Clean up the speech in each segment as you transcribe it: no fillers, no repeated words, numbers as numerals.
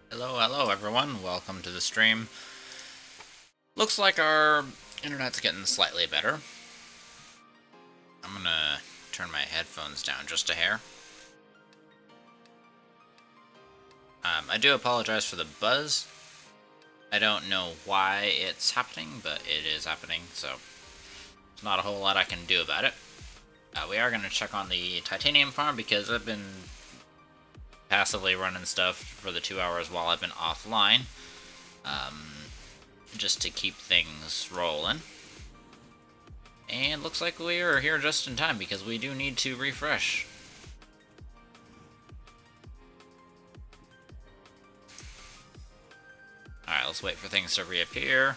Hello everyone, welcome to the stream. Looks like our internet's getting slightly better. I'm gonna turn my headphones down just a hair. I do apologize for the buzz. I don't know why it's happening, but it is happening, so there's not a whole lot I can do about it. We are gonna check on the titanium farm because I've been passively running stuff for the 2 hours while I've been offline, just to keep things rolling. And looks like we are here just in time because we do need to refresh. Alright, let's wait for things to reappear.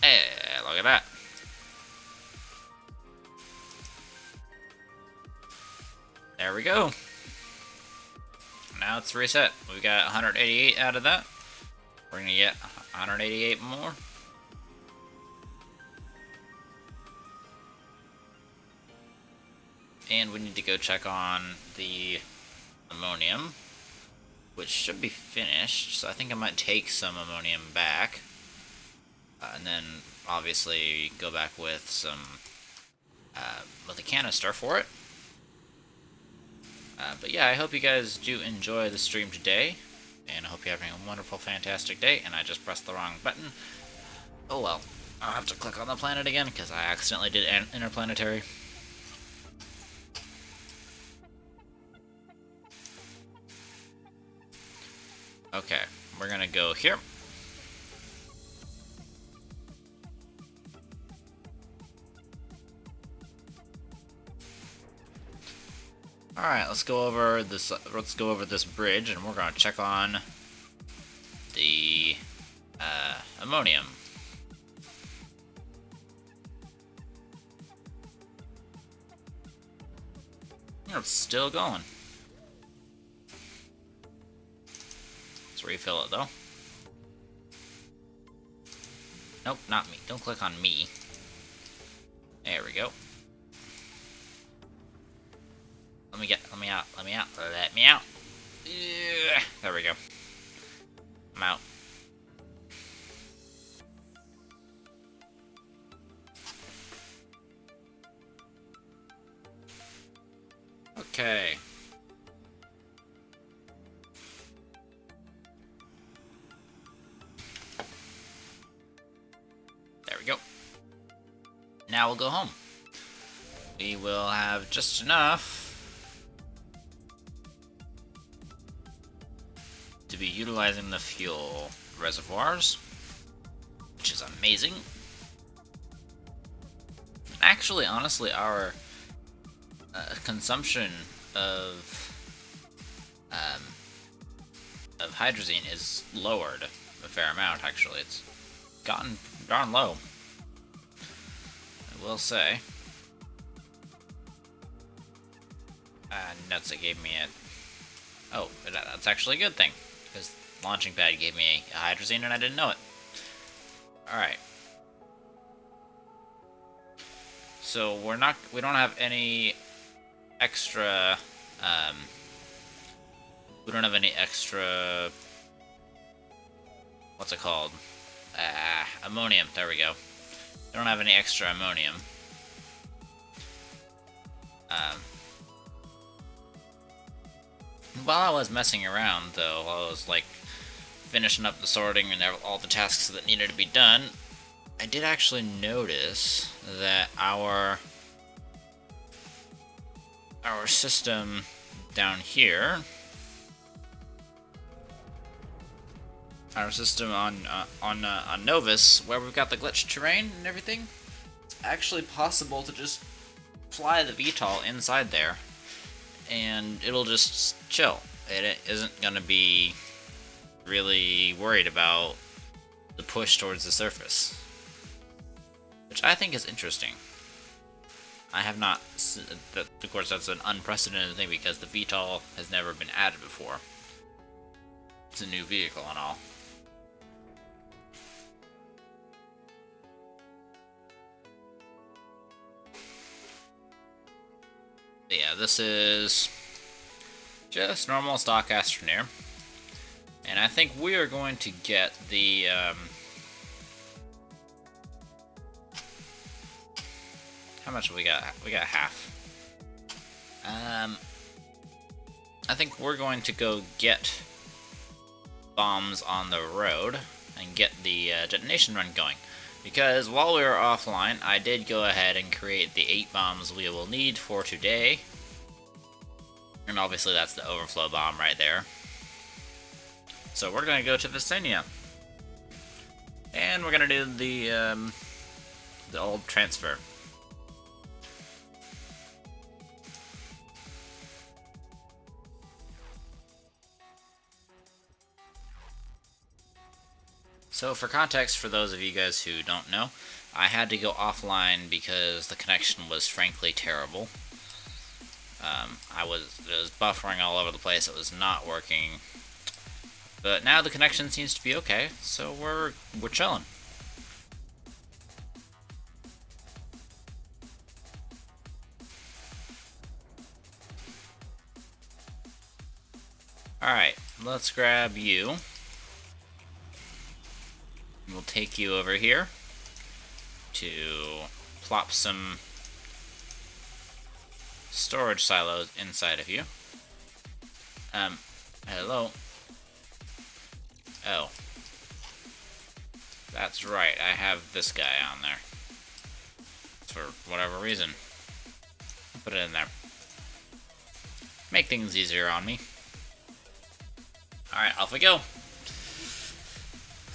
Hey, look at that. There we go. Now it's reset. We got 188 out of that. We're gonna get 188 more. And we need to go check on the ammonium, which should be finished. So I think I might take some ammonium back. And then obviously go back with some, with a canister for it. But yeah, I hope you guys do enjoy the stream today, and I hope you're having a wonderful, fantastic day, and I just pressed the wrong button. Oh well, I'll have to click on the planet again, because I accidentally did interplanetary. Okay, we're gonna go here. Alright, let's go over this bridge, and we're gonna check on the ammonium. It's still going. Let's refill it though. Nope, not me. Don't click on me. There we go. let me out, let me out, let me out. Yeah, there we go. I'm out. Okay. There we go. Now we'll go home. We will have just enough to be utilizing the fuel reservoirs, which is amazing. Actually, honestly, our consumption of hydrazine is lowered a fair amount. Actually, it's gotten darn low, I will say. Nuts, it gave me a... Oh, that's actually a good thing, because launching pad gave me a hydrazine and I didn't know it. Alright. So we don't have any extra, we don't have any extra, what's it called? Ammonium, there we go. We don't have any extra ammonium. While I was messing around, though, while I was, like, finishing up the sorting and all the tasks that needed to be done, I did actually notice that our system down here, our system on Novus, where we've got the glitched terrain and everything, it's actually possible to just fly the VTOL inside there, and it'll just chill. It isn't gonna be really worried about the push towards the surface, which I think is interesting. I have not, of course that's an unprecedented thing because the VTOL has never been added before. It's a new vehicle and all. But yeah, this is just normal stock Astroneer. And I think we are going to get the, how much have we got? We got half. I think we're going to go get bombs on the road and get the detonation run going. Because while we were offline, I did go ahead and create the 8 bombs we will need for today. And obviously that's the overflow bomb right there. So we're going to go to Visania. And we're going to do the old transfer. So for context, for those of you guys who don't know, I had to go offline because the connection was frankly terrible. It was buffering all over the place, it was not working. But now the connection seems to be okay, so we're chilling. Alright, let's grab you. We'll take you over here to plop some storage silos inside of you. Hello. Oh. That's right, I have this guy on there. For whatever reason. Put it in there. Make things easier on me. Alright, off we go.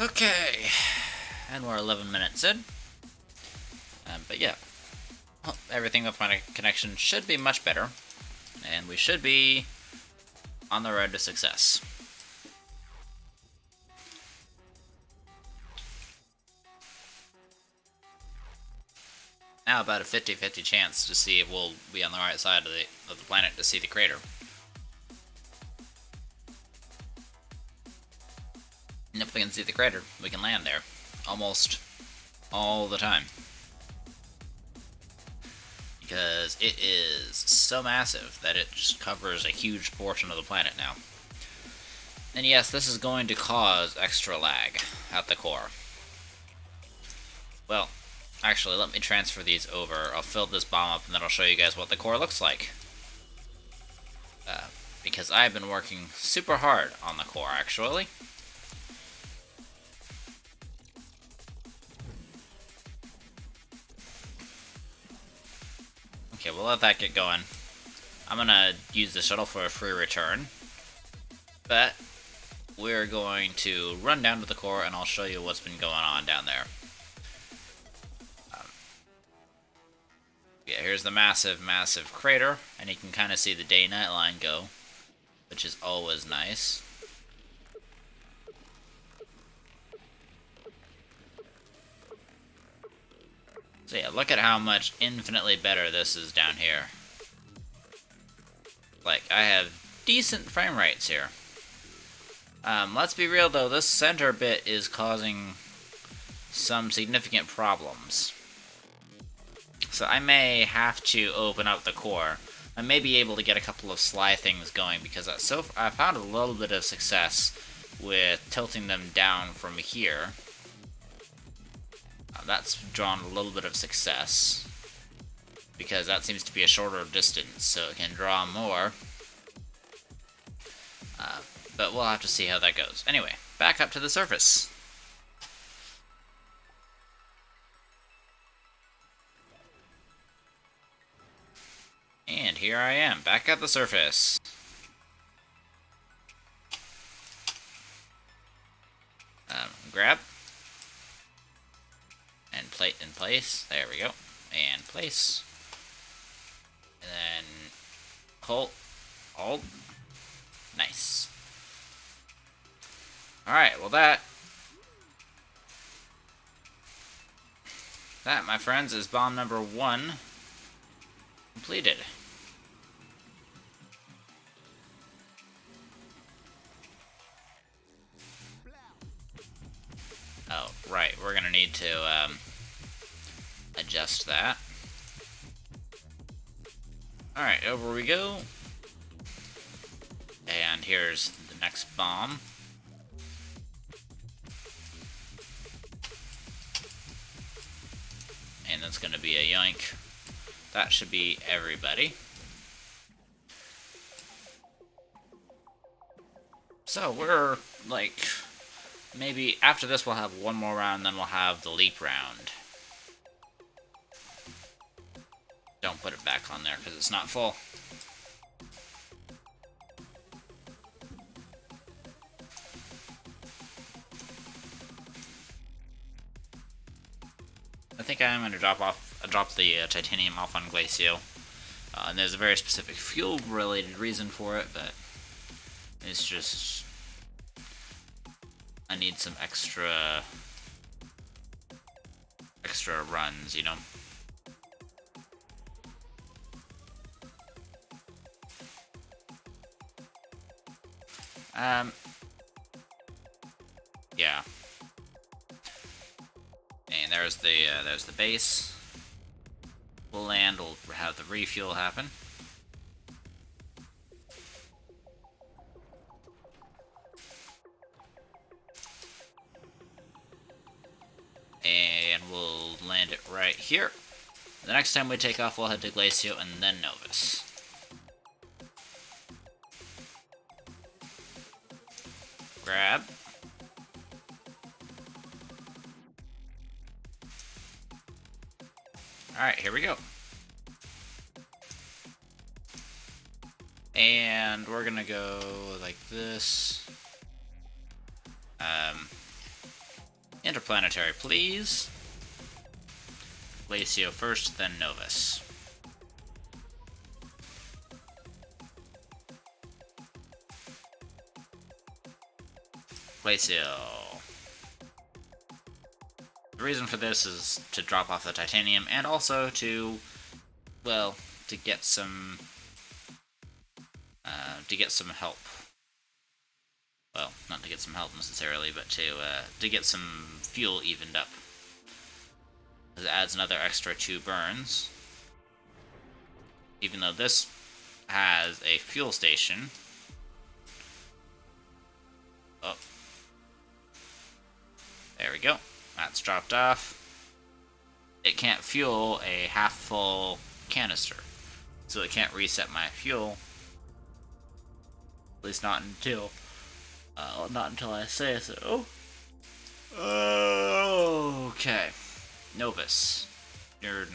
Okay. And we're 11 minutes in. But yeah. Well, everything with my connection should be much better. And we should be on the road to success. Now about a 50-50 chance to see if we'll be on the right side of the planet to see the crater. And if we can see the crater, we can land there. Almost all the time. Because it is so massive that it just covers a huge portion of the planet now. And yes, this is going to cause extra lag at the core. Well, actually, let me transfer these over. I'll fill this bomb up and then I'll show you guys what the core looks like. Because I've been working super hard on the core, actually. Okay, we'll let that get going. I'm gonna use the shuttle for a free return. But we're going to run down to the core and I'll show you what's been going on down there. Yeah, here's the massive, massive crater, and you can kind of see the day-night line go, which is always nice. So yeah, look at how much infinitely better this is down here. Like, I have decent frame rates here. Let's be real though, this center bit is causing some significant problems. So I may have to open up the core. I may be able to get a couple of sly things going because I found a little bit of success with tilting them down from here. That's drawn a little bit of success because that seems to be a shorter distance, so it can draw more. But we'll have to see how that goes. Anyway, back up to the surface. And here I am, back at the surface. Grab. And plate in place. There we go. And place. And then hold. Hold. Nice. Alright, well that, my friends, is bomb number 1 completed. Oh, right, we're gonna need to adjust that. Alright, over we go. And here's the next bomb. And that's gonna be a yoink. That should be everybody. So we're like, maybe after this we'll have one more round, then we'll have the leap round. Don't put it back on there because it's not full. I think I'm going to drop the titanium off on Glacio. And there's a very specific fuel-related reason for it, but it's just I need some extra runs, you know. Yeah. And there's the base. We'll land, we'll have the refuel happen. And we'll land it right here. The next time we take off, we'll head to Glacio and then Novus. Grab. Alright, here we go. And we're gonna go like this. Interplanetary, please. Glacio first, then Novus. Glacio. The reason for this is to drop off the titanium and also to, well, to get some help. Well, not to get some help necessarily, but to get some fuel evened up. It adds another extra 2 burns. Even though this has a fuel station. Oh. There we go. That's dropped off. It can't fuel a half-full canister. So it can't reset my fuel. At least not until I say so. Okay. Novus. You're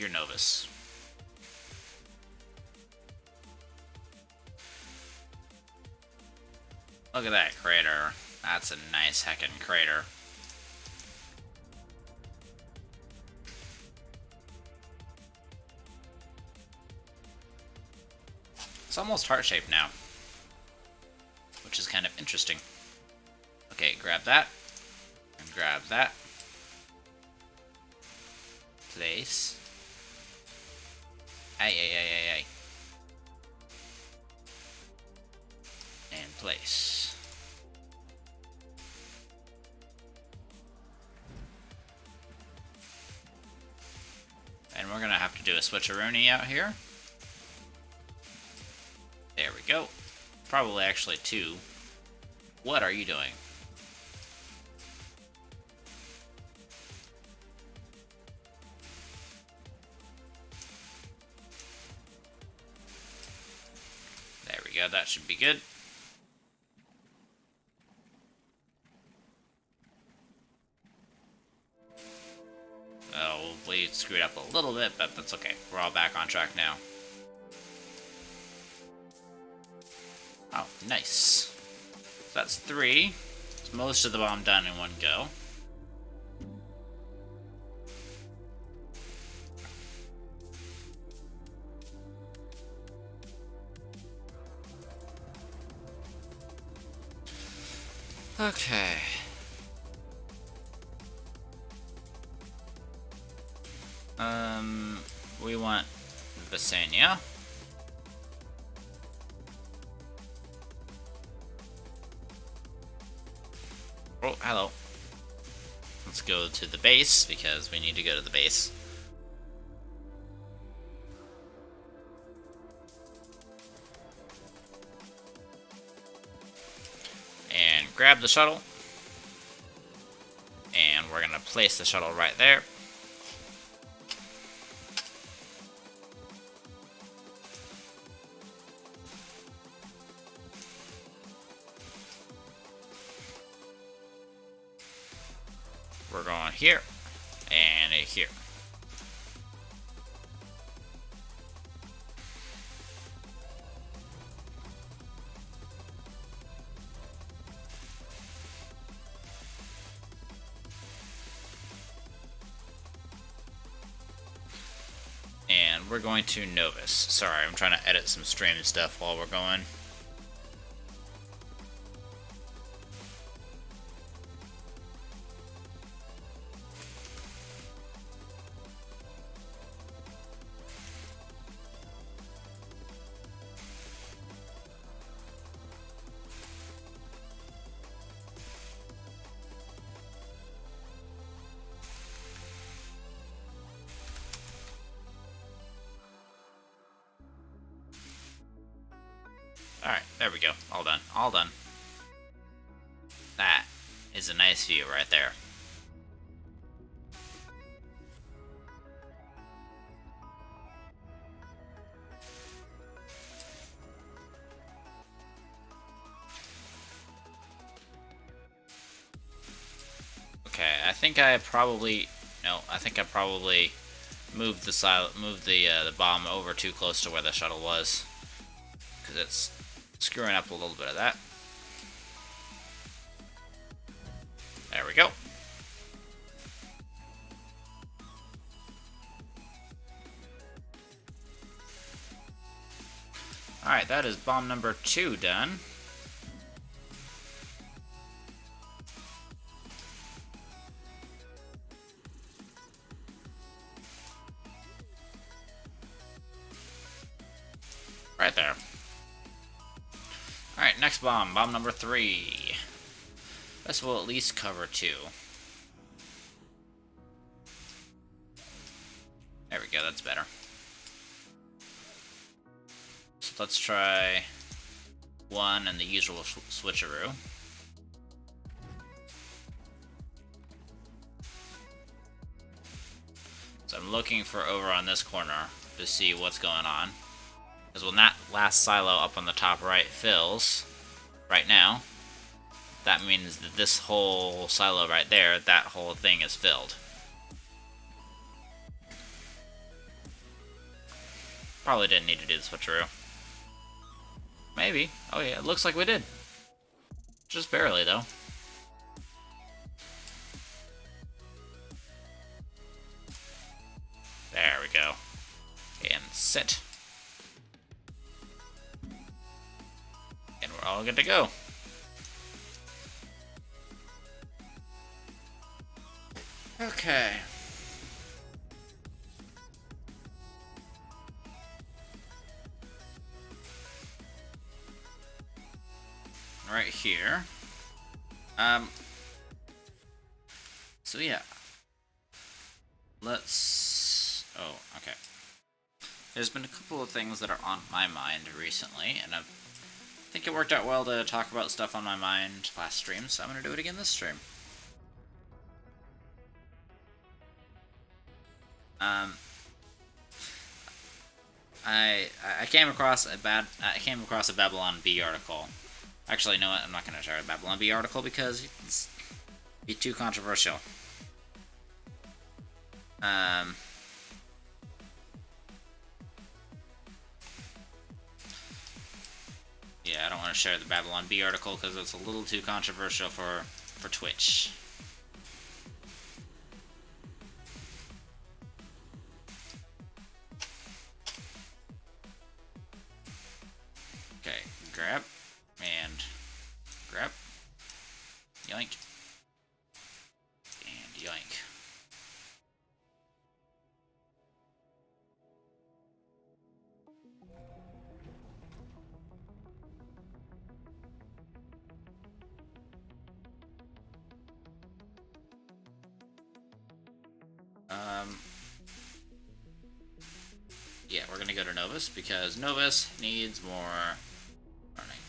Novus. Look at that crater. That's a nice heckin' crater. It's almost heart-shaped now, which is kind of interesting. Okay, grab that. And grab that. Place. Ay. And place. And we're gonna have to do a switcheroonie out here. There we go. Probably actually two. What are you doing? There we go, that should be good. Oh, we screwed up a little bit, but that's okay. We're all back on track now. Oh, nice. So that's 3. It's most of the bomb done in one go. Okay. We want Visania. Oh, hello. Let's go to the base, because we need to go to the base. And grab the shuttle. And we're gonna place the shuttle right there. We're going here, and here. And we're going to Novus. Sorry, I'm trying to edit some stream stuff while we're going. Alright, there we go. All done. All done. That is a nice view right there. Okay, I think I probably moved the bomb over too close to where the shuttle was, because it's screwing up a little bit of that. There we go. Alright, that is bomb number 2 done. Right there. Alright, next bomb. Bomb number 3. This will at least cover 2. There we go, that's better. let's try 1 and the usual switcheroo. So I'm looking for over on this corner to see what's going on. Because when that last silo up on the top right fills, right now, that means that this whole silo right there, that whole thing is filled. Probably didn't need to do the switcheroo. Maybe. Oh yeah, it looks like we did. Just barely, though. There we go. And sit. And we're all good to go. Okay. Right here. So yeah. Let's... Oh, okay. There's been a couple of things that are on my mind recently, and I think it worked out well to talk about stuff on my mind last stream, so I'm going to do it again this stream. I came across a Babylon Bee article. Actually, you know what? I'm not going to share a Babylon Bee article because it's be too controversial. Yeah, I don't want to share the Babylon Bee article because it's a little too controversial for Twitch. Okay, grab, and grab, yoink, and yoink. Yeah, we're gonna go to Novus because Novus needs more running.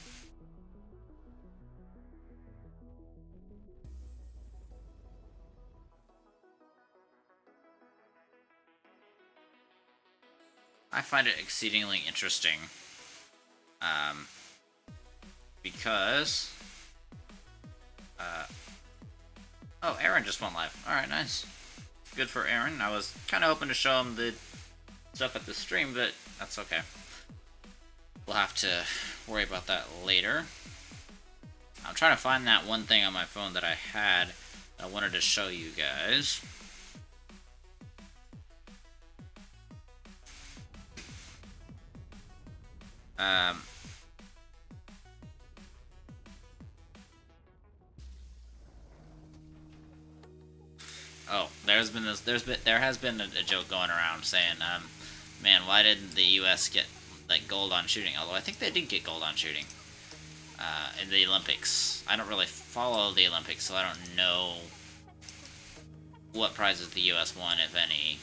I find it exceedingly interesting, because, oh, Aaron just went live. Alright, nice. Good for Aaron. I was kind of hoping to show him the stuff at the stream, but that's okay. We'll have to worry about that later. I'm trying to find that one thing on my phone that I had that I wanted to show you guys. Oh, there has been a joke going around saying, man, why didn't the U.S. get like gold on shooting? Although I think they did get gold on shooting in the Olympics. I don't really follow the Olympics, so I don't know what prizes the U.S. won, if any,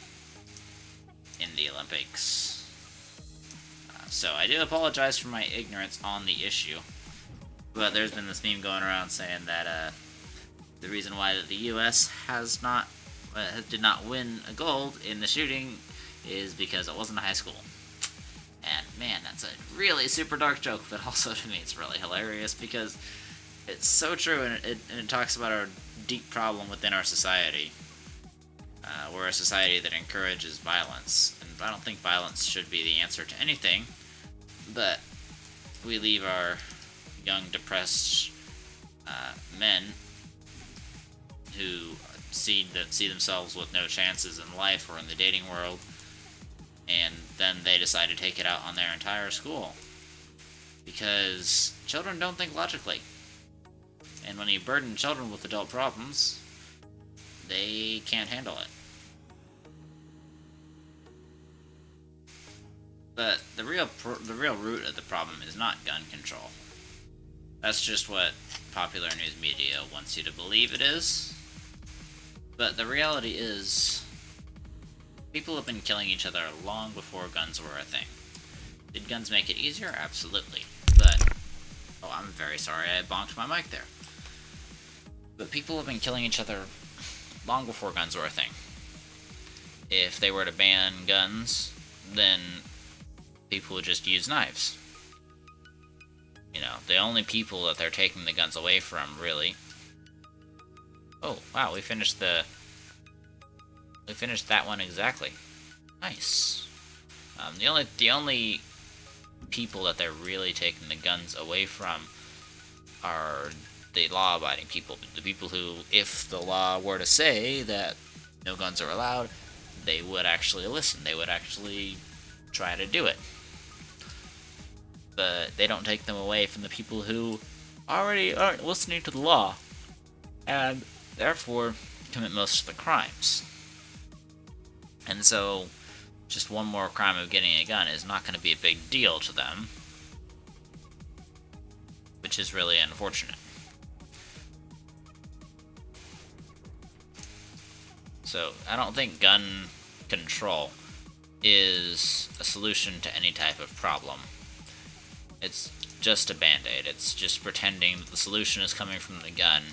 in the Olympics. So I do apologize for my ignorance on the issue, but there's been this meme going around saying that the reason why the U.S. did not win a gold in the shooting is because it wasn't a high school. And man, that's a really super dark joke, but also to me it's really hilarious because it's so true, and it talks about our deep problem within our society. We're a society that encourages violence, and I don't think violence should be the answer to anything, but we leave our young, depressed men who see themselves with no chances in life or in the dating world, and then they decide to take it out on their entire school. Because children don't think logically. And when you burden children with adult problems, they can't handle it. But the real root of the problem is not gun control. That's just what popular news media wants you to believe it is. But the reality is, people have been killing each other long before guns were a thing. Did guns make it easier? Absolutely. But, oh, I'm very sorry I bonked my mic there. But people have been killing each other long before guns were a thing. If they were to ban guns, then people would just use knives. You know, the only people that they're taking the guns away from, really. Oh, wow, we finished that one exactly. Nice. The only people that they're really taking the guns away from are the law-abiding people. The people who, if the law were to say that no guns are allowed, they would actually listen. They would actually try to do it. But they don't take them away from the people who already aren't listening to the law, and therefore commit most of the crimes. And so, just one more crime of getting a gun is not going to be a big deal to them, which is really unfortunate. So, I don't think gun control is a solution to any type of problem. It's just a band-aid. It's just pretending that the solution is coming from the gun,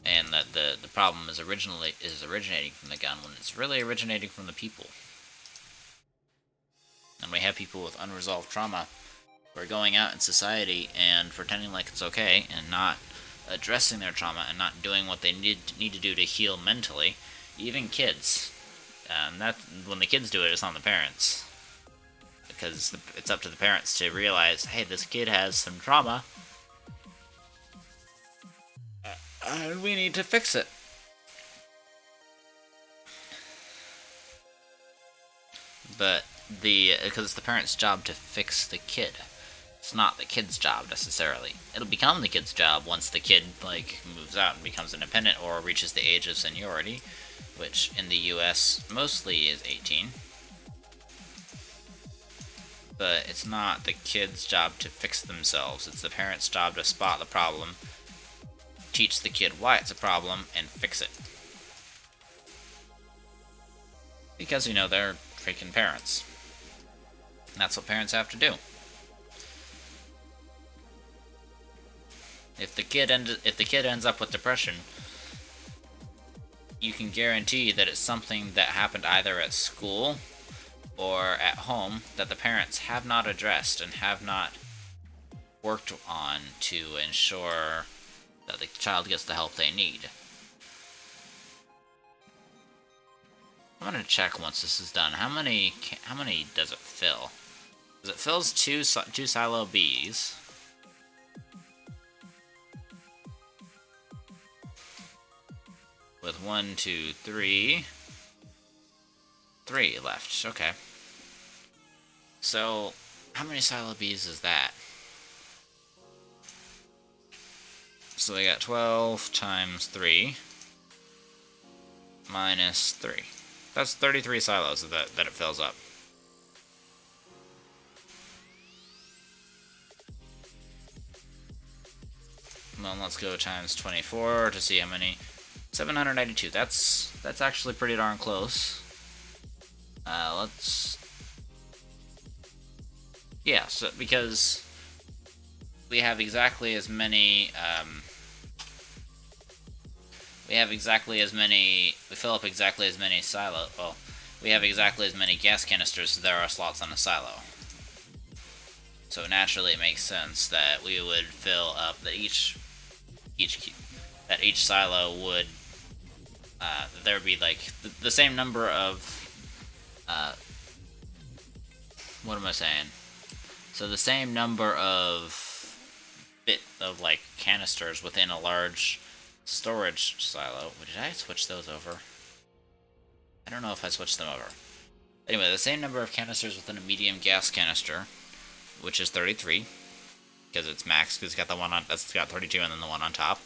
and that the problem is originating from the gun when it's really originating from the people. And we have people with unresolved trauma who are going out in society and pretending like it's okay, and not addressing their trauma, and not doing what they need to do to heal mentally. Even kids. That when the kids do it, it's on the parents. Because it's up to the parents to realize, hey, this kid has some trauma, and we need to fix it. But because it's the parents' job to fix the kid. It's not the kid's job necessarily. It'll become the kid's job once the kid moves out and becomes independent or reaches the age of seniority, which in the US mostly is 18. But it's not the kid's job to fix themselves. It's the parents' job to spot the problem, teach the kid why it's a problem, and fix it. Because, you know, they're freaking parents. And that's what parents have to do. If the kid ends up with depression, you can guarantee that it's something that happened either at school or at home that the parents have not addressed and have not worked on to ensure that the child gets the help they need. I'm gonna check once this is done. How many does it fill? Because it fills two silo Bs. With 1, 2, 3. 3 left. Okay. So, how many silo Bs is that? So we got 12 times 3 minus 3. That's 33 silos that it fills up. Well, let's go times 24 to see how many. 792. That's actually pretty darn close. Yeah, so because we have exactly as many, we fill up exactly as many we have exactly as many gas canisters as there are slots on a silo. So naturally it makes sense that we would fill up, that each silo would, there would be like the same number of, what am I saying? So the same number of canisters within a large storage silo. Did I switch those over? I don't know if I switched them over. Anyway, the same number of canisters within a medium gas canister, which is 33, because it's max, because it's got the one on, that's got 32 and then the one on top.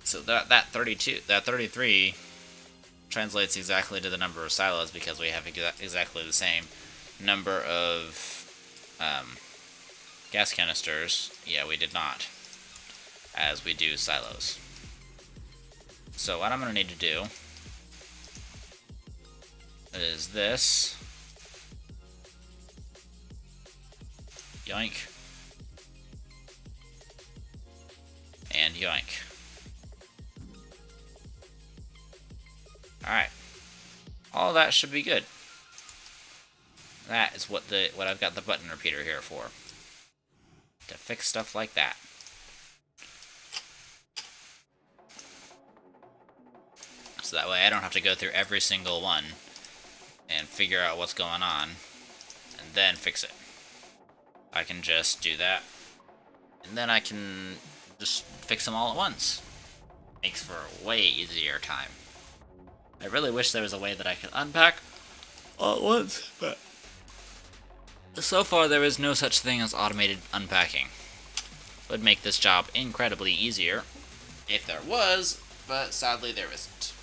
So that 33 translates exactly to the number of silos, because we have exactly the same number of gas canisters. Yeah, we did not, as we do silos. So what I'm going to need to do is this Yoink. And yoink. Alright. All that should be good. That is what I've got the button repeater here for. To fix stuff like that. So that way I don't have to go through every single one and figure out what's going on and then fix it. I can just do that, and then I can just fix them all at once. Makes for a way easier time. I really wish there was a way that I could unpack all at once, but so far there is no such thing as automated unpacking. Would make this job incredibly easier if there was, but sadly there isn't.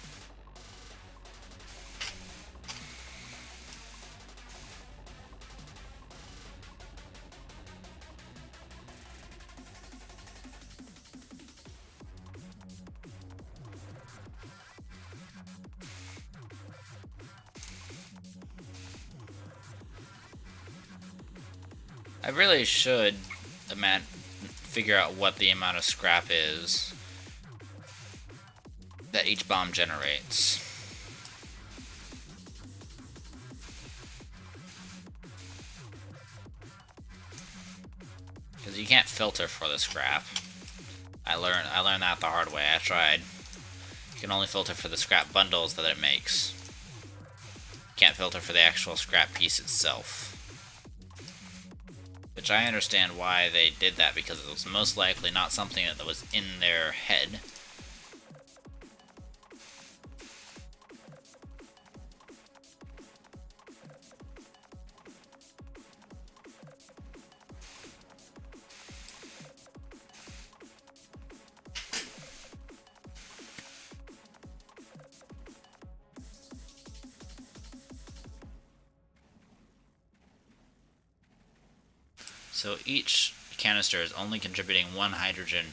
I really should figure out what the amount of scrap is that each bomb generates. Because you can't filter for the scrap. I learned that the hard way. I tried. You can only filter for the scrap bundles that it makes. You can't filter for the actual scrap piece itself. Which I understand why they did that, because it was most likely not something that was in their head. So each canister is only contributing 1 hydrogen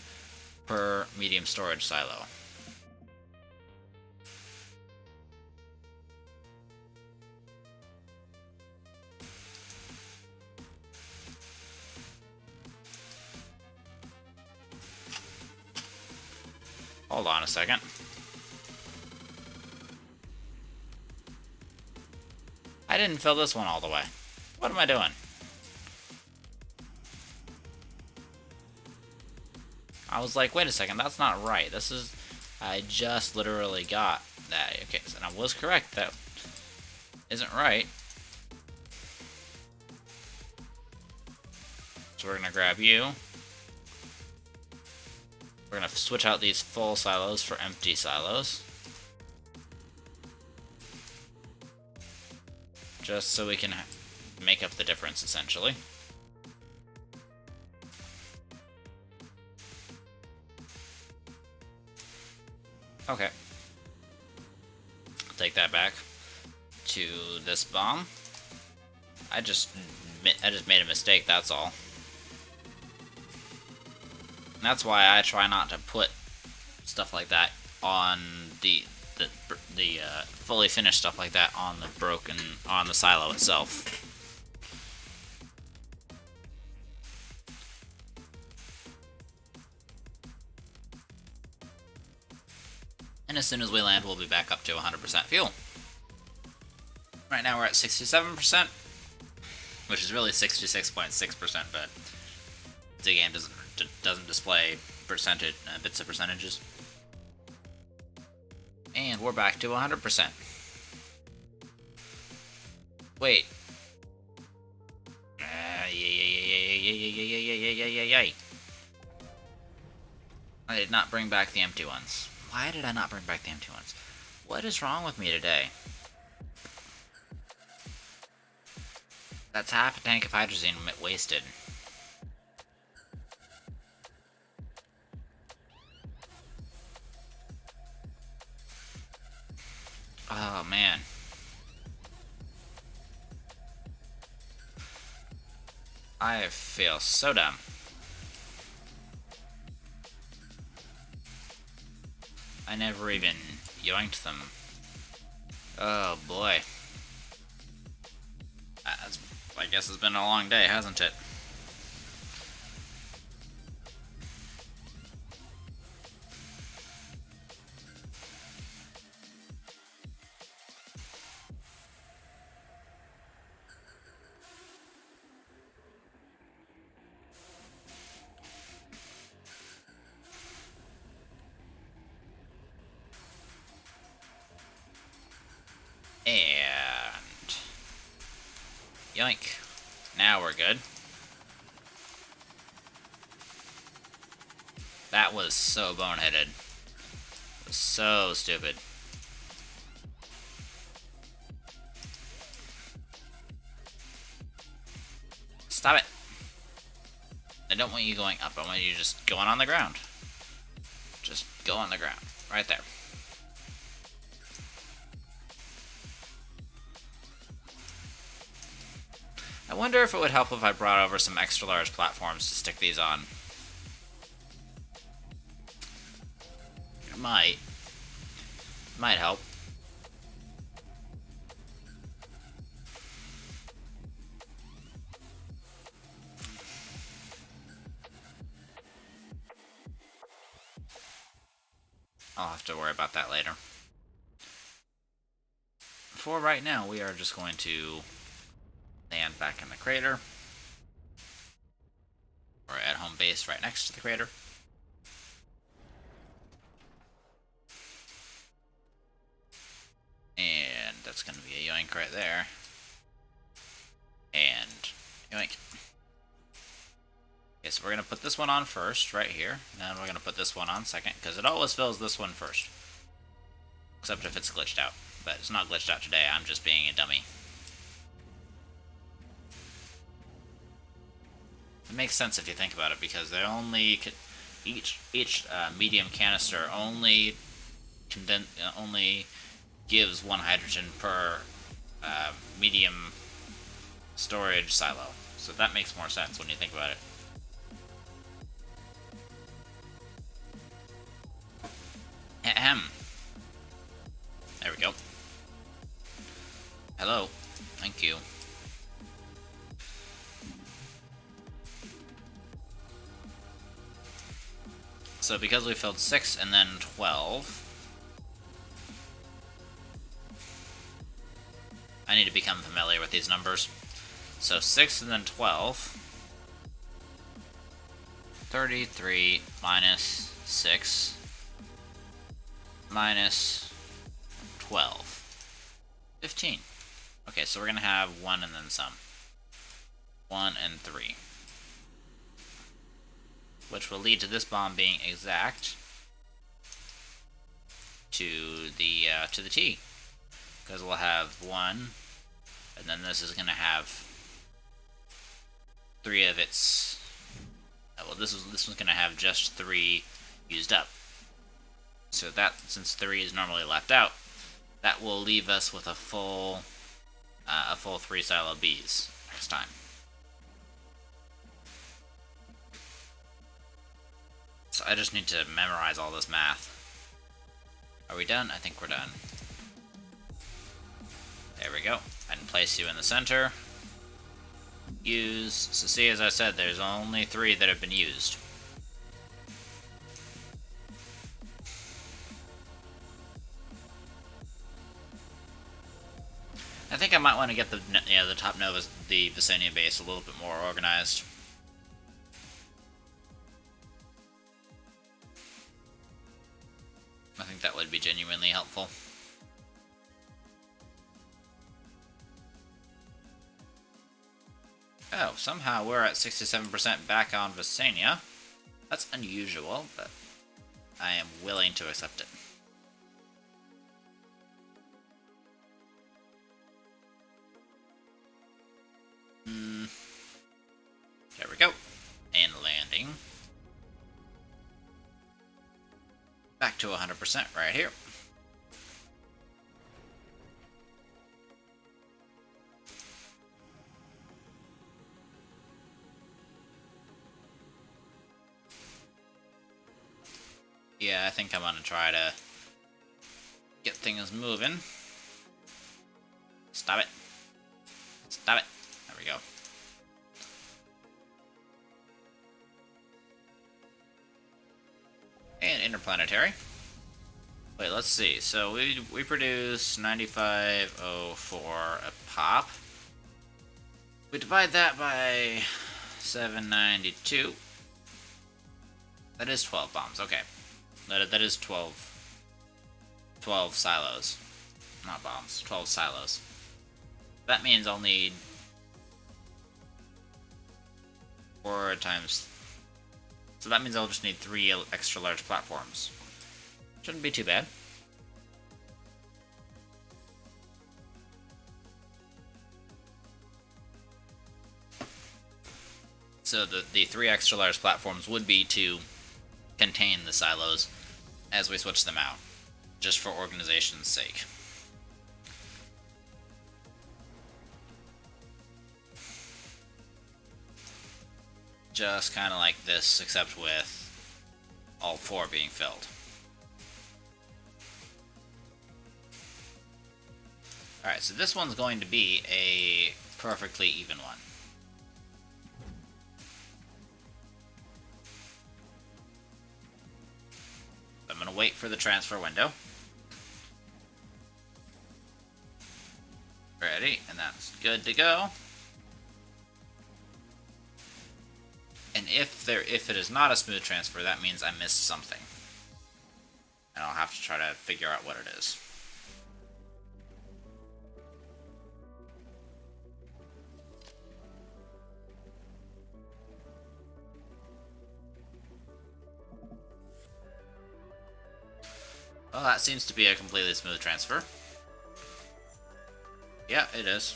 per medium storage silo. Hold on a second. I didn't fill this one all the way. What am I doing? I was like, wait a second, that's not right. I just literally got that. Okay, so I was correct. That isn't right. So we're gonna grab you. We're gonna switch out these full silos for empty silos. Just so we can make up the difference, essentially. Okay. I'll take that back to this bomb. I just made a mistake, that's all. And that's why I try not to put stuff like that on the fully finished stuff like that on the silo itself. And as soon as we land, we'll be back up to 100% fuel. Right now we're at 67%, which is really 66.6%, but the game doesn't display bits of percentages. And we're back to 100%. Wait. Yay. I did not bring back the empty ones. Why did I not bring back the empty ones? What is wrong with me today? That's half a tank of hydrogen wasted. Oh, man. I feel so dumb. I never even yoinked them. Oh, boy. I guess it's been a long day, hasn't it? Yoink. Now we're good. That was so boneheaded. It was so stupid. Stop it. I don't want you going up. I want you just going on the ground. Just go on the ground. Right there. I wonder if it would help if I brought over some extra large platforms to stick these on. It might. Might help. I'll have to worry about that later. For right now, we are just going to land back in the crater. We're at home base right next to the crater. And that's going to be a yoink right there. And yoink. Okay, so we're going to put this one on first, right here. And then we're going to put this one on second, because it always fills this one first. Except if it's glitched out. But it's not glitched out today, I'm just being a dummy. It makes sense if you think about it, because they only each medium canister only gives 1 hydrogen per medium storage silo. So that makes more sense when you think about it. Ahem. There we go. Hello. Thank you. So because we filled 6 and then 12, I need to become familiar with these numbers. So 6 and then 12. 33 minus 6 minus 12. 15. Okay, so we're going to have 1 and then some. 1 and 3. Which will lead to this bomb being exact to the T. Because we'll have 1, and then this is going to have 3 of its... well, this one's going to have just 3 used up. So that, since 3 is normally left out, that will leave us with a full 3 silo Bs next time. So I just need to memorize all this math. Are we done? I think we're done. There we go. I can place you in the center. Use. So see, as I said, there's only 3 that have been used. I think I might want to get the top Novus, the Vicinity base, a little bit more organized. I think that would be genuinely helpful. Oh, somehow we're at 67% back on Visania. That's unusual, but I am willing to accept it. There we go. And landing. Back to 100% right here. Yeah, I think I'm gonna try to get things moving. Stop it. Stop it. There we go. And interplanetary. Wait, let's see. So we produce 9504 a pop. We divide that by 792. That is 12 bombs. Okay. That is 12 silos. Not bombs. 12 silos. That means I'll need 4 times... So that means I'll just need 3 extra large platforms. Shouldn't be too bad. So the 3 extra large platforms would be to contain the silos as we switch them out, just for organization's sake. Just kind of like this, except with all 4 being filled. Alright, so this one's going to be a perfectly even one. I'm going to wait for the transfer window. Ready, and that's good to go. And if it is not a smooth transfer, that means I missed something. And I'll have to try to figure out what it is. Well, that seems to be a completely smooth transfer. Yeah, it is.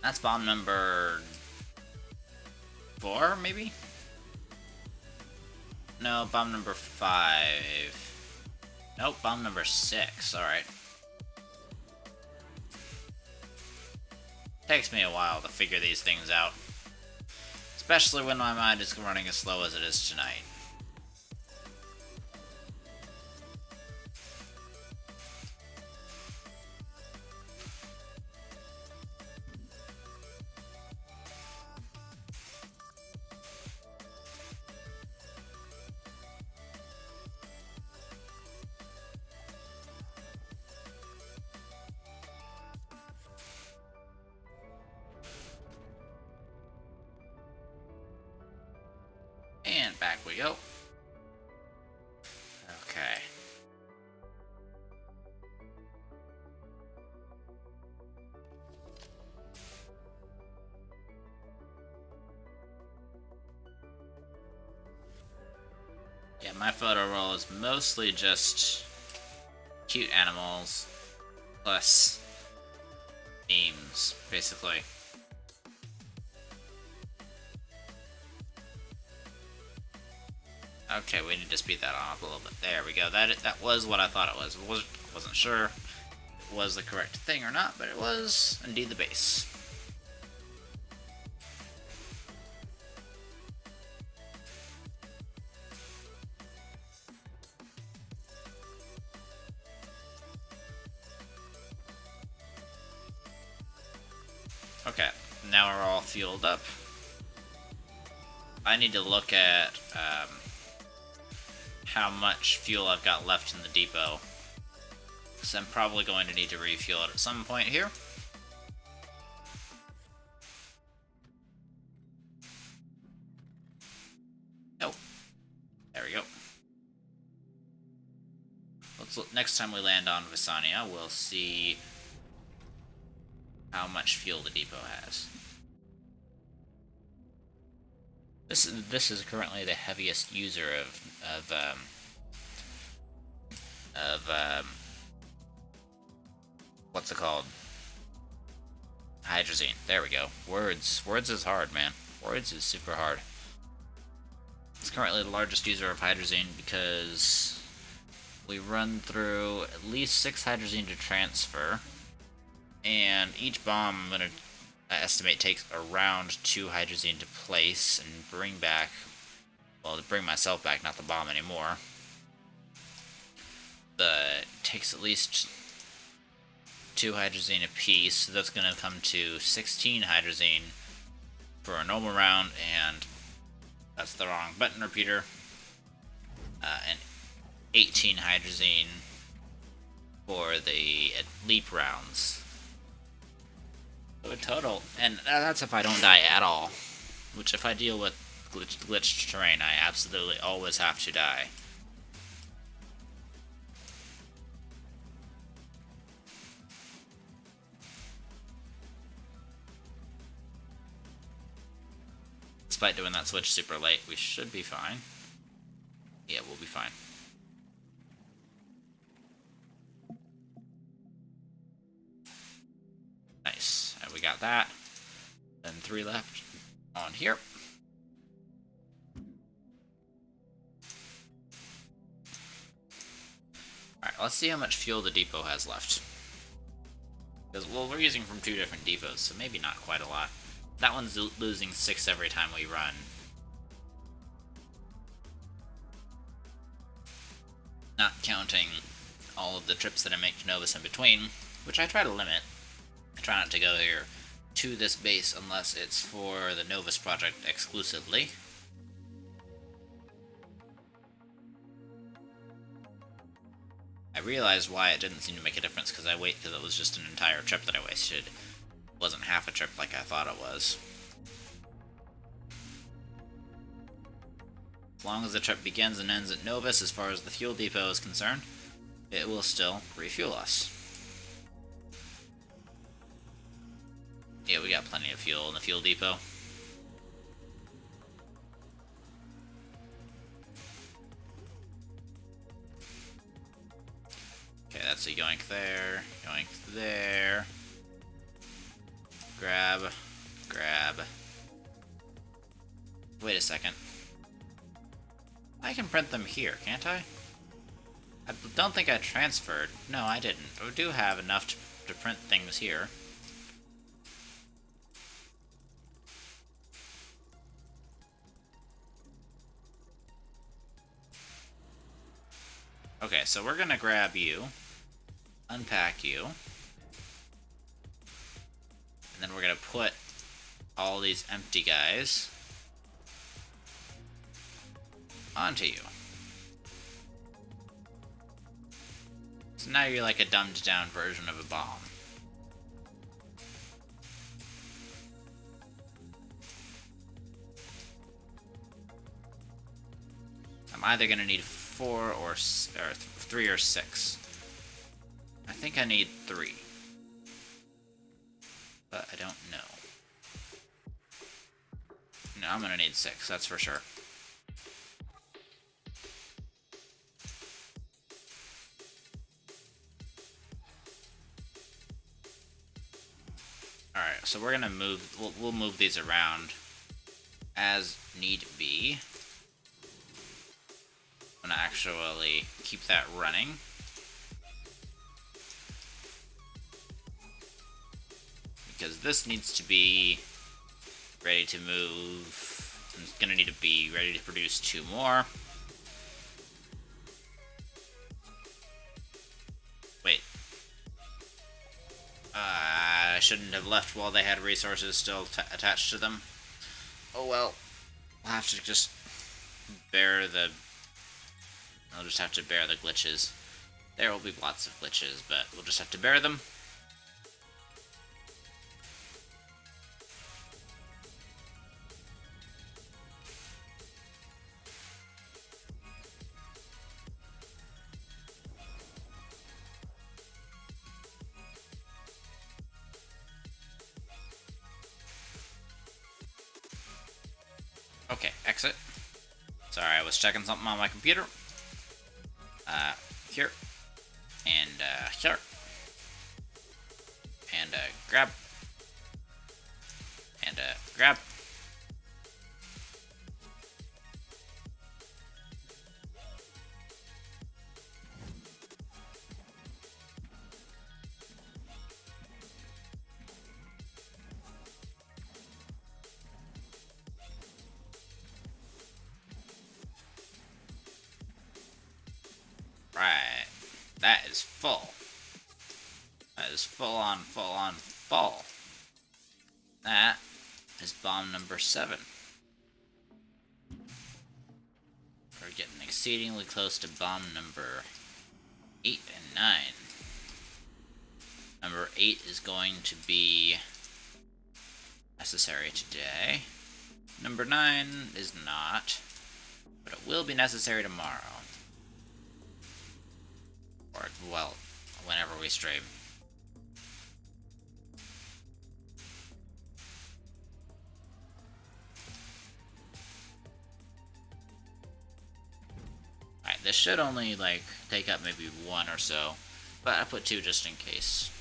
That's bomb number 4, maybe? No, bomb number 5. Nope, bomb number 6, alright. Takes me a while to figure these things out. Especially when my mind is running as slow as it is tonight. And back we go. Okay. Yeah, my photo roll is mostly just cute animals plus memes, basically. Okay, we need to speed that on up a little bit. There we go. That was what I thought it was. Wasn't sure if it was the correct thing or not, but it was indeed the base. Okay, now we're all fueled up. I need to look at how much fuel I've got left in the depot, because I'm probably going to need to refuel it at some point here. Nope. There we go. Let's look, next time we land on Visania, we'll see how much fuel the depot has. This is currently the heaviest user of what's it called? Hydrazine. There we go. Words is hard, man. Words is super hard. It's currently the largest user of hydrazine because we run through at least 6 hydrazine to transfer, and each bomb I'm gonna estimate takes around 2 hydrazine to place and bring back, well, to bring myself back, not the bomb anymore. But it takes at least 2 hydrazine a piece, so that's going to come to 16 hydrazine for a normal round, and that's the wrong button repeater, and 18 hydrazine for the leap rounds. So a total, and that's if I don't die at all, which if I deal with glitched terrain, I absolutely always have to die. despite doing that switch super late, we should be fine. Yeah, we'll be fine. Nice. And we got that. Then 3 left on here. Alright, let's see how much fuel the depot has left. Because, well, we're using from 2 different depots, so maybe not quite a lot. That one's losing 6 every time we run. Not counting all of the trips that I make to Novus in between, which I try to limit. I try not to go here to this base unless it's for the Novus project exclusively. I realized why it didn't seem to make a difference because it was just an entire trip that I wasted. It wasn't half a trip like I thought it was. As long as the trip begins and ends at Novus, as far as the fuel depot is concerned, it will still refuel us. Yeah, we got plenty of fuel in the fuel depot. Okay, that's a yoink there, yoink there. Grab, grab. Wait a second. I can print them here, can't I? I don't think I transferred. No, I didn't. I do have enough to print things here. Okay, so we're gonna grab you, unpack you, and then we're gonna put all these empty guys onto you. So now you're like a dumbed down version of a bomb. I'm either gonna need 4 or 3 or 6. I think I need 3. But I don't know. No, I'm gonna need 6, that's for sure. Alright, so we're gonna move, we'll move these around as need be. I'm gonna actually keep that running. Because this needs to be ready to move. It's gonna need to be ready to produce 2 more. Wait. I shouldn't have left while they had resources still attached to them. Oh well. I'll have to just bear the... I'll just have to bear the glitches. There will be lots of glitches, but we'll just have to bear them. Okay, exit. Sorry, I was checking something on my computer. Here. And, here. And, grab. And, grab. Right. That is full. That is full on, full on, full. That is bomb number 7. We're getting exceedingly close to bomb number 8 and 9. Number 8 is going to be necessary today. Number 9 is not, but it will be necessary tomorrow. Or, well, whenever we stream. this should only, like, take up maybe one or so, but I put two just in case.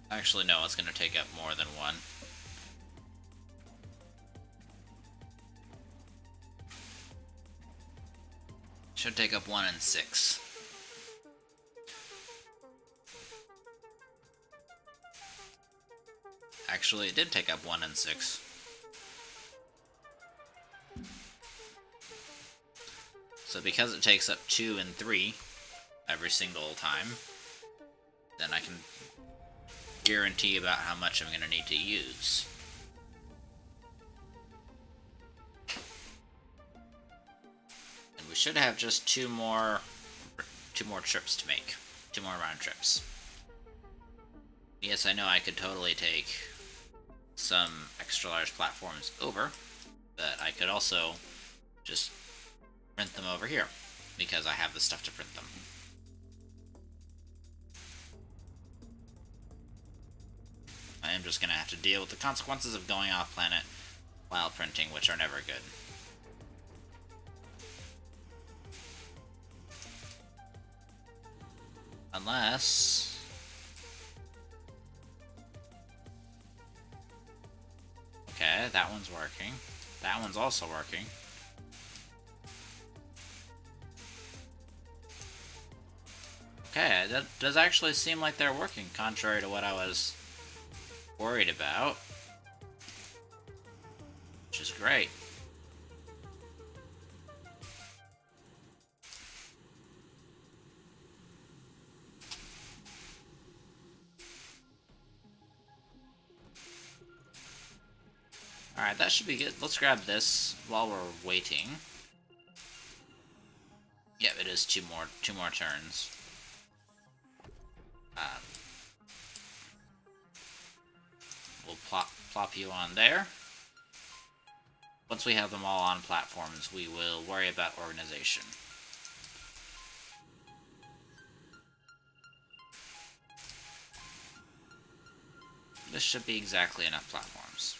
Actually, no, it's gonna take up more than one. Should take up 1 and 6. Actually, it did take up 1 and 6. So because it takes up 2 and 3 every single time, then I can guarantee about how much I'm going to need to use. And we should have just two more trips to make. 2 more round trips. Yes, I know I could totally take some extra large platforms over, but I could also just print them over here, because I have the stuff to print them. I am just going to have to deal with the consequences of going off planet while printing, which are never good. Unless... okay, that one's working. That one's also working. Okay, that does actually seem like they're working, contrary to what I was worried about. Which is great. Alright, that should be good. Let's grab this while we're waiting. Yep, it is two more turns. We'll plop you on there. Once we have them all on platforms, we will worry about organization. This should be exactly enough platforms.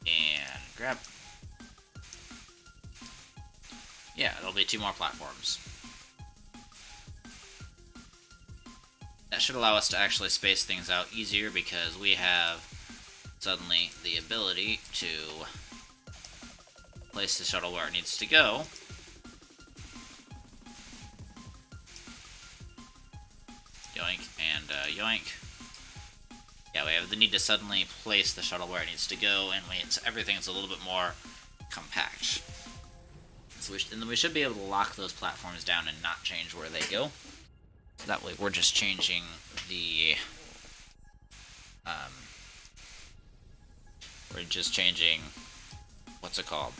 And grab. Yeah, there'll be 2 more platforms. That should allow us to actually space things out easier, because we have suddenly the ability to place the shuttle where it needs to go. Yoink and yoink. Yeah, we have the need to suddenly place the shuttle where it needs to go, and everything's a little bit more compact. So and then we should be able to lock those platforms down and not change where they go. So that way we're just changing the... we're just changing... what's it called?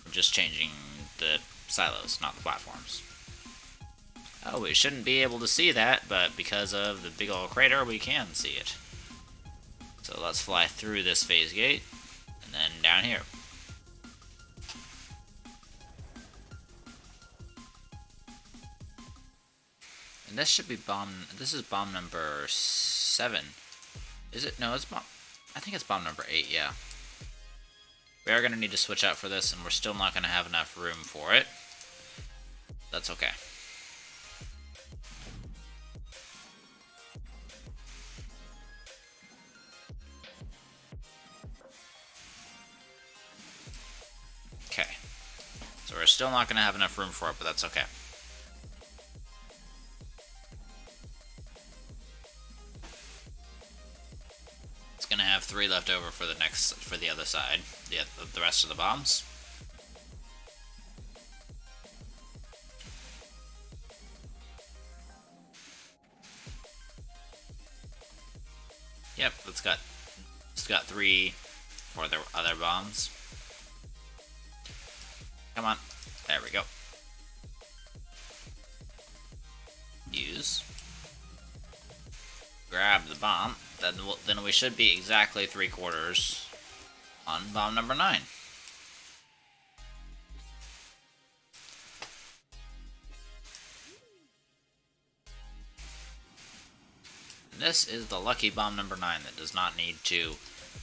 We're just changing the silos, not the platforms. Oh, we shouldn't be able to see that, but because of the big old crater, we can see it. So let's fly through this phase gate, and then down here. And this should be this is bomb number 7. Is it? No, it's bomb... I think it's bomb number 8, yeah. We are going to need to switch out for this, and we're still not going to have enough room for it. That's okay. Okay. So we're still not going to have enough room for it, but that's okay. Gonna have 3 left over for the other side, the rest of the bombs. Yep, it's got 3 for the other bombs. Come on, there we go. Use. Grab the bomb. Then we should be exactly 3/4 on bomb number 9. This is the lucky bomb number 9 that does not need to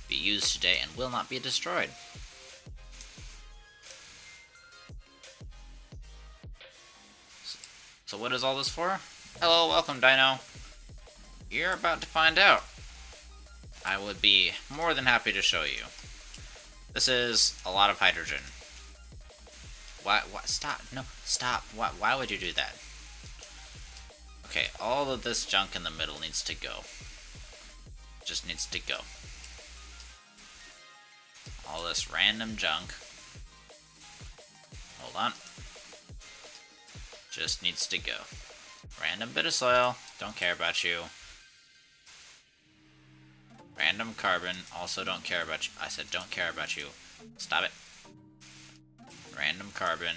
be used today and will not be destroyed. So what is all this for? Hello, welcome, Dino. You're about to find out. I would be more than happy to show you. This is a lot of hydrogen. Why? Stop. No, stop. Why would you do that? Okay, all of this junk in the middle needs to go. Just needs to go. All this random junk. Hold on. Just needs to go. Random bit of soil. Don't care about you. Random carbon. Also don't care about you. I said don't care about you. Stop it. Random carbon.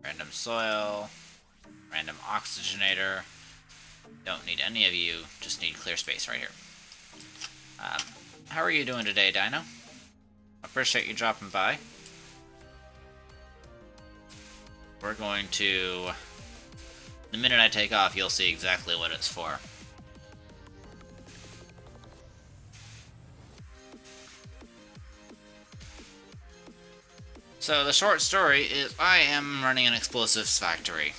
Random soil. Random oxygenator. Don't need any of you. Just need clear space right here. How are you doing today, Dino? Appreciate you dropping by. We're going to... The minute I take off, you'll see exactly what it's for. So the short story is I am running an explosives factory.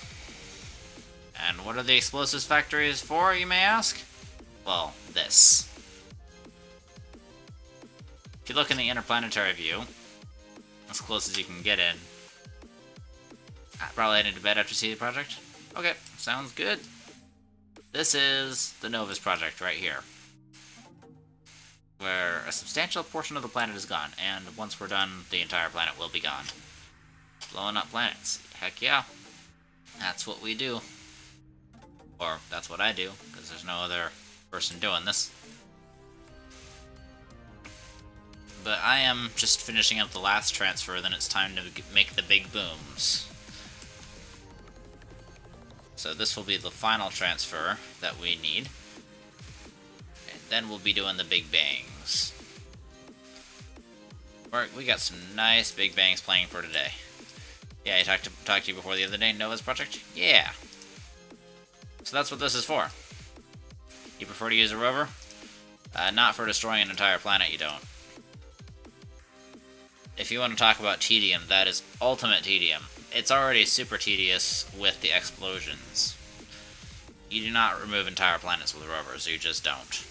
And what are the explosives factories for, you may ask? Well, this. If you look in the interplanetary view, as close as you can get in, probably heading to bed after seeing the project? Okay, sounds good. This is the Novus project right here, where a substantial portion of the planet is gone, and once we're done, the entire planet will be gone. Blowing up planets. Heck yeah. That's what we do. Or, that's what I do, because there's no other person doing this. But I am just finishing up the last transfer, then it's time to make the big booms. So this will be the final transfer that we need. And then we'll be doing the big bangs. We got some nice big bangs playing for today. Yeah, I talked to you before the other day, Novus project? Yeah. So that's what this is for. You prefer to use a rover? Not for destroying an entire planet, you don't. If you want to talk about tedium, that is ultimate tedium. It's already super tedious with the explosions. You do not remove entire planets with rovers, you just don't.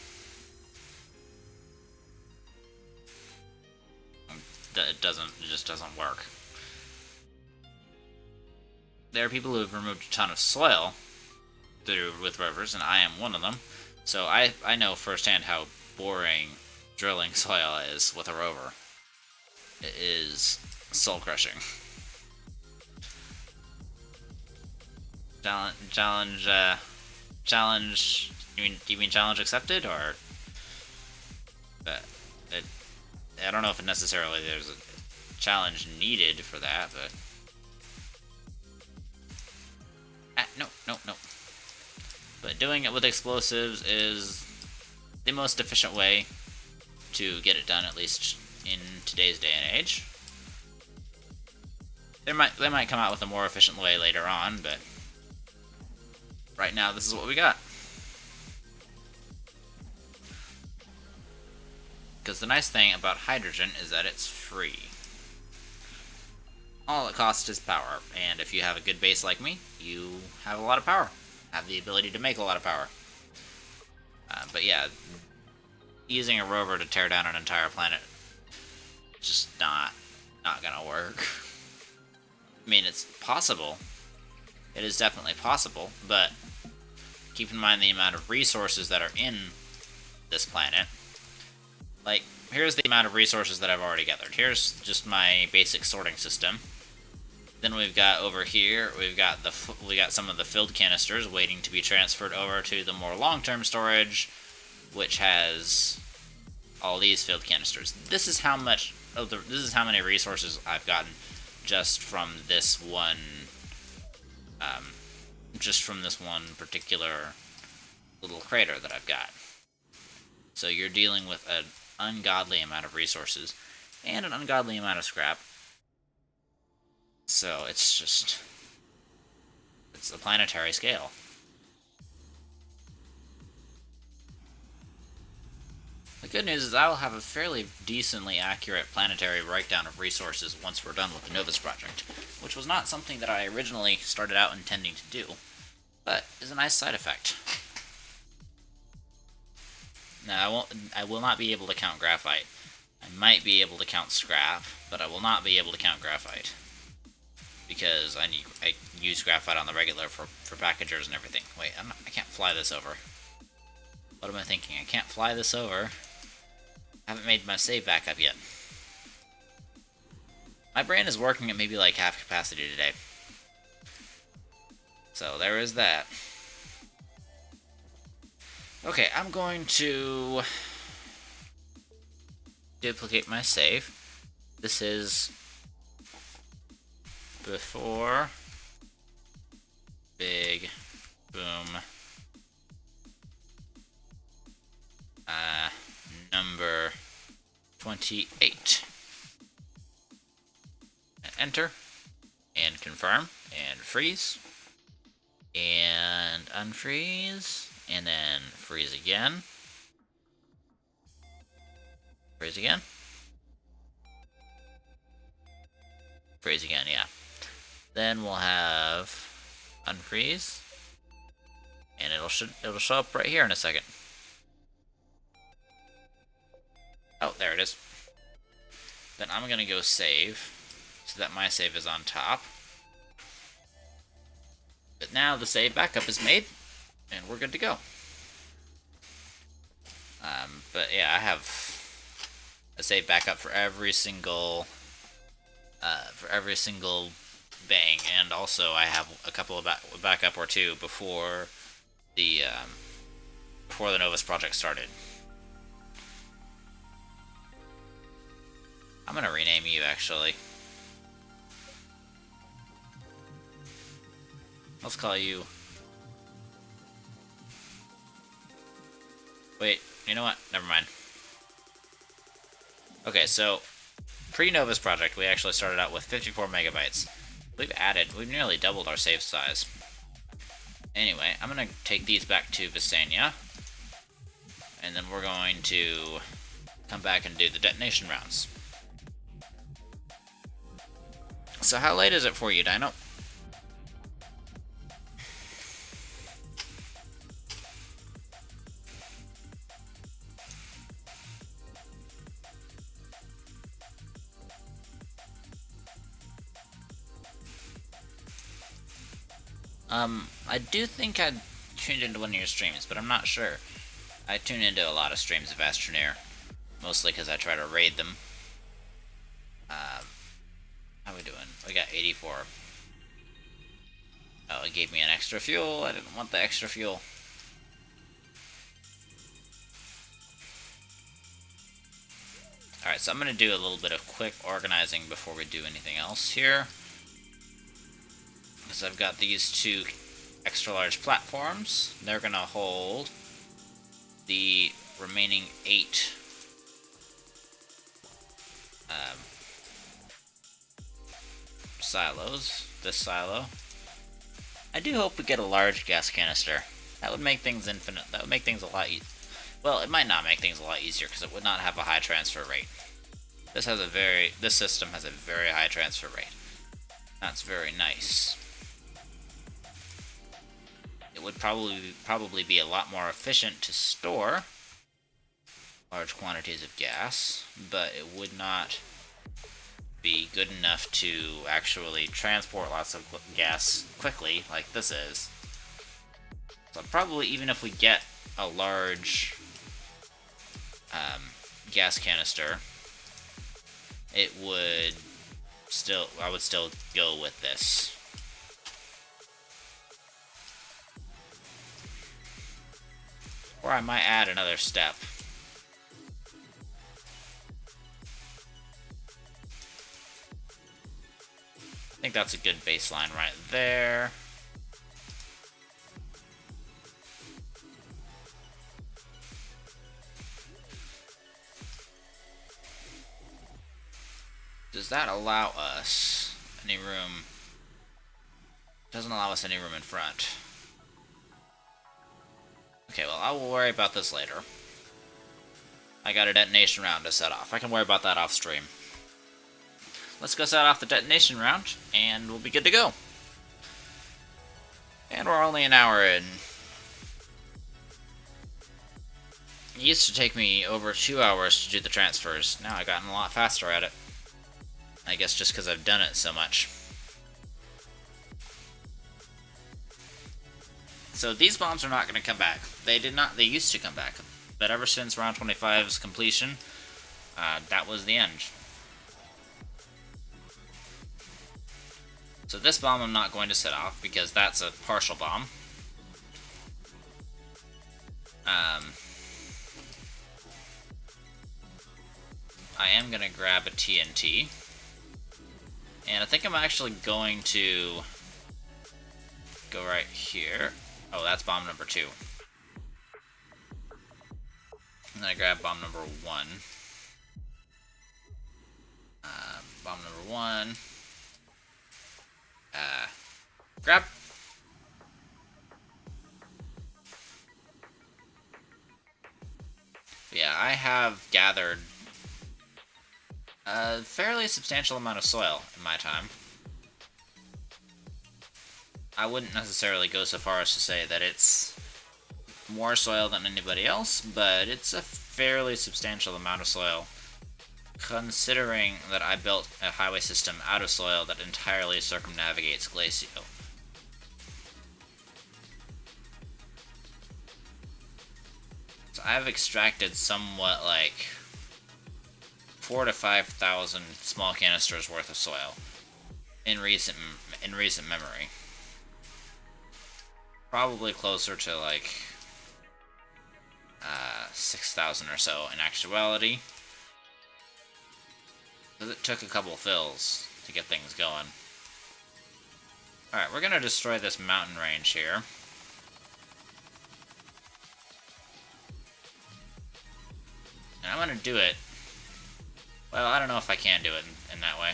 It just doesn't work. There are people who have removed a ton of soil with rovers, and I am one of them. So I know firsthand how boring drilling soil is with a rover. It is soul-crushing. Challenge. You mean challenge accepted, or? But I don't know if necessarily there's a challenge needed for that, but no. But doing it with explosives is the most efficient way to get it done, at least in today's day and age. They might come out with a more efficient way later on, but right now this is what we got. Because the nice thing about hydrogen is that it's free. All it costs is power, and if you have a good base like me, you have a lot of power. Have the ability to make a lot of power. But yeah, using a rover to tear down an entire planet, just not gonna work. I mean, it's possible. It is definitely possible, but keep in mind the amount of resources that are in this planet. Like, here's the amount of resources that I've already gathered. Here's just my basic sorting system. Then we've got over here, we got some of the filled canisters waiting to be transferred over to the more long-term storage, which has all these filled canisters. This is how many resources I've gotten just from this one particular little crater that I've got. So you're dealing with an ungodly amount of resources and an ungodly amount of scrap. So it's a planetary scale. The good news is I will have a fairly decently accurate planetary breakdown of resources once we're done with the Novus project, which was not something that I originally started out intending to do, but is a nice side effect. Now, I will not be able to count graphite. I might be able to count scrap, but I will not be able to count graphite. Because I use graphite on the regular for packagers and everything. Wait, I can't fly this over. What am I thinking? I can't fly this over. I haven't made my save back up yet. My brain is working at maybe like half capacity today. So there is that. Okay, I'm going to duplicate my save. This is before big boom number 28. And enter and confirm and freeze and unfreeze. And then freeze again. Freeze again. Freeze again, yeah. Then we'll have unfreeze. And it'll show up right here in a second. Oh, there it is. Then I'm gonna go save so that my save is on top. But now the save backup is made. And we're good to go. But yeah, I have a save backup for every single bang, and also I have a couple of backup or two before the Novus project started. I'm gonna rename you actually. Let's call you. Wait, you know what? Never mind. Okay, so pre-Novus project, we actually started out with 54 megabytes. We've nearly doubled our save size. Anyway, I'm gonna take these back to Visania, and then we're going to come back and do the detonation rounds. So how late is it for you, Dino? I do think I tuned into one of your streams, but I'm not sure. I tune into a lot of streams of Astroneer, mostly because I try to raid them. How we doing? We got 84. Oh, it gave me an extra fuel. I didn't want the extra fuel. Alright, so I'm going to do a little bit of quick organizing before we do anything else here. Because I've got these two extra large platforms. They're going to hold the remaining 8 silos. This silo. I do hope we get a large gas canister. That would make things infinite. That would make things a lot easier. Well, it might not make things a lot easier because it would not have a high transfer rate. This system has a very high transfer rate. That's very nice. It would probably be a lot more efficient to store large quantities of gas, but it would not be good enough to actually transport lots of gas quickly like this is. So probably even if we get a large gas canister, I would still go with this. Or I might add another step. I think that's a good baseline right there. Does that allow us any room? Doesn't allow us any room in front. Okay, well, I will worry about this later. I got a detonation round to set off. I can worry about that off stream. Let's go set off the detonation round, and we'll be good to go. And we're only an hour in. It used to take me over 2 hours to do the transfers. Now I've gotten a lot faster at it. I guess just because I've done it so much. So these bombs are not going to come back. They used to come back. But ever since round 25's completion, that was the end. So this bomb I'm not going to set off because that's a partial bomb. I am going to grab a TNT. And I think I'm actually going to go right here. Oh, that's bomb number 2. And then I grab bomb number 1. Bomb number 1. Grab. Yeah, I have gathered a fairly substantial amount of soil in my time. I wouldn't necessarily go so far as to say that it's more soil than anybody else, but it's a fairly substantial amount of soil, considering that I built a highway system out of soil that entirely circumnavigates Glacio. So I've extracted somewhat like 4,000 to 5,000 small canisters worth of soil in recent memory. Probably closer to like 6,000 or so in actuality. Because it took a couple fills to get things going. Alright, we're going to destroy this mountain range here. And I'm going to do it. Well, I don't know if I can do it in that way.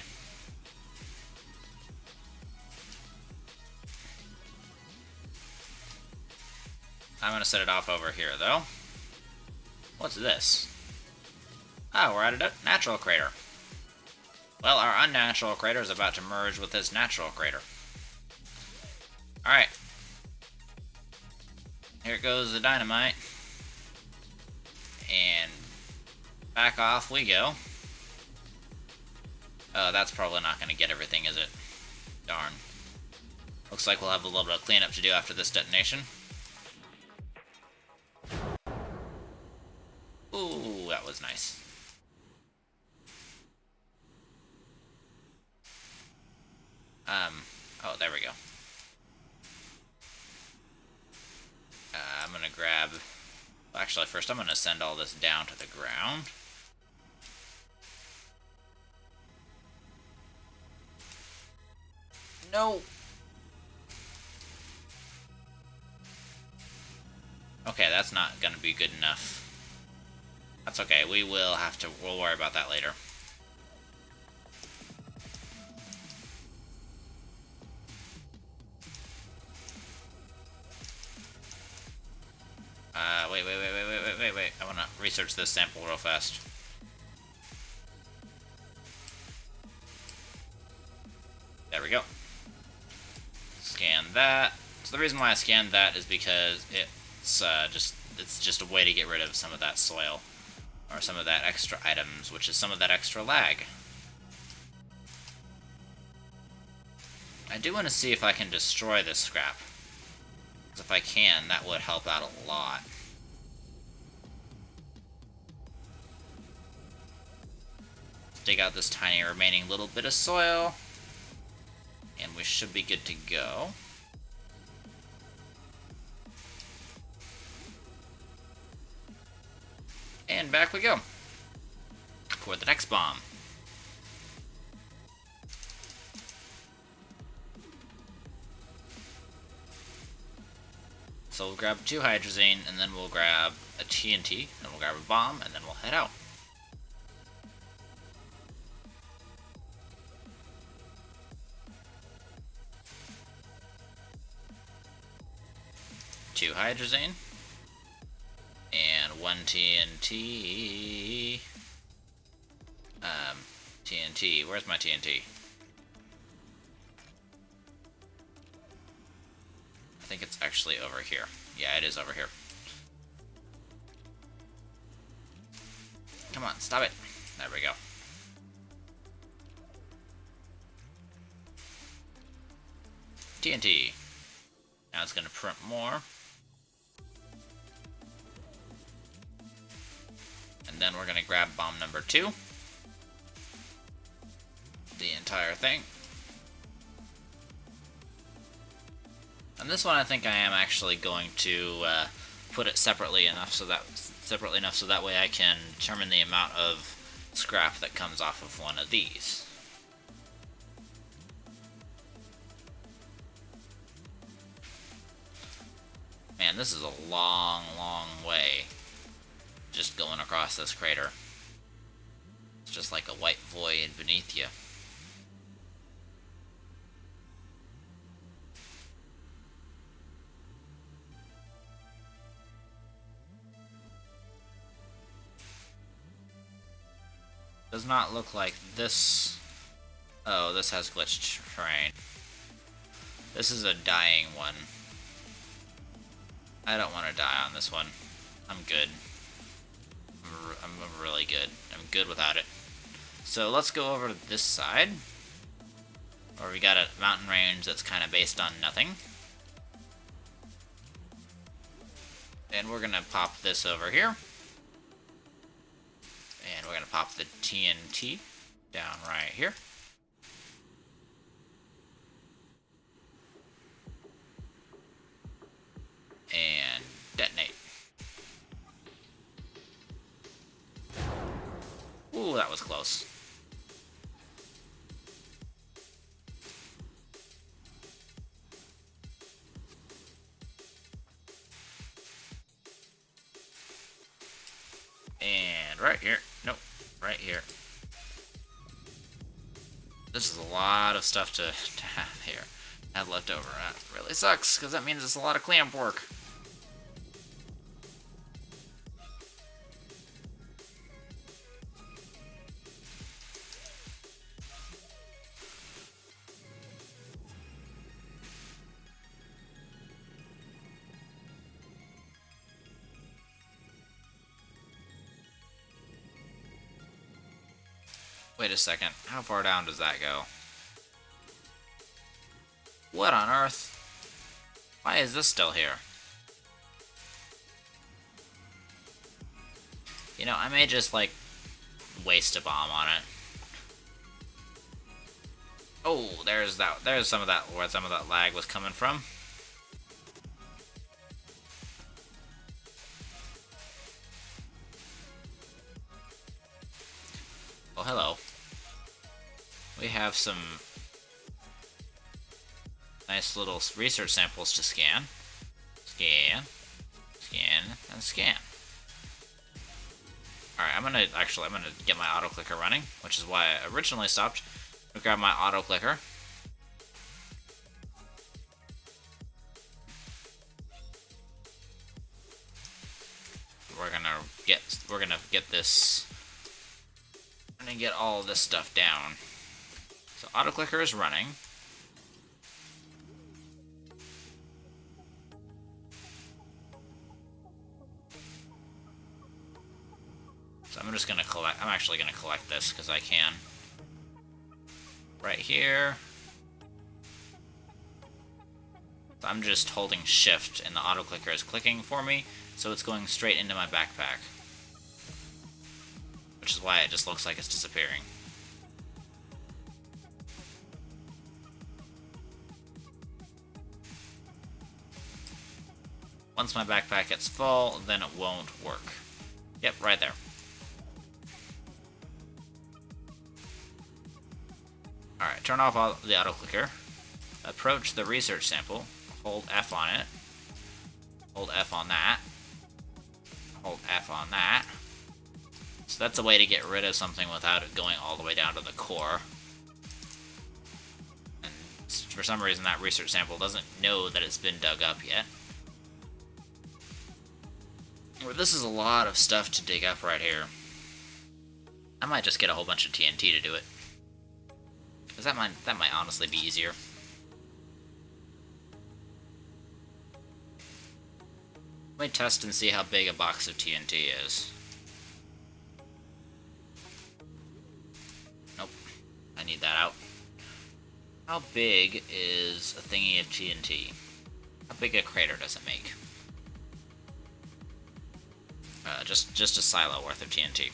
I'm going to set it off over here, though. What's this? Oh, we're at a natural crater. Well, our unnatural crater is about to merge with this natural crater. Alright. Here goes the dynamite. And back off we go. Oh, that's probably not going to get everything, is it? Darn. Looks like we'll have a little bit of cleanup to do after this detonation. Ooh, that was nice. Oh, there we go. I'm gonna grab... Actually, first I'm gonna send all this down to the ground. No! Okay, that's not gonna be good enough. That's okay, we'll worry about that later. Wait. I wanna research this sample real fast. There we go. Scan that. So the reason why I scanned that is because it's just a way to get rid of some of that soil. Or some of that extra items, which is some of that extra lag. I do want to see if I can destroy this scrap. Because if I can, that would help out a lot. Dig out this tiny remaining little bit of soil. And we should be good to go. And back we go. For the next bomb. So we'll grab 2 hydrazine, and then we'll grab a TNT, and we'll grab a bomb, and then we'll head out. Two hydrazine. And one TNT. TNT. Where's my TNT? I think it's actually over here. Yeah, it is over here. Come on, stop it. There we go. TNT. Now it's going to print more. And then we're going to grab bomb number 2. The entire thing. And this one I think I am actually going to put it separately enough so that way I can determine the amount of scrap that comes off of one of these. Man, this is a long, long way just going across this crater. It's just like a white void beneath you. Does not look like this. Oh, this has glitched terrain. This is a dying one. I don't want to die on this one. I'm good. I'm really good. I'm good without it. So let's go over to this side, where we got a mountain range that's kind of based on nothing. And we're gonna pop this over here. And we're gonna pop the TNT down right here. And detonate. Ooh, that was close. And right here. Nope, right here. This is a lot of stuff to have here. Have left over. That really sucks, because that means it's a lot of clamp work. Wait a second, how far down does that go? What on earth? Why is this still here? You know, I may just, like, waste a bomb on it. Oh, there's some of that, where some of that lag was coming from. Well, hello. We have some nice little research samples to scan. Scan, scan, and scan. Alright, I'm gonna get my auto clicker running, which is why I originally stopped. I'm gonna grab my auto clicker. We're gonna get this. I'm gonna get all this stuff down. So auto clicker is running. So I'm just gonna collect. I'm actually gonna collect this because I can. Right here. So I'm just holding shift and the auto clicker is clicking for me, so it's going straight into my backpack. Which is why it just looks like it's disappearing. Once my backpack gets full, then it won't work. Yep, right there. Alright, turn off the auto clicker. Approach the research sample. Hold F on it. Hold F on that. Hold F on that. So that's a way to get rid of something without it going all the way down to the core. And for some reason that research sample doesn't know that it's been dug up yet. This is a lot of stuff to dig up right here. I might just get a whole bunch of TNT to do it. Because that might honestly be easier. Let me test and see how big a box of TNT is. Nope. I need that out. How big is a thingy of TNT? How big a crater does it make? Just a silo worth of TNT.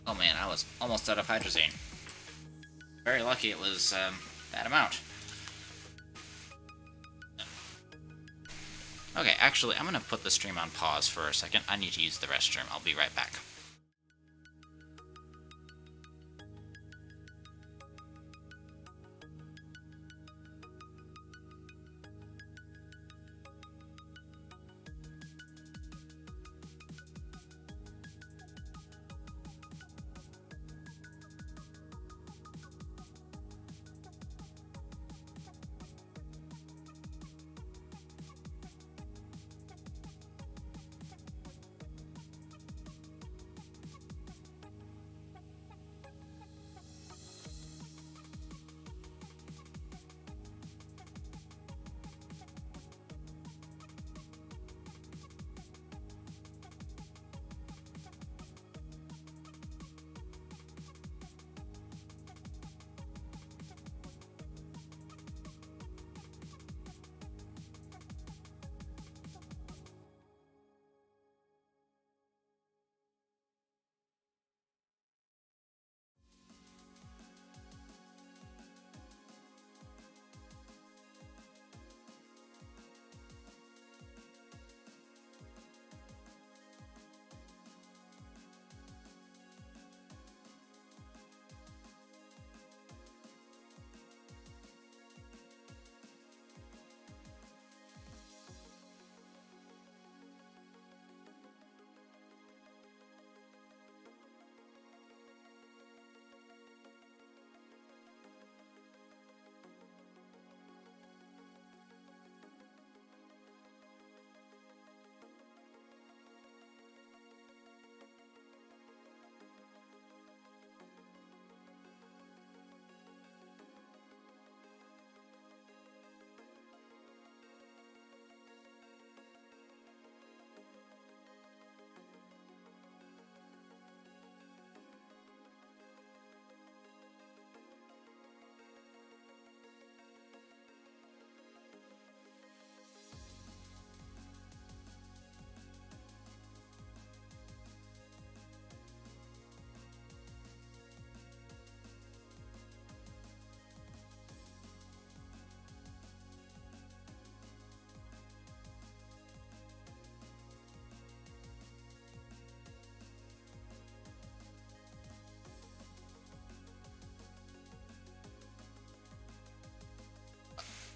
Oh man, I was almost out of hydrazine. Very lucky it was that amount. Okay, actually, I'm gonna put the stream on pause for a second. I need to use the restroom. I'll be right back.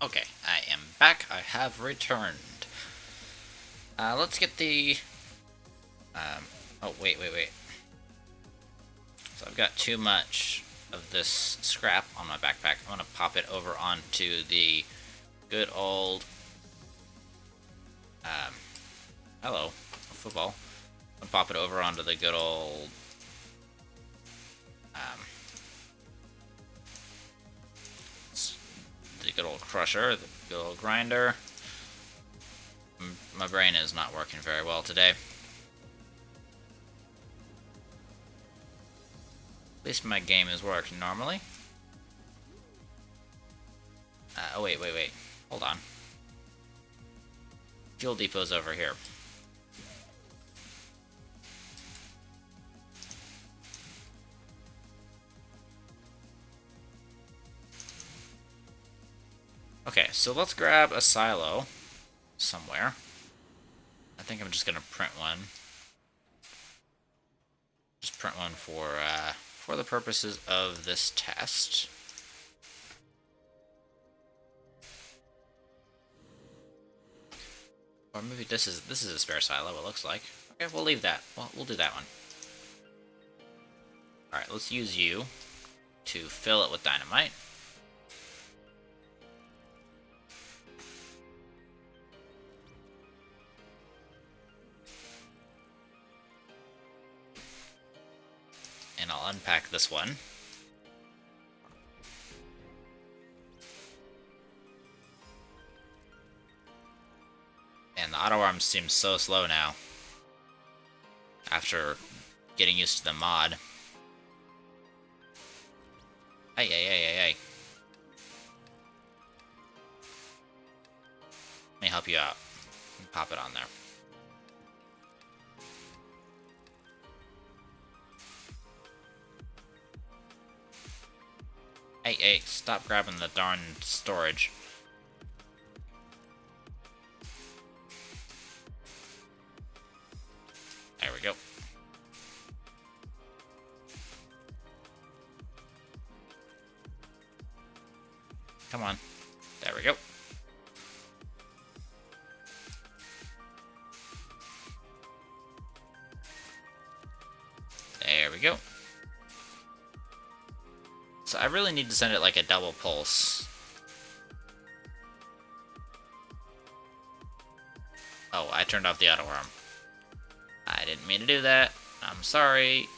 Okay, I am back. I have returned. Let's get the... oh, wait. So I've got too much of this scrap on my backpack. I'm gonna pop it over onto the good old... hello, football. I'm gonna pop it over onto the good old... the good old crusher, the good old grinder. My brain is not working very well today. At least my game is working normally. Oh, wait. Hold on. Fuel depot's over here. Okay, so let's grab a silo somewhere. I think I'm just gonna print one. Just print one for the purposes of this test. Or maybe this is a spare silo, it looks like. Okay, we'll leave that. We'll do that one. Alright, let's use you to fill it with dynamite. And I'll unpack this one. And the auto arms seem so slow now, after getting used to the mod. Hey, hey, hey, hey, hey. Let me help you out. Pop it on there. Hey, hey, stop grabbing the darn storage. There we go. Come on. There we go. There we go. So I really need to send it like a double pulse. Oh, I turned off the auto arm. I didn't mean to do that. I'm sorry.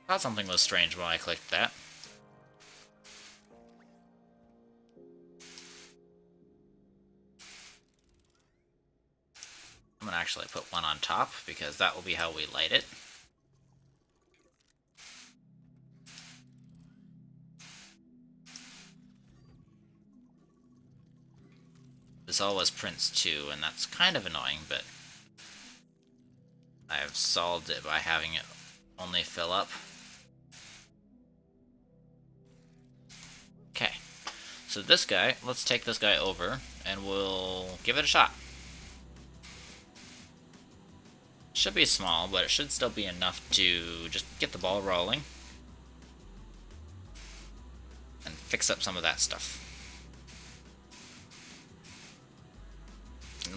Thought something was strange when I clicked that. I'm gonna actually put one on top because that will be how we light it. This always prints 2, and that's kind of annoying, but I've solved it by having it only fill up. Okay, so this guy, let's take this guy over, and we'll give it a shot. Should be small, but it should still be enough to just get the ball rolling and fix up some of that stuff.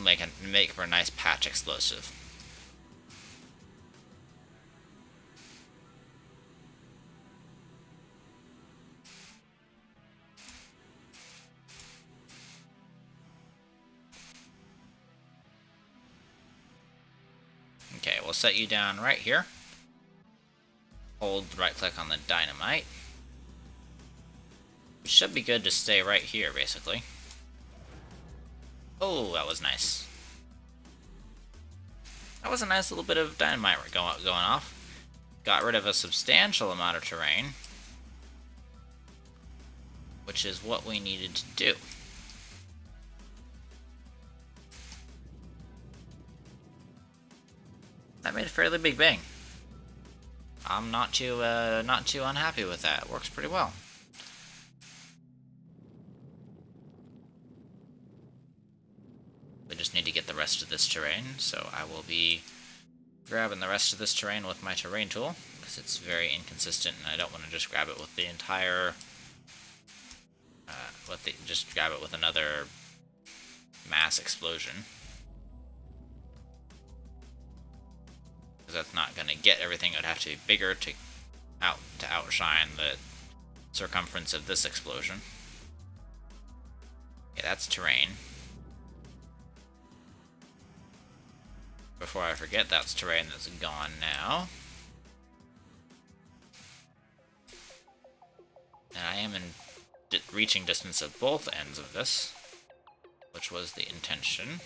Make for a nice patch explosive. Okay, we'll set you down right here. Hold right click on the dynamite. It should be good to stay right here, basically. Oh, that was nice. That was a nice little bit of dynamite going off. Got rid of a substantial amount of terrain, which is what we needed to do. That made a fairly big bang. I'm not too unhappy with that. It works pretty well. We just need to get the rest of this terrain, so I will be grabbing the rest of this terrain with my terrain tool, because it's very inconsistent, and I don't want to just grab it with the entire... just grab it with another mass explosion. Because that's not going to get everything. It would have to be bigger to outshine the circumference of this explosion. Okay, that's terrain. Before I forget, that's terrain that's gone now. And I am in reaching distance of both ends of this, which was the intention.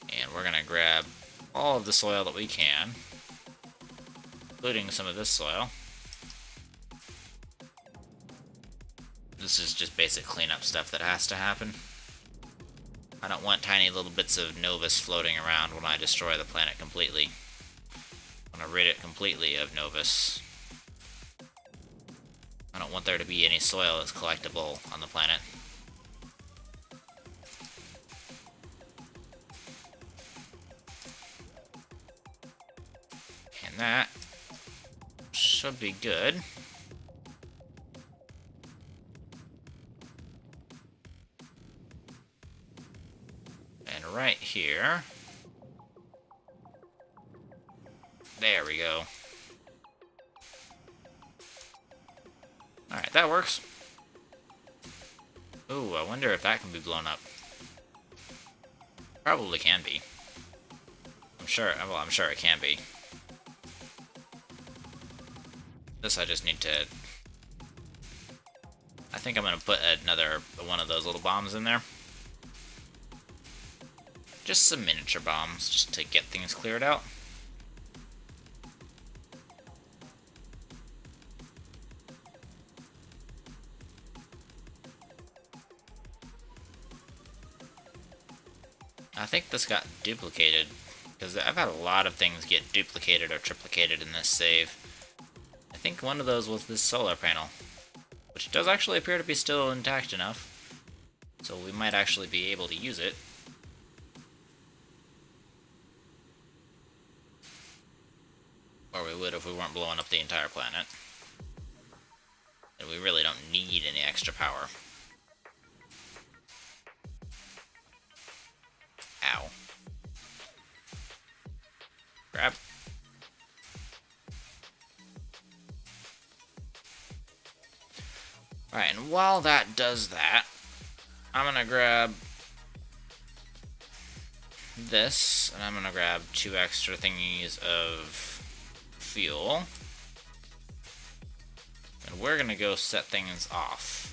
And we're gonna grab all of the soil that we can, including some of this soil. This is just basic cleanup stuff that has to happen. I don't want tiny little bits of Novus floating around when I destroy the planet completely. I want to rid it completely of Novus. I don't want there to be any soil that's collectible on the planet. And that should be good. right here. There we go. Alright, that works. Ooh, I wonder if that can be blown up. Probably can be. I'm sure it can be. This I just need to... I think I'm gonna put another one of those little bombs in there. Just some miniature bombs, just to get things cleared out. I think this got duplicated, because I've had a lot of things get duplicated or triplicated in this save. I think one of those was this solar panel, which does actually appear to be still intact enough, so we might actually be able to use it. Or we would if we weren't blowing up the entire planet. And we really don't need any extra power. Ow. Grab. Alright, and while that does that, I'm gonna grab this, and I'm gonna grab 2 extra thingies of fuel. And we're gonna go set things off.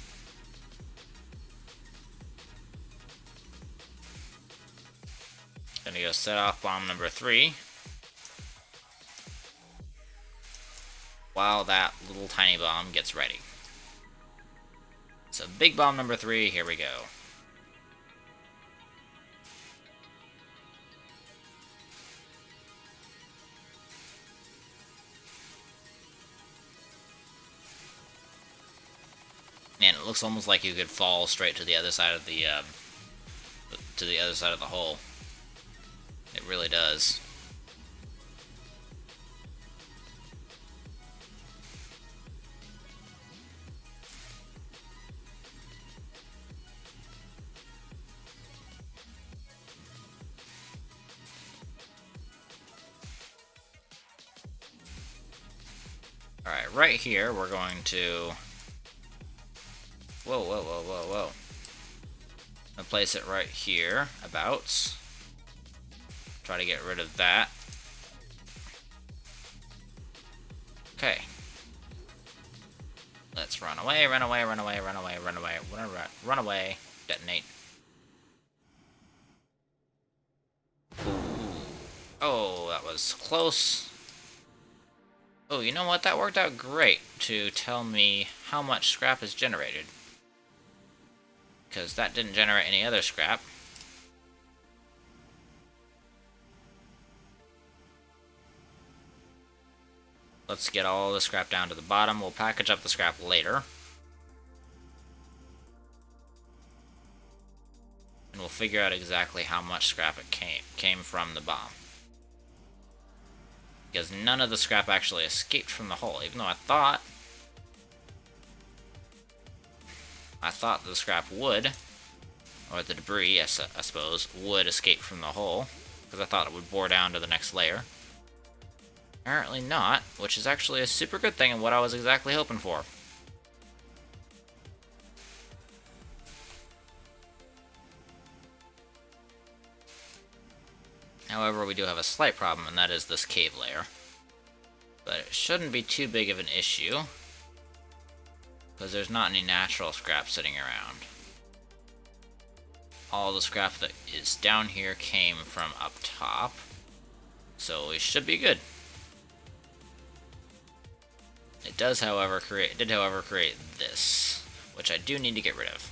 Gonna go set off bomb number 3. While that little tiny bomb gets ready. So big bomb number 3, here we go. Man, it looks almost like you could fall straight to the other side of the hole. It really does. Alright, right here, we're going to... Whoa, whoa, whoa, whoa, whoa. I'm gonna place it right here, about. Try to get rid of that. Okay. Let's run away, run away, run away, run away, run away, run away, detonate. Ooh. Oh, that was close. Oh, you know what? That worked out great to tell me how much scrap is generated. Because that didn't generate any other scrap. Let's get all the scrap down to the bottom. We'll package up the scrap later. And we'll figure out exactly how much scrap it came from the bomb. Because none of the scrap actually escaped from the hole, even though I thought the scrap would, or the debris, I suppose, would escape from the hole, because I thought it would bore down to the next layer. Apparently not, which is actually a super good thing and what I was exactly hoping for. However, we do have a slight problem, and that is this cave layer. But it shouldn't be too big of an issue, because there's not any natural scrap sitting around. All the scrap that is down here came from up top, so we should be good. It did, however, create this, which I do need to get rid of.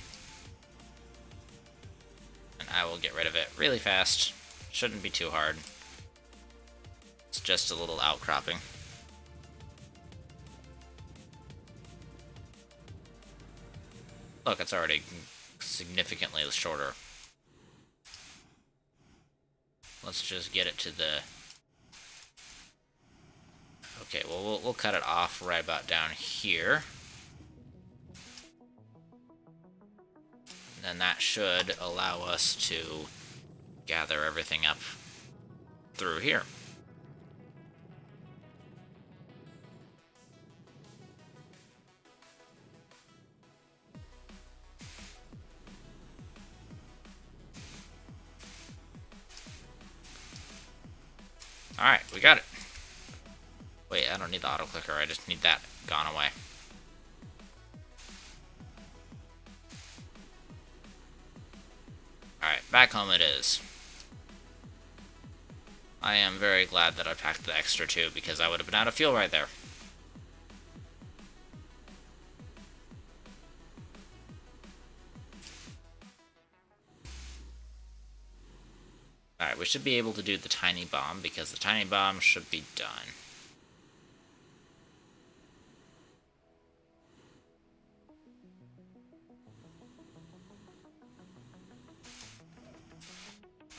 And I will get rid of it really fast. Shouldn't be too hard. It's just a little outcropping. Look, it's already significantly shorter. Let's just get it to the... Okay, well, we'll cut it off right about down here. And then that should allow us to gather everything up through here. Alright, we got it. Wait, I don't need the auto clicker, I just need that gone away. Alright, back home it is. I am very glad that I packed the extra two, because I would have been out of fuel right there. Alright, we should be able to do the tiny bomb, because the tiny bomb should be done.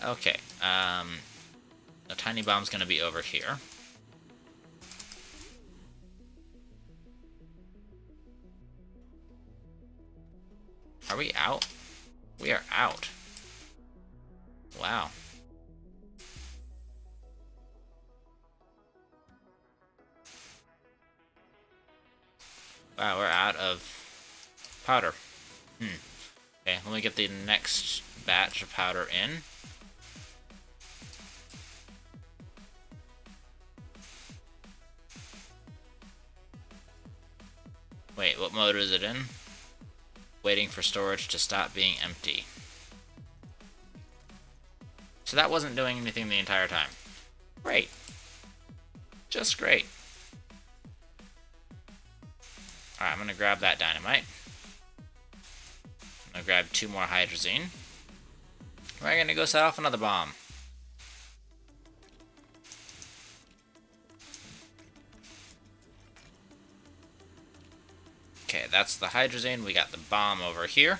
Okay, the tiny bomb's gonna be over here. Are we out? We are out. Wow. Wow, we're out of powder. Okay, let me get the next batch of powder in. Wait, what mode is it in? Waiting for storage to stop being empty. So that wasn't doing anything the entire time. Great. Just great. Alright, I'm gonna grab that dynamite. I'm gonna grab 2 more hydrazine. We're gonna go set off another bomb. Okay, that's the hydrazine. We got the bomb over here.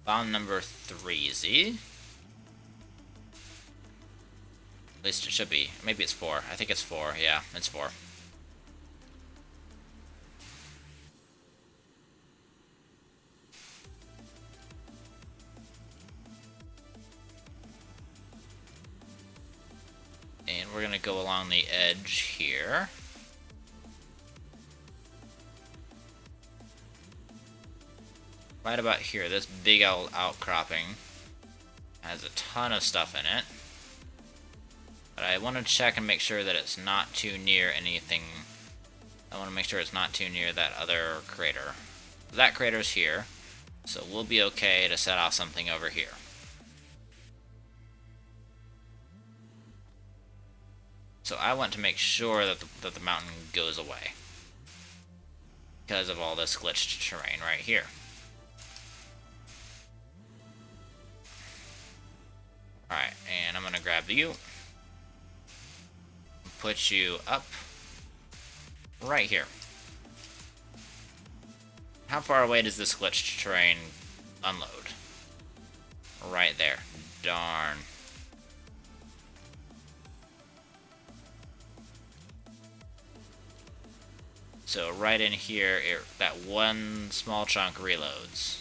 Bomb number 3Z. At least it should be. Maybe it's 4. I think it's 4. Yeah, it's 4. And we're gonna go along the edge here. Right about here, this big old outcropping has a ton of stuff in it. But I want to check and make sure that it's not too near anything. I want to make sure it's not too near that other crater. That crater's here, so we'll be okay to set off something over here. So I want to make sure that the mountain goes away, because of all this glitched terrain right here. Alright, and I'm gonna grab you. Put you up right here. How far away does this glitched terrain unload? Right there. Darn. So right in here, that one small chunk reloads.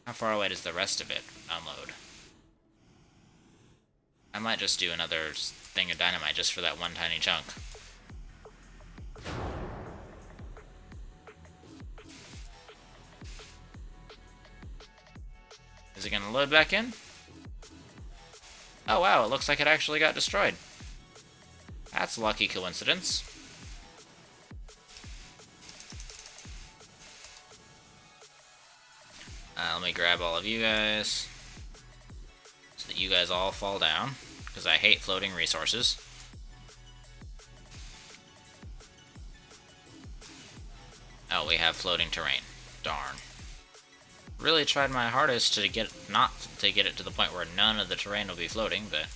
How far away does the rest of it unload? I might just do another thing of dynamite just for that one tiny chunk. Is it gonna load back in? Oh wow, it looks like it actually got destroyed. That's a lucky coincidence. Let me grab all of you guys, so that you guys all fall down, because I hate floating resources. Oh, we have floating terrain. Darn. Really tried my hardest to get it to the point where none of the terrain will be floating, but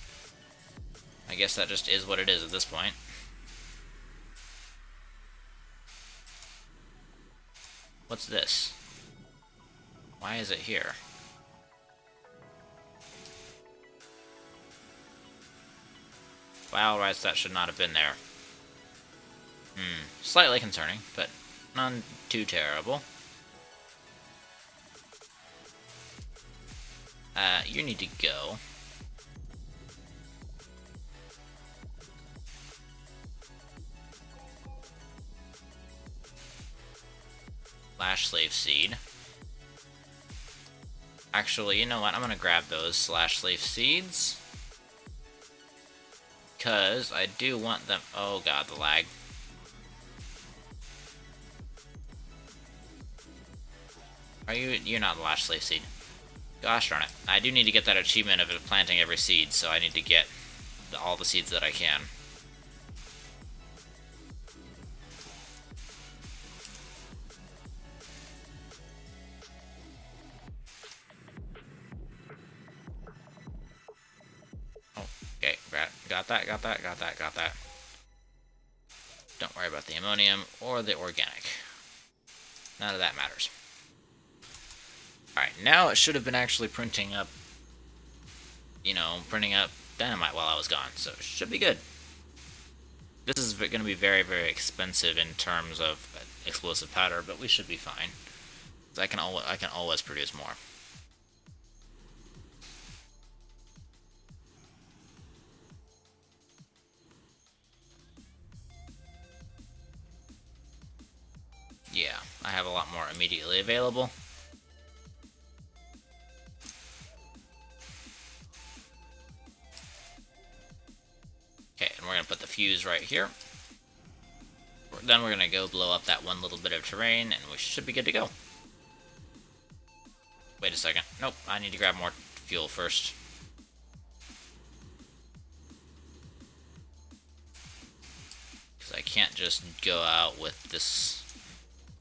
I guess that just is what it is at this point. What's this? Why is it here? Wow, rights, that should not have been there. Slightly concerning, but none too terrible. You need to go. Slash slave seed. Actually, you know what? I'm gonna grab those slash slave seeds. Because I do want them. Oh god, the lag. You're not the last slave seed. Gosh darn it. I do need to get that achievement of planting every seed, so I need to get all the seeds that I can. Oh, okay. Got that. Don't worry about the ammonium or the organic. None of that matters. Alright, now it should have been actually printing up, printing up dynamite while I was gone, so it should be good. This is going to be very, very expensive in terms of explosive powder, but we should be fine. I can always produce more. Yeah, I have a lot more immediately available. Okay, and we're going to put the fuse right here. Then we're going to go blow up that one little bit of terrain, and we should be good to go. Wait a second. Nope, I need to grab more fuel first. Because I can't just go out with this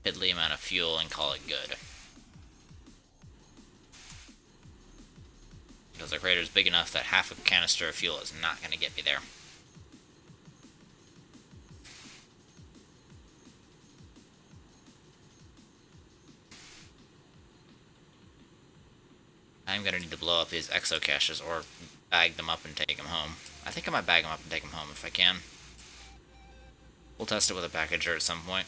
piddly amount of fuel and call it good. Because the crater is big enough that half a canister of fuel is not going to get me there. I'm going to need to blow up these exo caches or bag them up and take them home. I think I might bag them up and take them home if I can. We'll test it with a packager at some point.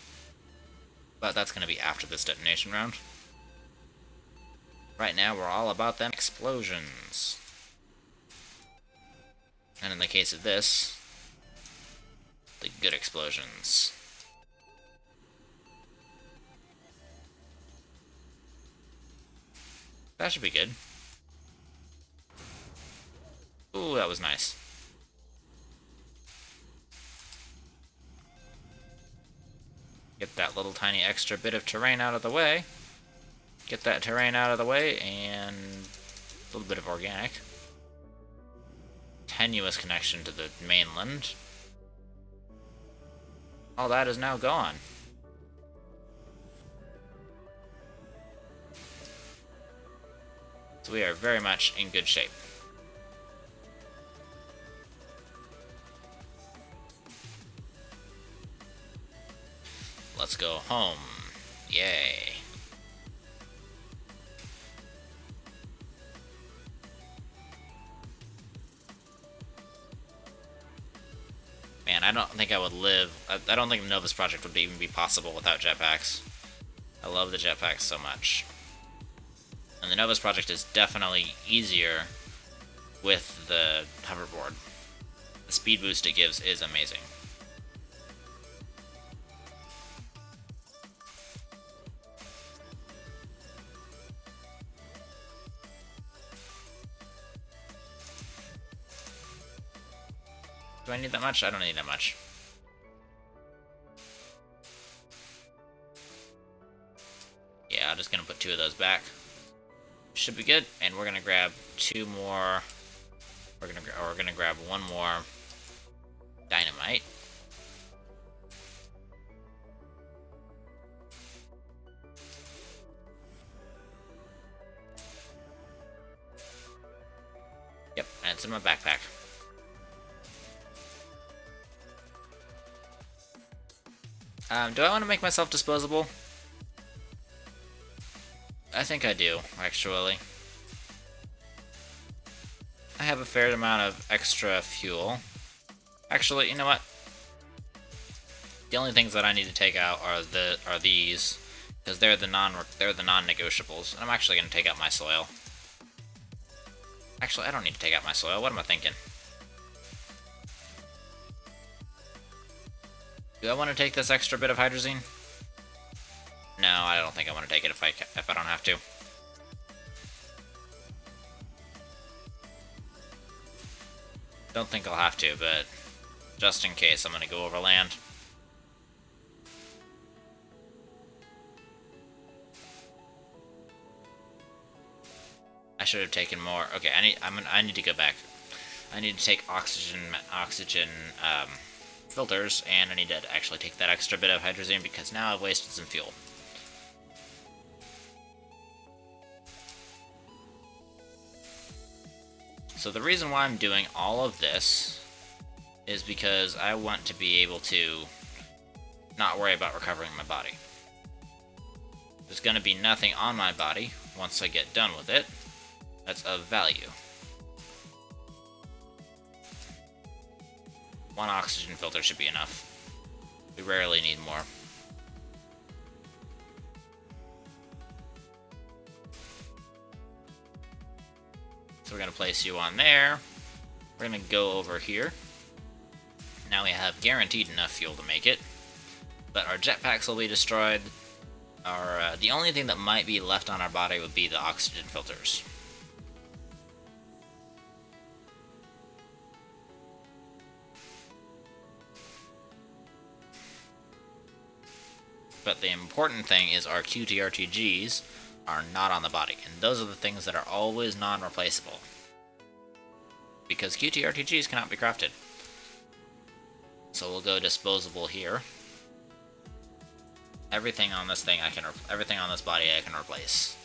But that's going to be after this detonation round. Right now, we're all about them explosions. And in the case of this, the good explosions. That should be good. Ooh, that was nice. Get that little tiny extra bit of terrain out of the way. Get that terrain out of the way, and a little bit of organic. Tenuous connection to the mainland. All that is now gone. So we are very much in good shape. Let's go home. Yay. Man, I don't think I would live. I don't think the Novus project would even be possible without jetpacks. I love the jetpacks so much. And the Novus project is definitely easier with the hoverboard. The speed boost it gives is amazing. Do I need that much? I don't need that much. Yeah, I'm just gonna put 2 of those back. Should be good, and we're gonna grab 2 more. We're gonna grab 1 more dynamite. Yep, and it's in my backpack. Do I want to make myself disposable? I think I do, actually. I have a fair amount of extra fuel. Actually, you know what? The only things that I need to take out are these, because they're the non-negotiables. And I'm actually going to take out my soil. Actually, I don't need to take out my soil. What am I thinking? Do I want to take this extra bit of hydrazine? No, I don't think I want to take it if I don't have to. Don't think I'll have to, but just in case, I'm going to go over land. I should have taken more. Okay, I need to go back. I need to take oxygen filters, and I need to actually take that extra bit of hydrazine because now I've wasted some fuel. So the reason why I'm doing all of this is because I want to be able to not worry about recovering my body. There's going to be nothing on my body once I get done with it that's of value. One oxygen filter should be enough. We rarely need more. So we're going to place you on there. We're going to go over here. Now we have guaranteed enough fuel to make it. But our jetpacks will be destroyed. The only thing that might be left on our body would be the oxygen filters. But the important thing is our QTRTGs are not on the body, and those are the things that are always non-replaceable. Because QTRTGs cannot be crafted. So we'll go disposable here. Everything on this thing everything on this body I can replace.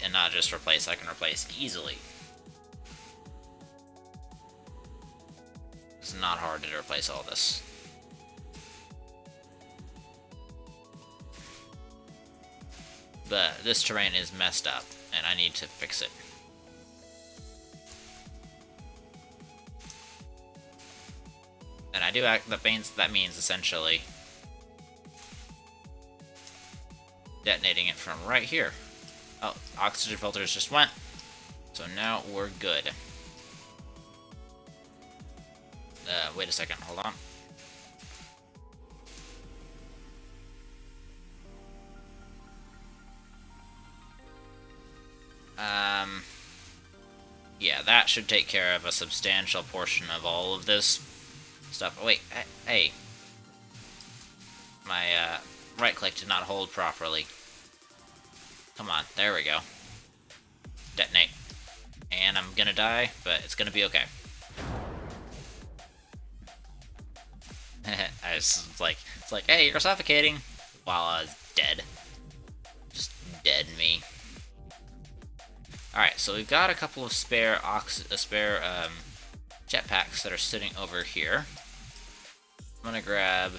And not just replace, I can replace easily. It's not hard to replace all this. But this terrain is messed up, and I need to fix it. And that means essentially detonating it from right here. Oh, oxygen filters just went. So now we're good. Wait a second, hold on. Yeah, that should take care of a substantial portion of all of this stuff. Oh, wait, hey. My, right click did not hold properly. Come on, there we go. Detonate. And I'm gonna die, but it's gonna be okay. It's like, hey, you're suffocating, while I was dead. Just dead me. Alright, so we've got a couple of spare jetpacks that are sitting over here. I'm gonna grab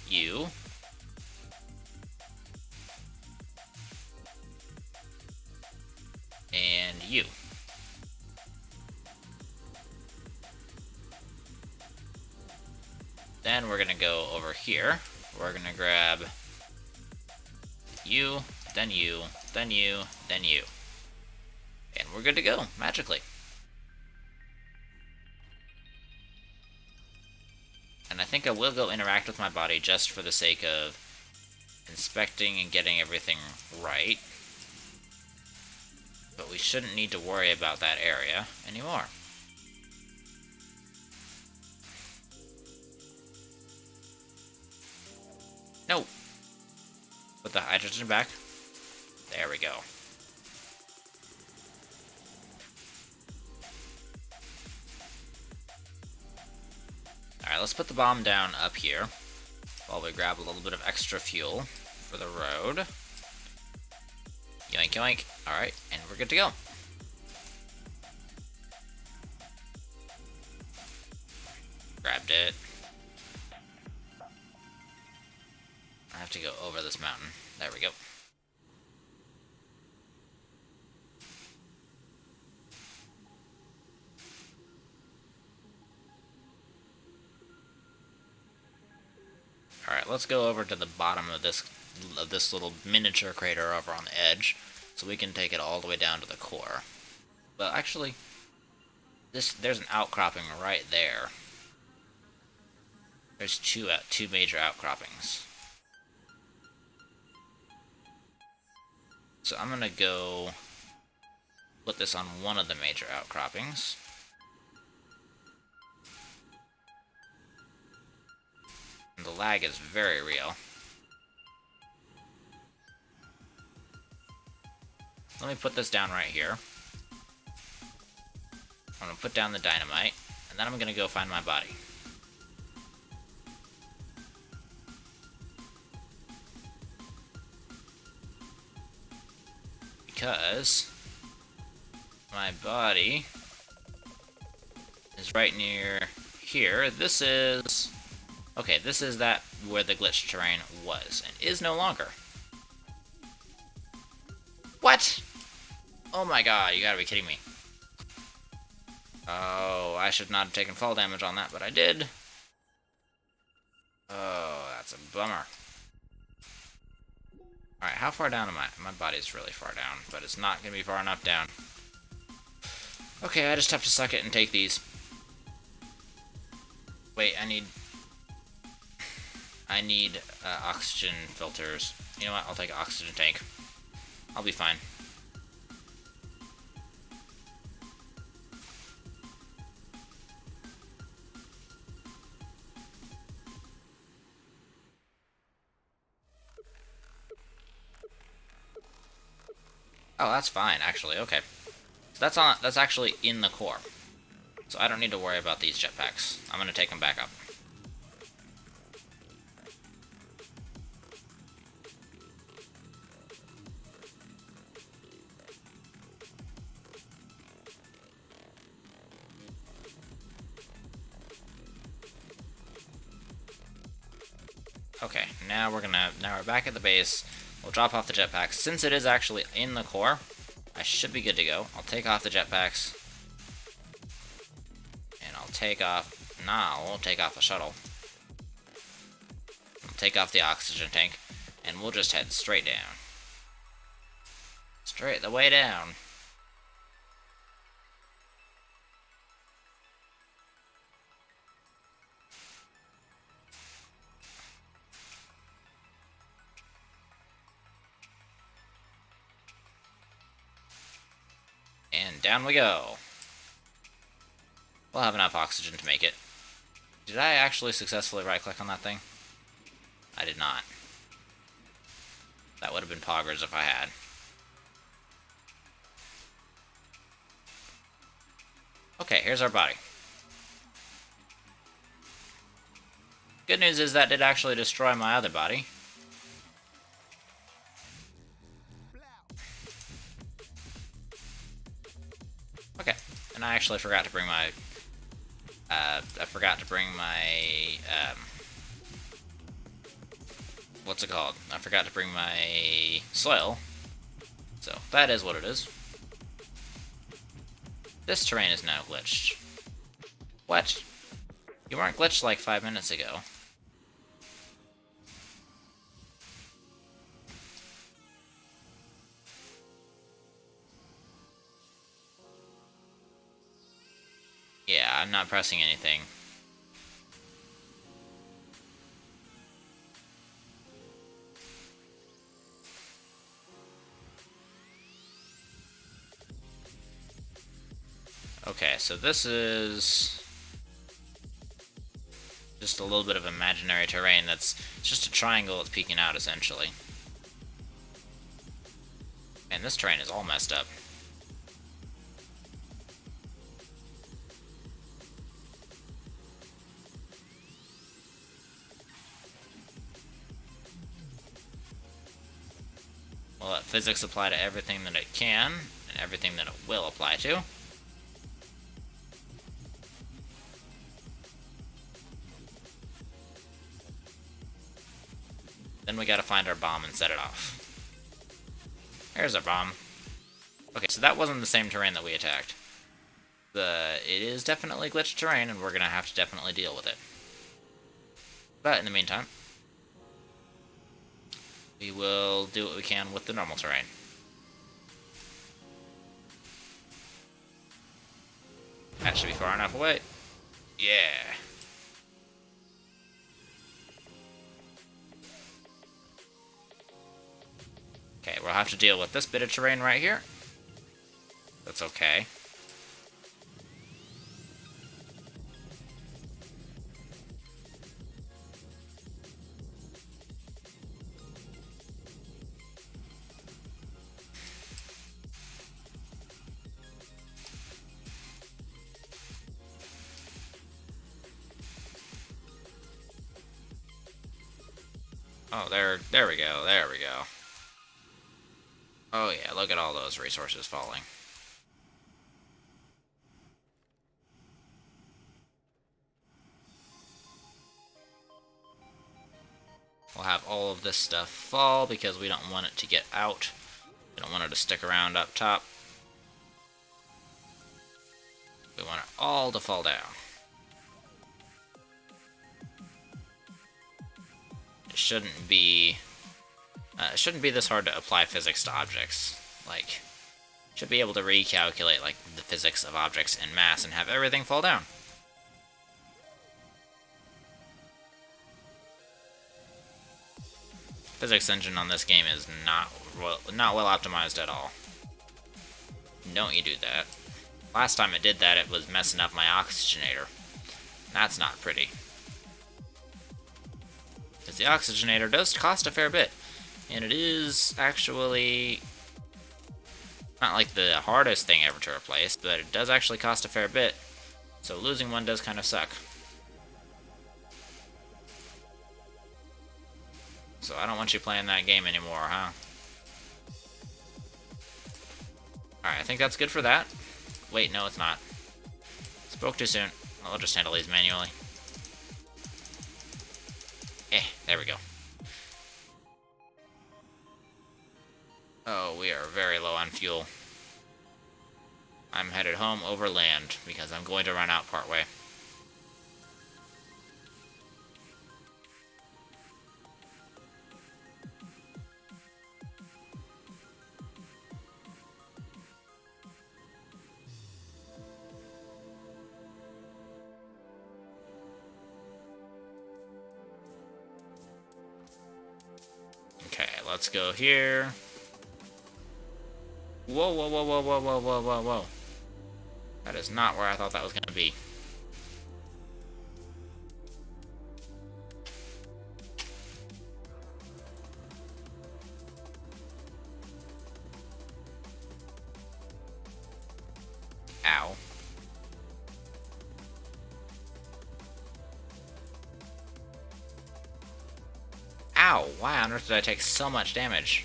you. And you. Then we're gonna go over here. We're gonna grab you, then you, then you, then you. And we're good to go, magically. And I think I will go interact with my body just for the sake of inspecting and getting everything right. But we shouldn't need to worry about that area anymore. No! Put the hydrogen back. There we go. Alright, let's put the bomb down up here while we grab a little bit of extra fuel for the road. Yoink yoink. Alright, and we're good to go. Grabbed it. I have to go over this mountain. There we go. Alright, let's go over to the bottom of this little miniature crater over on the edge, so we can take it all the way down to the core. Well, actually, there's an outcropping right there. There's two major outcroppings. So I'm gonna go put this on one of the major outcroppings. And the lag is very real. Let me put this down right here. I'm gonna put down the dynamite, and then I'm gonna go find my body. Because my body is right near here. This is... Okay, this is that where the glitched terrain was, and is no longer. What? Oh my god, you gotta be kidding me. Oh, I should not have taken fall damage on that, but I did. Oh, that's a bummer. Alright, how far down am I? My body's really far down, but it's not gonna be far enough down. Okay, I just have to suck it and take these. Wait, I need oxygen filters. You know what? I'll take an oxygen tank. I'll be fine. Oh, that's fine, actually. Okay. So that's actually in the core. So I don't need to worry about these jetpacks. I'm gonna take them back up. Okay, now we're back at the base. We'll drop off the jetpacks. Since it is actually in the core, I should be good to go. I'll take off the jetpacks. And I'll take off... Nah, I won't take off the shuttle. I'll take off the oxygen tank, and we'll just head straight down. Straight the way down. And down we go. We'll have enough oxygen to make it. Did I actually successfully right-click on that thing? I did not. That would have been poggers if I had. Okay, here's our body. Good news is that did actually destroy my other body. Okay, and I actually forgot to bring my... what's it called? I forgot to bring my soil. So, that is what it is. This terrain is now glitched. What? You weren't glitched like 5 minutes ago. Yeah, I'm not pressing anything. Okay, so this is just a little bit of imaginary terrain it's just a triangle that's peeking out, essentially. And this terrain is all messed up. We'll let physics apply to everything that it can, and everything that it will apply to. Then we gotta find our bomb and set it off. There's our bomb. Okay, so that wasn't the same terrain that we attacked. It is definitely glitched terrain, and we're gonna have to definitely deal with it. But in the meantime, we will do what we can with the normal terrain. That should be far enough away. Yeah. Okay, we'll have to deal with this bit of terrain right here. That's okay. Oh, there we go, there we go. Oh yeah, look at all those resources falling. We'll have all of this stuff fall because we don't want it to get out. We don't want it to stick around up top. We want it all to fall down. It shouldn't be this hard to apply physics to objects. Like, should be able to recalculate like the physics of objects in mass and have everything fall down. Physics engine on this game is not well optimized at all. Don't you do that. Last time it did that, it was messing up my oxygenator. That's not pretty. Because the oxygenator does cost a fair bit. And it is actually not like the hardest thing ever to replace, but it does actually cost a fair bit. So losing one does kind of suck. So I don't want you playing that game anymore, huh? Alright, I think that's good for that. Wait, no, it's not. Spoke too soon. I'll just handle these manually. There we go. Oh, we are very low on fuel. I'm headed home over land because I'm going to run out partway. Okay, let's go here. Whoa, whoa, whoa, whoa, whoa, whoa, whoa, whoa, whoa. That is not where I thought that was going to be. Ow. Ow! Why on earth did I take so much damage?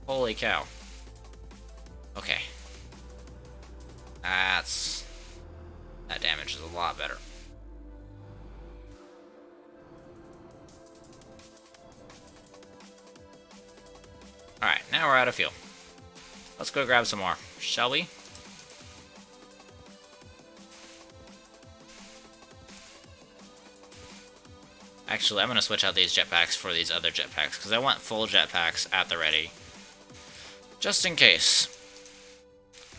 Holy cow. Okay. That damage is a lot better. Alright, now we're out of fuel. Let's go grab some more, shall we? Actually, I'm going to switch out these jetpacks for these other jetpacks, because I want full jetpacks at the ready. Just in case.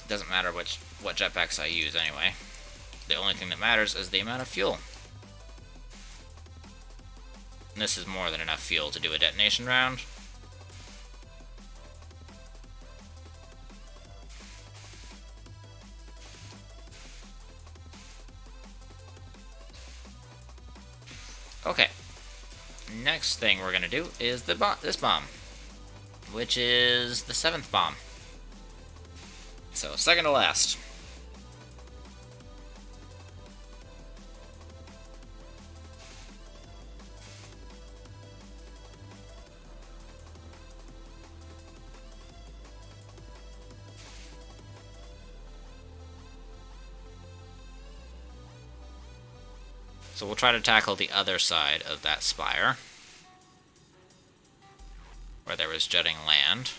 Doesn't matter what jetpacks I use anyway. The only thing that matters is the amount of fuel. And this is more than enough fuel to do a detonation round. Okay. Next thing we're gonna do is this bomb, which is the 7th bomb. So, second to last. So we'll try to tackle the other side of that spire, where there was jutting land.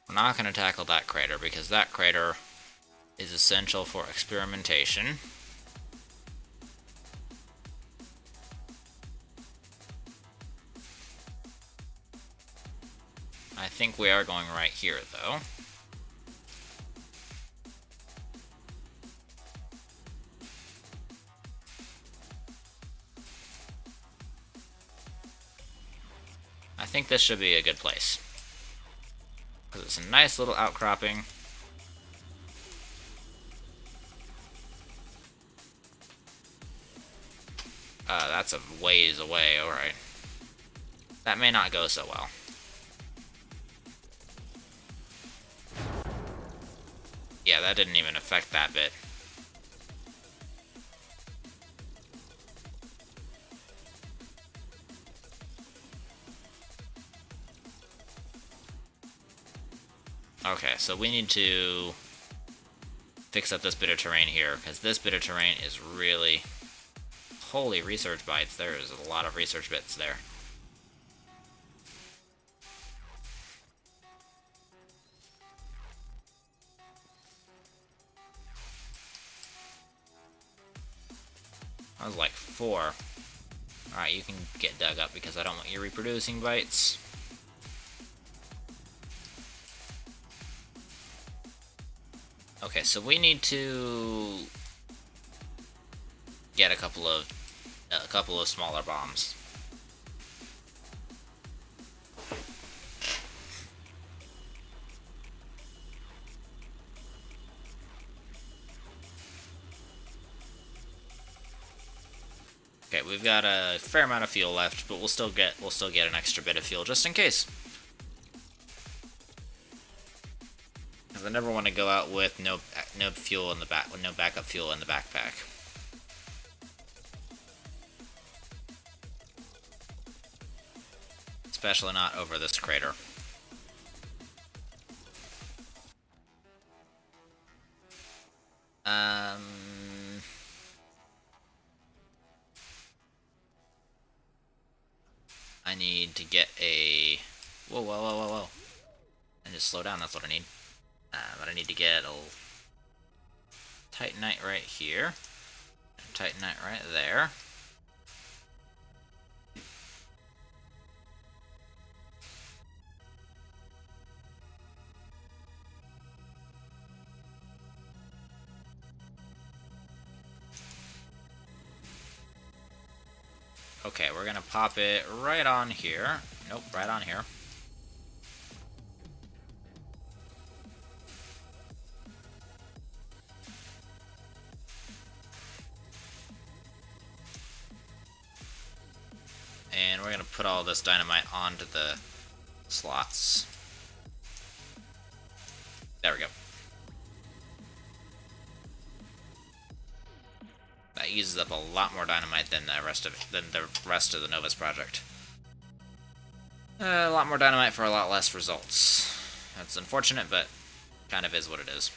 We're not going to tackle that crater, because that crater is essential for experimentation. I think we are going right here, though. think this should be a good place. Because it's a nice little outcropping. That's a ways away, alright. That may not go so well. Yeah, that didn't even affect that bit. Okay, so we need to fix up this bit of terrain here, because this bit of terrain is really... Holy research bytes, there's a lot of research bits there. I was like 4. Alright, you can get dug up because I don't want you reproducing bytes. Okay, so we need to get a couple of smaller bombs. Okay, we've got a fair amount of fuel left, but we'll still get an extra bit of fuel just in case. Because I never want to go out with no fuel in the back, with no backup fuel in the backpack. Especially not over this crater. I need to get a... Whoa, whoa, whoa, whoa, whoa. And just slow down, that's what I need. But I need to get a Titanite right here. And Titanite right there. Okay, we're gonna pop it right on here. Nope, right on here. And we're gonna put all this dynamite onto the slots. There we go. That uses up a lot more dynamite than the rest of the Novus project. A lot more dynamite for a lot less results. That's unfortunate, but kind of is what it is.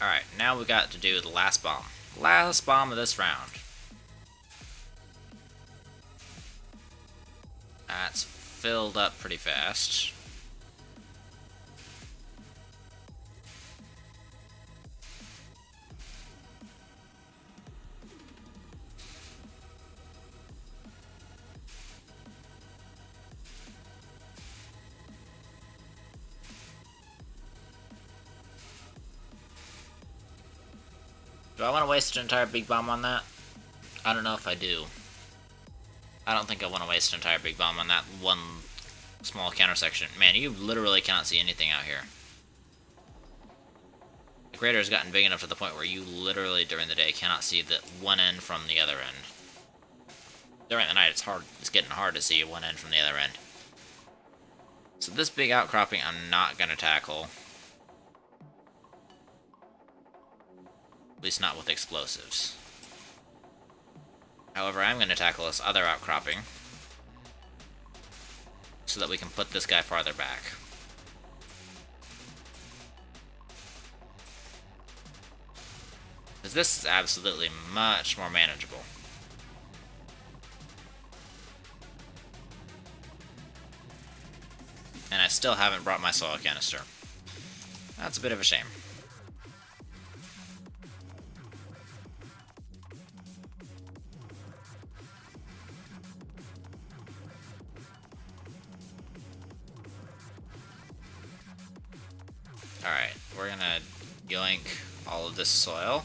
Alright, now we got to do the last bomb. Last bomb of this round. That's filled up pretty fast. Do I want to waste an entire big bomb on that? I don't know if I do. I don't think I want to waste an entire big bomb on that one small counter section. Man, you literally cannot see anything out here. The crater has gotten big enough to the point where you literally, during the day, cannot see the one end from the other end. During the night, it's getting hard to see one end from the other end. So this big outcropping I'm not going to tackle. At least not with explosives. However, I'm going to tackle this other outcropping so that we can put this guy farther back. Because this is absolutely much more manageable. And I still haven't brought my soil canister. That's a bit of a shame. Alright, we're gonna yoink all of this soil.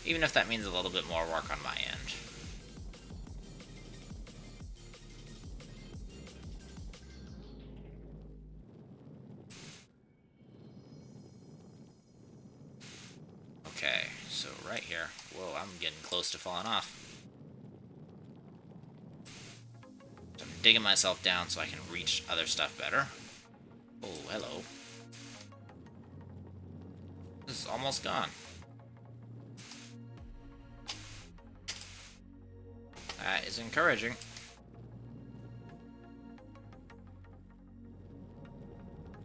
even if that means a little bit more work on my end. Okay, so right here. Whoa, I'm getting close to falling off. So I'm digging myself down so I can reach other stuff better. Oh, hello. This is almost gone. That is encouraging.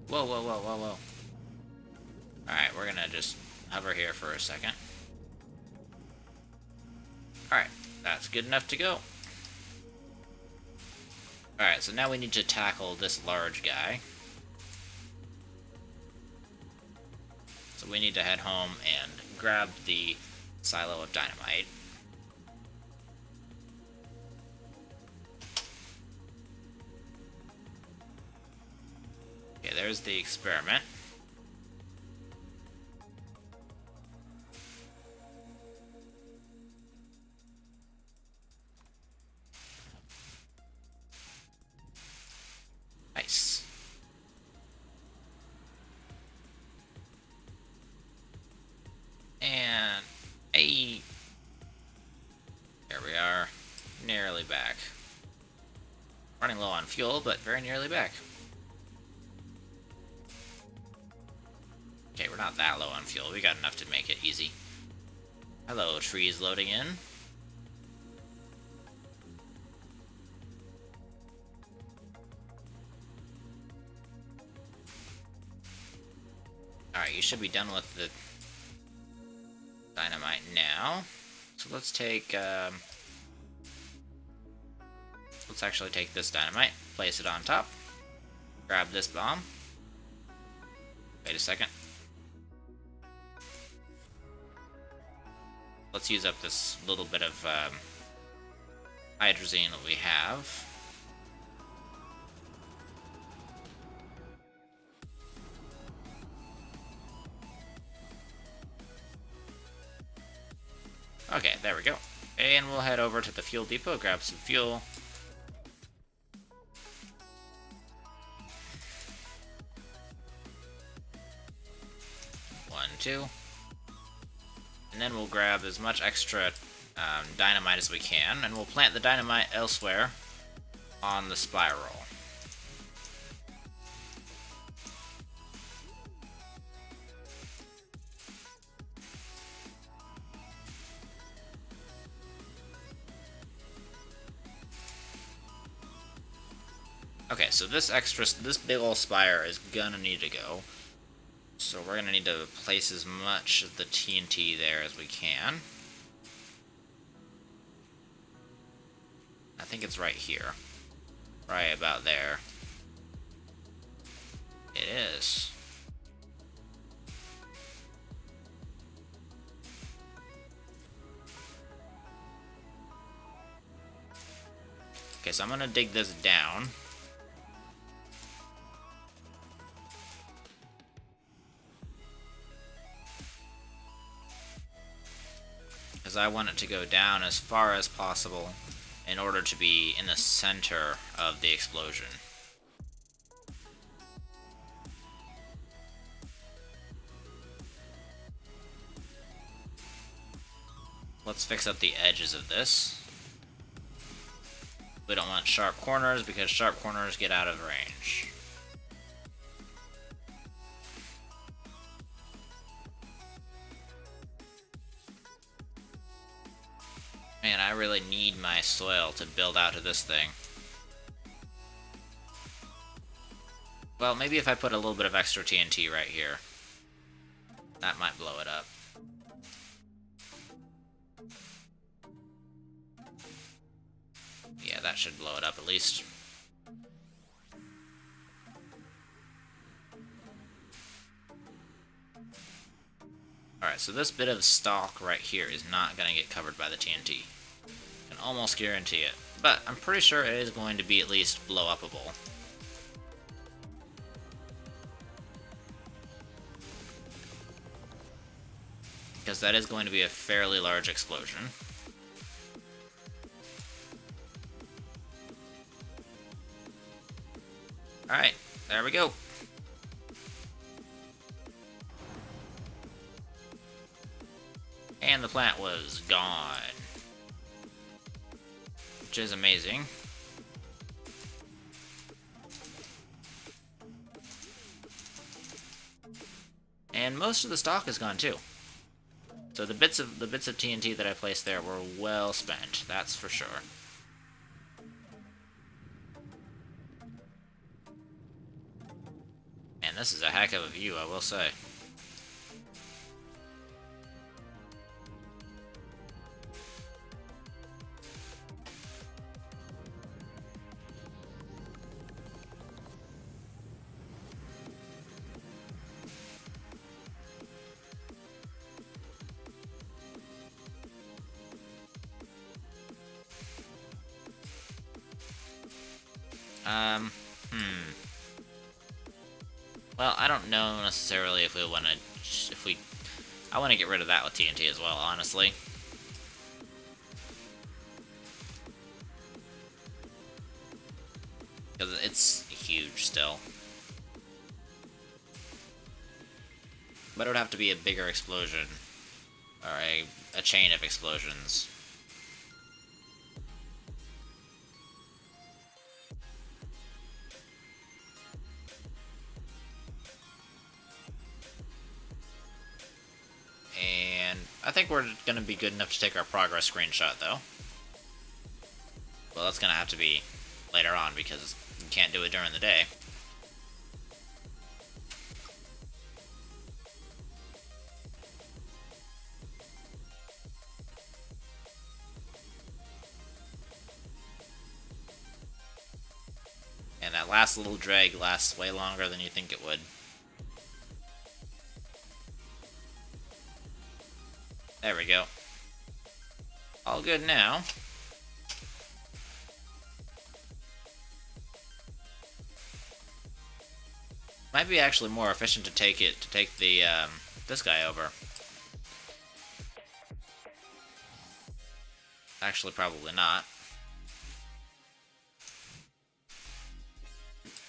Whoa, whoa, whoa, whoa, whoa. Alright, we're gonna just hover here for a second. Alright, that's good enough to go. Alright, so now we need to tackle this large guy. So we need to head home and grab the silo of dynamite. Okay, there's the experiment. Nice. And hey, there we are, nearly back. Running low on fuel, but very nearly back. Okay, we're not that low on fuel. We got enough to make it easy. Hello, trees loading in. Alright, you should be done with the dynamite now. So let's take, let's actually take this dynamite, place it on top, grab this bomb. Wait a second. Let's use up this little bit of hydrazine that we have. Okay, there we go. And we'll head over to the fuel depot, grab some fuel. One, two. And then we'll grab as much extra dynamite as we can, and we'll plant the dynamite elsewhere on the spiral. Okay, so this big ol' spire is gonna need to go. So we're gonna need to place as much of the TNT there as we can. I think it's right here. Right about there. It is. Okay, so I'm gonna dig this down. Because I want it to go down as far as possible in order to be in the center of the explosion. Let's fix up the edges of this. We don't want sharp corners because sharp corners get out of range. Man, I really need my soil to build out to this thing. Well, maybe if I put a little bit of extra TNT right here, that might blow it up. Yeah, that should blow it up at least. Alright, so this bit of stalk right here is not going to get covered by the TNT. I can almost guarantee it. But I'm pretty sure it is going to be at least blow-upable. because that is going to be a fairly large explosion. Alright, there we go. And the plant was gone. Which is amazing. And most of the stock is gone too. So the bits of TNT that I placed there were well spent, that's for sure. And this is a heck of a view, I will say. Well, I don't know necessarily if we want to, I want to get rid of that with TNT as well, honestly. Because it's huge still. But it would have to be a bigger explosion, or a chain of explosions. I think we're going to be good enough to take our progress screenshot, though. Well, that's going to have to be later on, because you can't do it during the day. And that last little drag lasts way longer than you think it would. There we go. All good now. Might be actually more efficient to take the this guy over. Actually, probably not.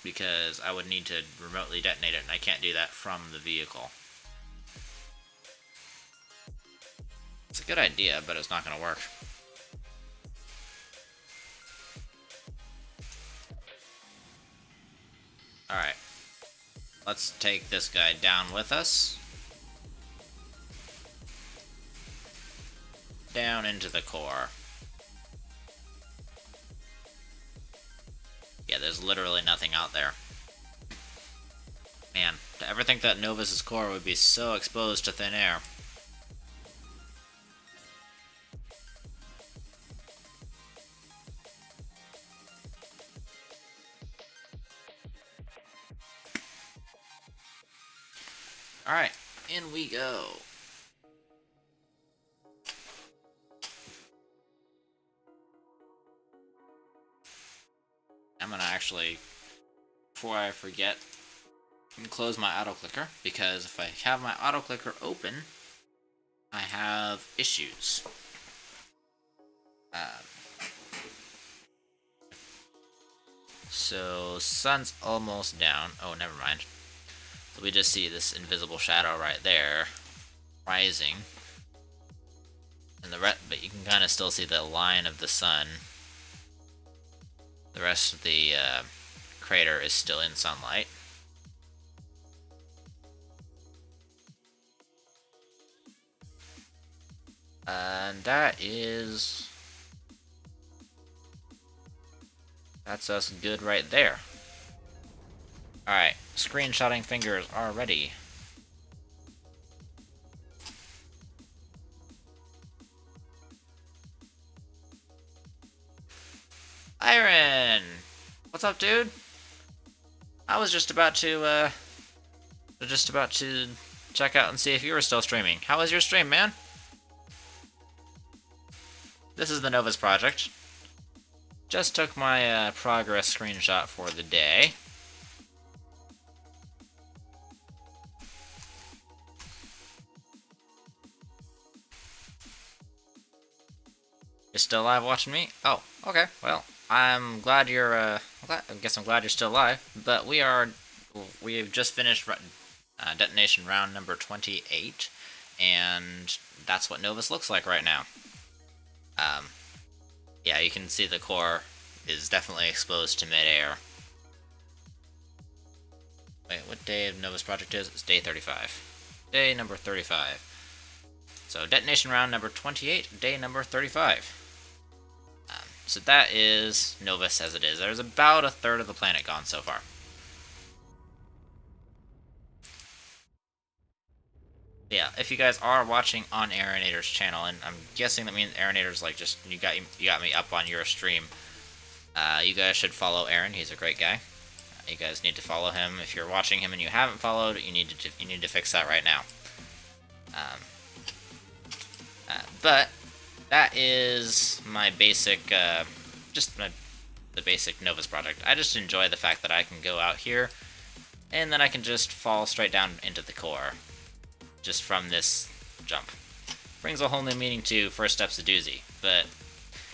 Because I would need to remotely detonate it, and I can't do that from the vehicle. It's a good idea, but it's not going to work. Alright. Let's take this guy down with us. Down into the core. Yeah, there's literally nothing out there. Man, to ever think that Novus's core would be so exposed to thin air. Alright, in we go. I'm gonna actually, before I forget, close my auto clicker, because if I have my auto clicker open, I have issues. So sun's almost down. Oh, never mind. So we just see this invisible shadow right there, rising, and but you can kind of still see the line of the sun. The rest of the crater is still in sunlight. And that's us good right there. Alright, screenshotting fingers are ready. Iron! What's up, dude? I was just about to check out and see if you were still streaming. How was your stream, man? This is the Novus project. Just took my progress screenshot for the day. You're still alive watching me? Oh, okay. Well, I'm glad you're, I guess I'm glad you're still alive. But we've just finished detonation round number 28, and that's what Novus looks like right now. Yeah, you can see the core is definitely exposed to midair. Wait, what day of Novus Project is? It's day 35. Day number 35. So, detonation round number 28, day number 35. So that is Novus as it is. There's about a third of the planet gone so far. Yeah, if you guys are watching on Aeronator's channel, and I'm guessing that means Aeronator's like just you got me up on your stream. You guys should follow Aaron. He's a great guy. You guys need to follow him. If you're watching him and you haven't followed, you need to fix that right now. But that is my basic, the basic Novus project. I just enjoy the fact that I can go out here, and then I can just fall straight down into the core, just from this jump. Brings a whole new meaning to First Step's a doozy, but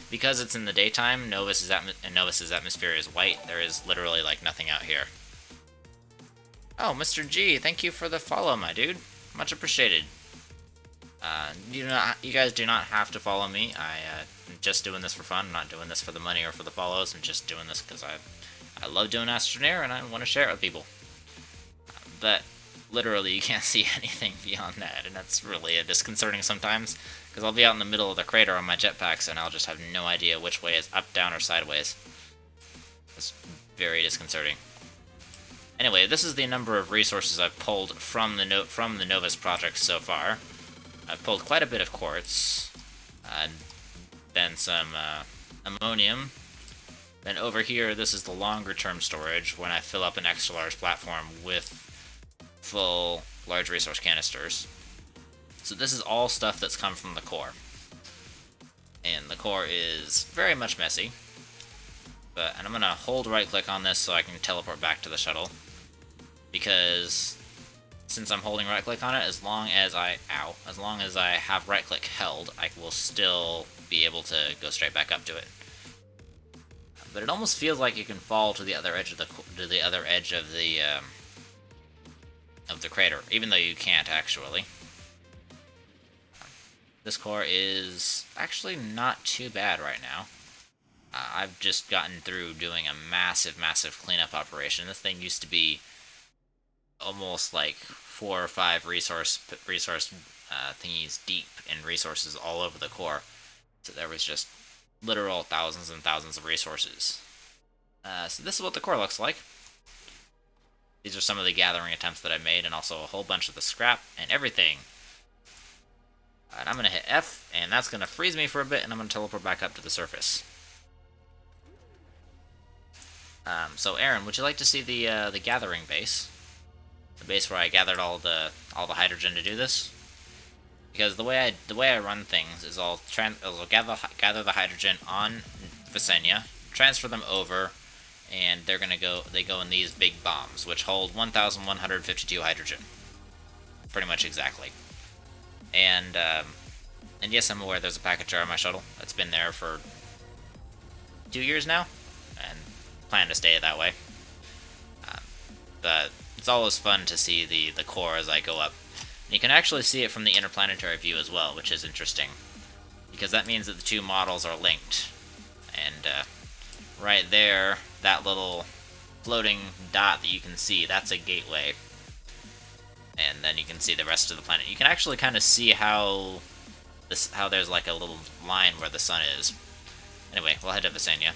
because it's in the daytime, Novus's atmosphere is white. There is literally like nothing out here. Oh, Mr. G, thank you for the follow, my dude. Much appreciated. You guys do not have to follow me. I'm just doing this for fun. I'm not doing this for the money or for the follows. I'm just doing this because I love doing Astronair and I want to share it with people. But literally, you can't see anything beyond that, and that's really disconcerting sometimes. Because I'll be out in the middle of the crater on my jetpacks, and I'll just have no idea which way is up, down, or sideways. It's very disconcerting. Anyway, this is the number of resources I've pulled from the Novus project so far. I've pulled quite a bit of quartz, then some ammonium. Then over here, this is the longer term storage when I fill up an extra large platform with full large resource canisters. So this is all stuff that's come from the core. And the core is very much messy. And I'm going to hold right click on this so I can teleport back to the shuttle. Because since I'm holding right click on it, as long as I have right click held, I will still be able to go straight back up to it. But it almost feels like you can fall to the other edge of the crater, even though you can't actually. This core is actually not too bad right now. I've just gotten through doing a massive cleanup operation. This thing used to be almost like 4 or 5 resource thingies deep in resources all over the core. So there was just literal thousands and thousands of resources. So this is what the core looks like. These are some of the gathering attempts that I made, and also a whole bunch of the scrap and everything. And I'm going to hit F, and that's going to freeze me for a bit, and I'm going to teleport back up to the surface. So Aaron, would you like to see the gathering base? The base where I gathered all the hydrogen to do this? Because the way I run things is I'll gather the hydrogen on Visenya, transfer them over, and they go in these big bombs, which hold 1,152 hydrogen. Pretty much exactly. And yes, I'm aware there's a packet jar on my shuttle. It's been there for 2 years now, and plan to stay that way. But it's always fun to see the core as I go up. And you can actually see it from the interplanetary view as well, which is interesting, because that means that the two models are linked. And right there, that little floating dot that you can see, that's a gateway. And then you can see the rest of the planet. You can actually kind of see how there's like a little line where the sun is. Anyway, we'll head to Visenya.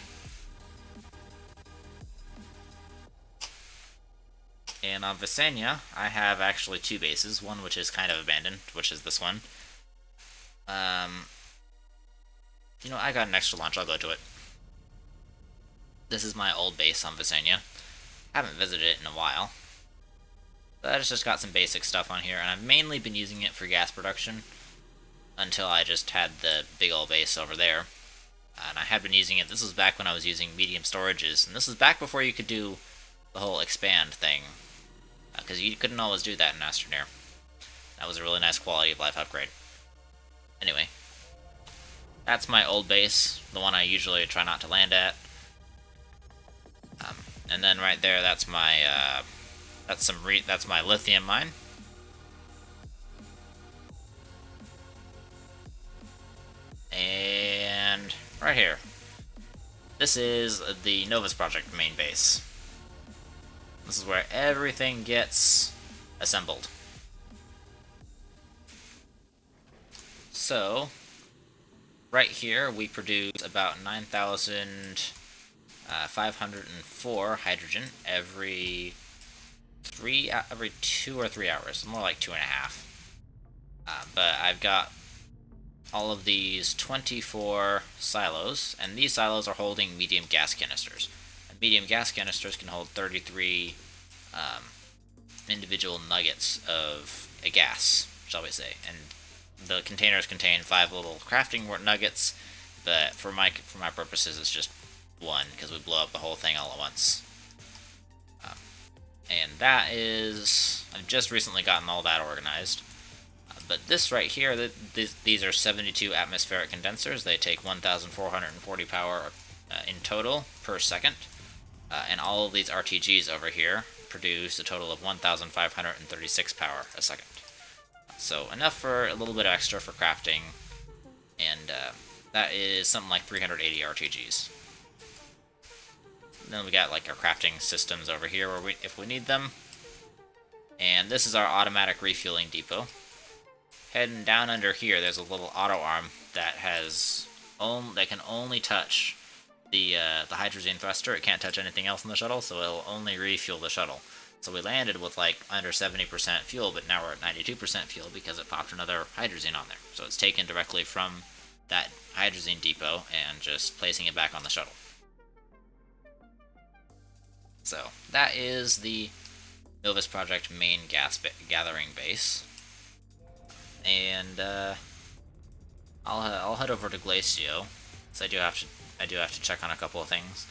And on Visenya, I have actually 2 bases. One which is kind of abandoned, which is this one. You know, I got an extra launch, I'll go to it. This is my old base on Visenya. Haven't visited it in a while. But it's just got some basic stuff on here, and I've mainly been using it for gas production until I just had the big old base over there. And I had been using it, this was back when I was using medium storages, and this was back before you could do the whole expand thing, because you couldn't always do that in Astronair. That was a really nice quality of life upgrade. Anyway, That's my old base, the one I usually try not to land at. And then right there, that's my that's my lithium mine. And right here, this is the Novus project main base. This is where everything gets assembled. So, right here we produce about 9,504 hydrogen every 2 or 3 hours, more like 2.5. But I've got all of these 24 silos, and these silos are holding medium gas canisters. And medium gas canisters can hold 33 individual nuggets of a gas, shall we say. And the containers contain 5 little crafting nuggets, but for my purposes, it's just 1 because we blow up the whole thing all at once. And that is, I've just recently gotten all that organized. But this right here, these are 72 atmospheric condensers. They take 1,440 power in total per second. And all of these RTGs over here produce a total of 1,536 power a second. So enough for a little bit extra for crafting. And that is something like 380 RTGs. Then we got like our crafting systems over here where if we need them. And this is our automatic refueling depot. Heading down under here, there's a little auto arm that can only touch the hydrogen thruster. It can't touch anything else in the shuttle, so it'll only refuel the shuttle. So we landed with like under 70% fuel, but now we're at 92% fuel because it popped another hydrogen on there. So it's taken directly from that hydrogen depot and just placing it back on the shuttle. So that is the Novus Project main gas gathering base. And I'll head over to Glacio, so I do have to check on a couple of things.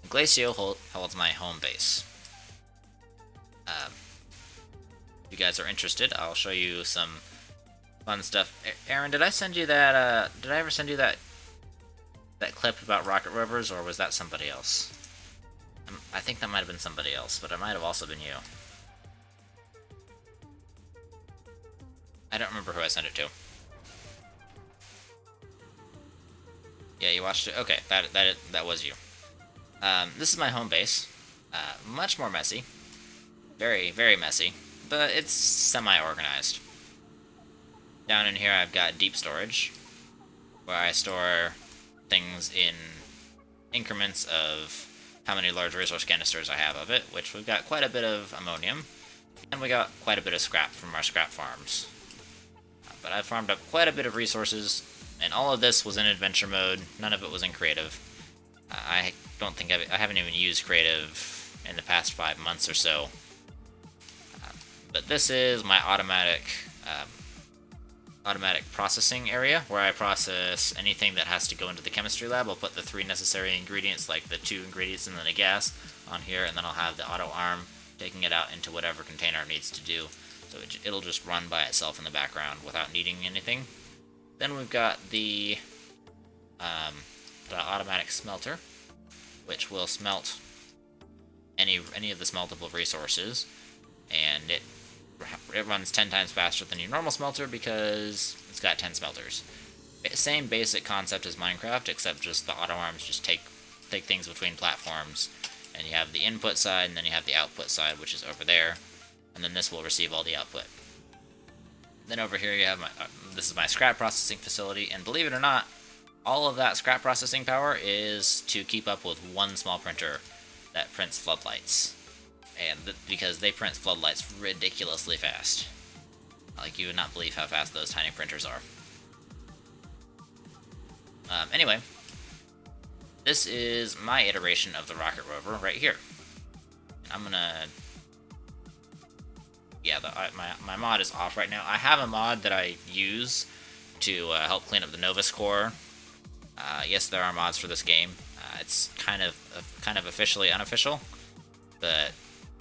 Glacio holds my home base. If you guys are interested, I'll show you some fun stuff. Aaron, did I send you that? Did I ever send you that clip about rocket rovers, or was that somebody else? I think that might have been somebody else, but it might have also been you. I don't remember who I sent it to. Yeah, you watched it? Okay, that was you. This is my home base. Much more messy. Very, very messy. But it's semi-organized. Down in here I've got deep storage, where I store things in increments of how many large resource canisters I have of it, which we've got quite a bit of ammonium, and we got quite a bit of scrap from our scrap farms. But I've farmed up quite a bit of resources, and all of this was in adventure mode. None of it was in creative. I don't think I haven't even used creative in the past 5 months or so. But this is my automatic processing area, where I process anything that has to go into the chemistry lab. I'll put the 3 necessary ingredients, like the 2 ingredients and then a gas, on here, and then I'll have the auto arm taking it out into whatever container it needs to do. So it'll just run by itself in the background without needing anything. Then we've got the automatic smelter, which will smelt any of the smeltable resources, and it runs 10 times faster than your normal smelter because it's got 10 smelters. Same basic concept as Minecraft, except just the auto arms just take things between platforms, and you have the input side and then you have the output side, which is over there. And then this will receive all the output. Then over here you have this is my scrap processing facility, and believe it or not, all of that scrap processing power is to keep up with one small printer that prints floodlights. And because they print floodlights ridiculously fast. Like, you would not believe how fast those tiny printers are. Anyway, this is my iteration of the rocket rover right here. I'm gonna... Yeah, my mod is off right now. I have a mod that I use to help clean up the Novus core. Yes, there are mods for this game. It's kind of officially unofficial, but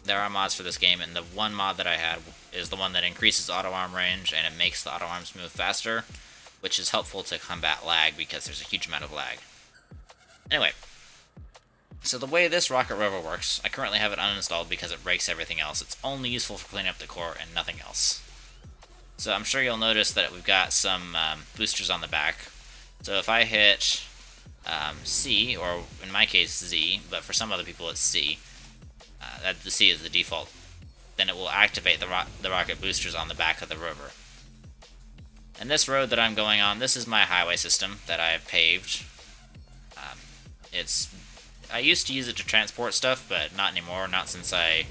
there are mods for this game, and the one mod that I had is the one that increases auto arm range, and it makes the auto arms move faster. which is helpful to combat lag because there's a huge amount of lag. Anyway, so the way this rocket rover works, I currently have it uninstalled because it breaks everything else. It's only useful for cleaning up the core and nothing else. So I'm sure you'll notice that we've got some boosters on the back. So if I hit C, or in my case Z, but for some other people it's C, the C is the default, then it will activate the rocket boosters on the back of the rover. And this road that I'm going on, this is my highway system that I've paved. I used to use it to transport stuff, but not anymore, not since I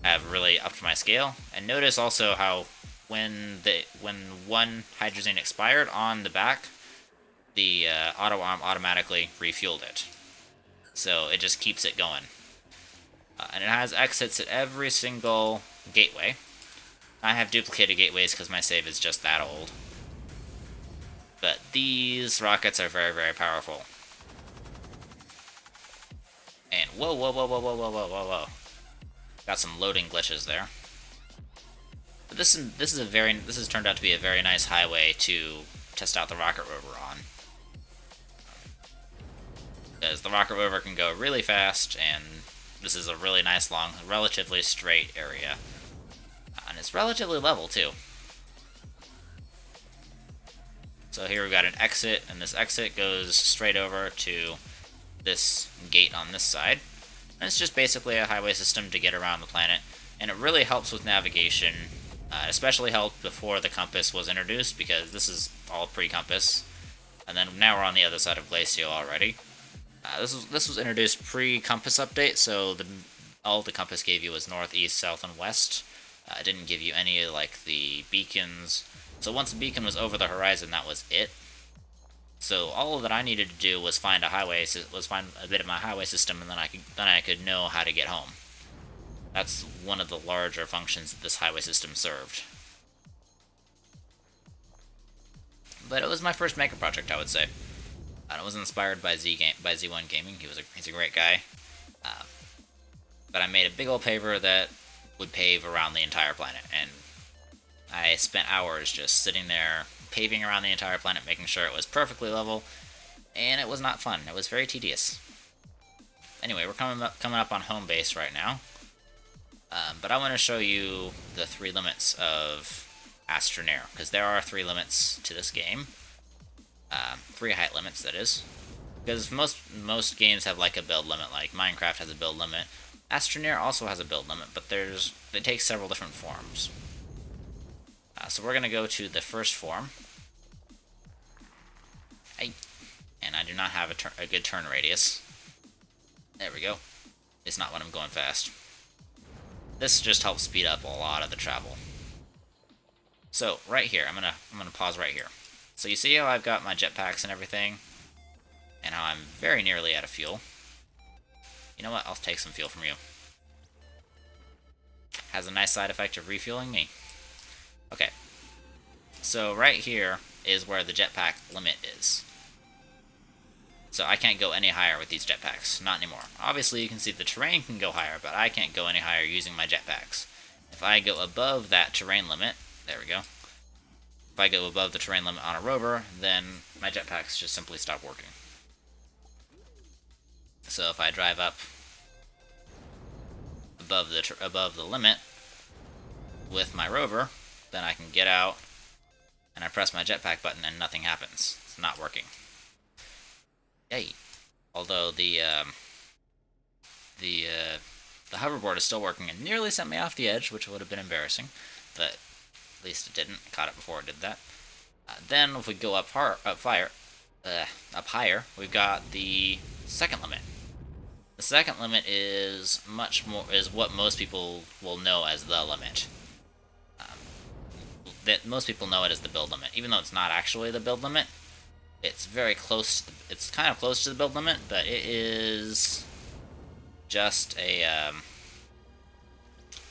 have really upped my scale. And notice also how when one hydrazine expired on the back, the auto arm automatically refueled it. So it just keeps it going. And it has exits at every single gateway. I have duplicated gateways because my save is just that old. But these rockets are very, very powerful. And whoa, whoa, whoa, whoa, whoa, whoa, whoa, whoa, whoa. Got some loading glitches there. But this has turned out to be a very nice highway to test out the rocket rover on. Because the rocket rover can go really fast, and this is a really nice, long, relatively straight area. And it's relatively level, too. So here we've got an exit, and this exit goes straight over to this gate on this side. And it's just basically a highway system to get around the planet, and it really helps with navigation. Especially helped before the compass was introduced, because this is all pre-compass. And then now we're on the other side of Glacial already. This was introduced pre-compass update, so all the compass gave you was north, east, south, and west. It didn't give you any like the beacons. So once the beacon was over the horizon, that was it. So all that I needed to do was find find a bit of my highway system, and then I could know how to get home. That's one of the larger functions that this highway system served. But it was my first maker project, I would say. And it was inspired by Z1 Gaming. He's a great guy. But I made a big old paver that would pave around the entire planet, and I spent hours just sitting there paving around the entire planet, making sure it was perfectly level, and it was not fun. It was very tedious. Anyway, we're coming up on home base right now. But I want to show you the 3 limits of Astroneer, because there are 3 limits to this game. 3 height limits, that is. Because most games have like a build limit, like Minecraft has a build limit. Astroneer also has a build limit, but it takes several different forms. So we're going to go to the first form. And I do not have a good turn radius. There we go. It's not when I'm going fast. This just helps speed up a lot of the travel. So right here, I'm gonna pause right here. So you see how I've got my jetpacks and everything, and how I'm very nearly out of fuel. You know what? I'll take some fuel from you. Has a nice side effect of refueling me. Okay. So right here is where the jetpack limit is. So I can't go any higher with these jetpacks. Not anymore. Obviously, you can see the terrain can go higher, but I can't go any higher using my jetpacks. If I go above that terrain limit, there we go. If I go above the terrain limit on a rover, then my jetpacks just simply stop working. So if I drive up above the limit with my rover, then I can get out, and I press my jetpack button, and nothing happens. It's not working. Yay! Although the hoverboard is still working and nearly sent me off the edge, which would have been embarrassing, but at least it didn't. I caught it before it did that. Then if we go up higher, we've got the second limit. The second limit is what most people will know as the limit. That most people know it as the build limit, even though it's not actually the build limit. It's very close. It's kind of close to the build limit, but it is just a.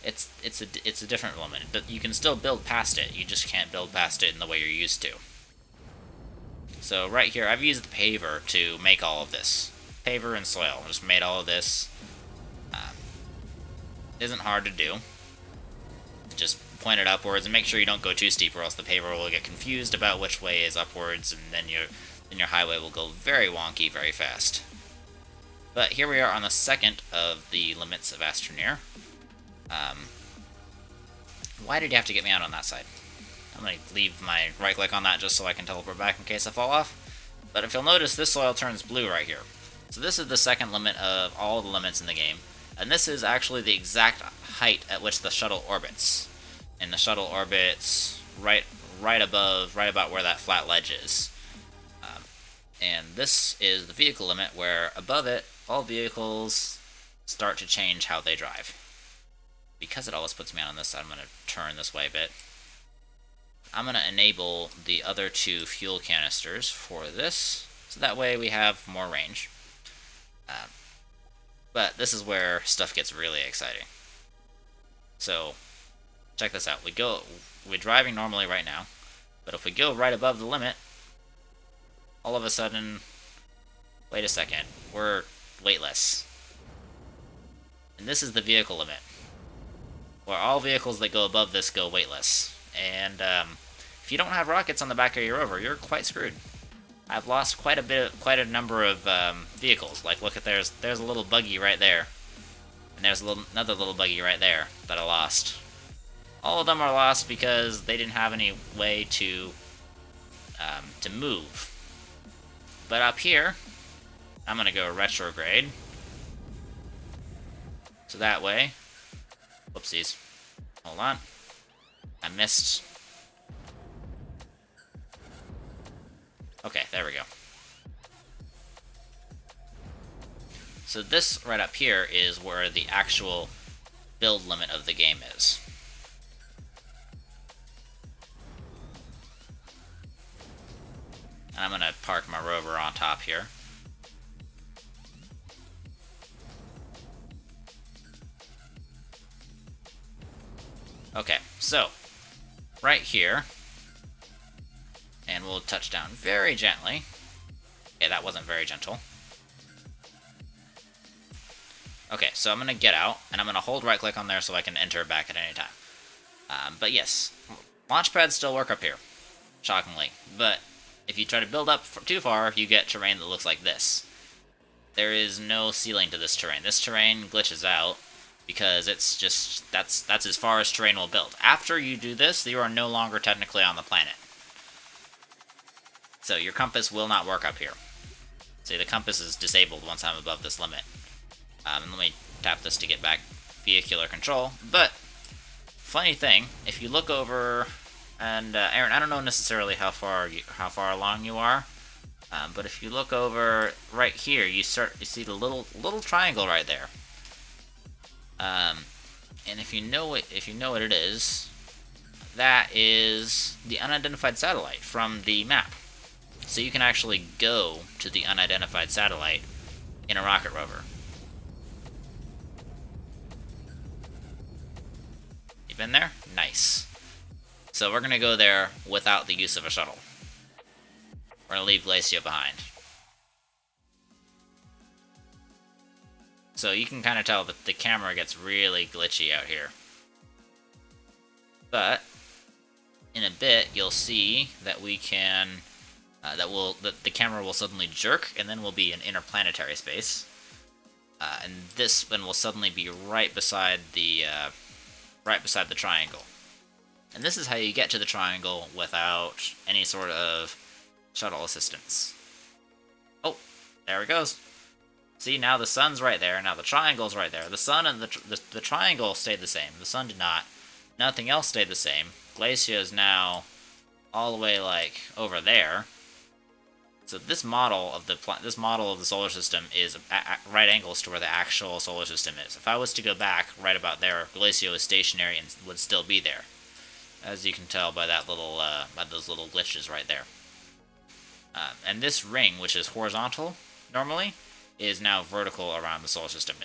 It's a different limit, but you can still build past it. You just can't build past it in the way you're used to. So right here, I've used the paver to make all of this. Paver and soil. I just made all of this. Isn't hard to do. Just pointed upwards, and make sure you don't go too steep or else the paver will get confused about which way is upwards, and then your highway will go very wonky very fast. But here we are on the second of the limits of Astroneer. Why did you have to get me out on that side? I'm going to leave my right click on that just so I can teleport back in case I fall off. But if you'll notice, this soil turns blue right here. So this is the second limit of all the limits in the game. And this is actually the exact height at which the shuttle orbits. And the shuttle orbits right about where that flat ledge is. And this is the vehicle limit, where above it, all vehicles start to change how they drive. Because it always puts me on this side, I'm going to turn this way a bit. I'm going to enable the other two fuel canisters for this, so that way we have more range. But this is where stuff gets really exciting. So, check this out. We're driving normally right now, but if we go right above the limit, all of a sudden, wait a second, we're weightless. And this is the vehicle limit, where all vehicles that go above this go weightless. And if you don't have rockets on the back of your rover, you're quite screwed. I've lost quite a number of vehicles. Like, look at there's a little buggy right there, and there's another little buggy right there that I lost. All of them are lost because they didn't have any way to move. But up here, I'm gonna go retrograde, so that way. Whoopsies. Hold on. I missed. Okay, there we go. So this right up here is where the actual build limit of the game is. And I'm gonna park my rover on top here. Okay, so right here, and we'll touch down very gently. Okay, that wasn't very gentle. Okay, so I'm going to get out, and I'm going to hold right click on there so I can enter back at any time. But yes, launch pads still work up here, shockingly. But if you try to build up too far, you get terrain that looks like this. There is no ceiling to this terrain. This terrain glitches out because it's just, that's as far as terrain will build. After you do this, you are no longer technically on the planet. So your compass will not work up here. See, the compass is disabled once I'm above this limit. And let me tap this to get back vehicular control. But, funny thing, if you look over, and Aaron, I don't know necessarily how far along you are, but if you look over right here, you see the little triangle right there. And if you know what it is, that is the unidentified satellite from the map. So you can actually go to the unidentified satellite in a rocket rover. You been there? Nice. So we're gonna go there without the use of a shuttle. We're gonna leave Glacio behind. So you can kind of tell that the camera gets really glitchy out here. But in a bit, you'll see that we can, that the camera will suddenly jerk, and then we'll be in interplanetary space. And this one will suddenly be right beside the triangle. And this is how you get to the triangle without any sort of shuttle assistance. Oh, there it goes. See, now the sun's right there, now the triangle's right there. The sun and the triangle stayed the same. The sun did not. Nothing else stayed the same. Glacio's now all the way, like, over there. So this model of the solar system is at right angles to where the actual solar system is. If I was to go back right about there, Glacio is stationary and would still be there, as you can tell by that little by those little glitches right there. And this ring, which is horizontal normally, is now vertical around the solar system.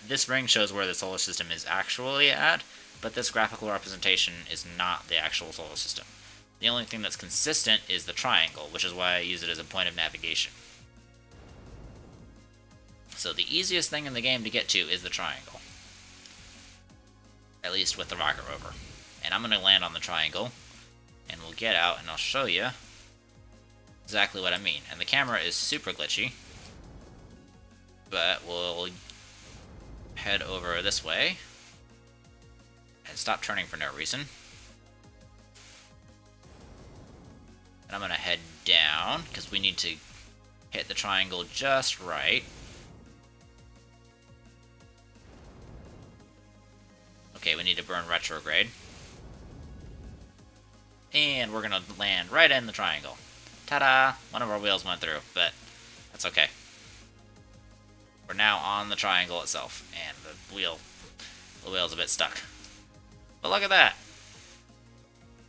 This ring shows where the solar system is actually at, but this graphical representation is not the actual solar system. The only thing that's consistent is the triangle, which is why I use it as a point of navigation. So the easiest thing in the game to get to is the triangle. At least with the rocket rover. And I'm gonna land on the triangle, and we'll get out, and I'll show you exactly what I mean. And the camera is super glitchy, but we'll head over this way and stop turning for no reason. And I'm gonna head down because we need to hit the triangle just right. Okay, we need to burn retrograde. And we're gonna land right in the triangle. Ta-da! One of our wheels went through, but that's okay. We're now on the triangle itself, and the wheel's a bit stuck. But look at that!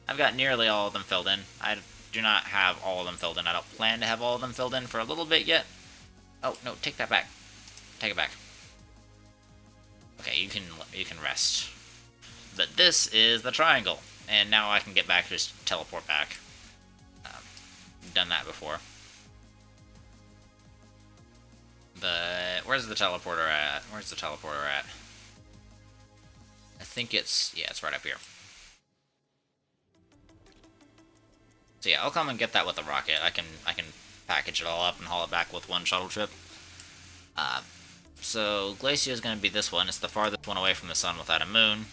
I've got nearly all of them filled in. I do not have all of them filled in. I don't plan to have all of them filled in for a little bit yet. Oh, no, take that back. Take it back. Okay, you can rest. But this is the triangle, and now I can get back, just teleport back. Done that before. But where's the teleporter at? Where's the teleporter at? I think it's right up here. So yeah, I'll come and get that with a rocket. I can package it all up and haul it back with one shuttle trip. So Glacio is going to be this one. It's the farthest one away from the sun without a moon.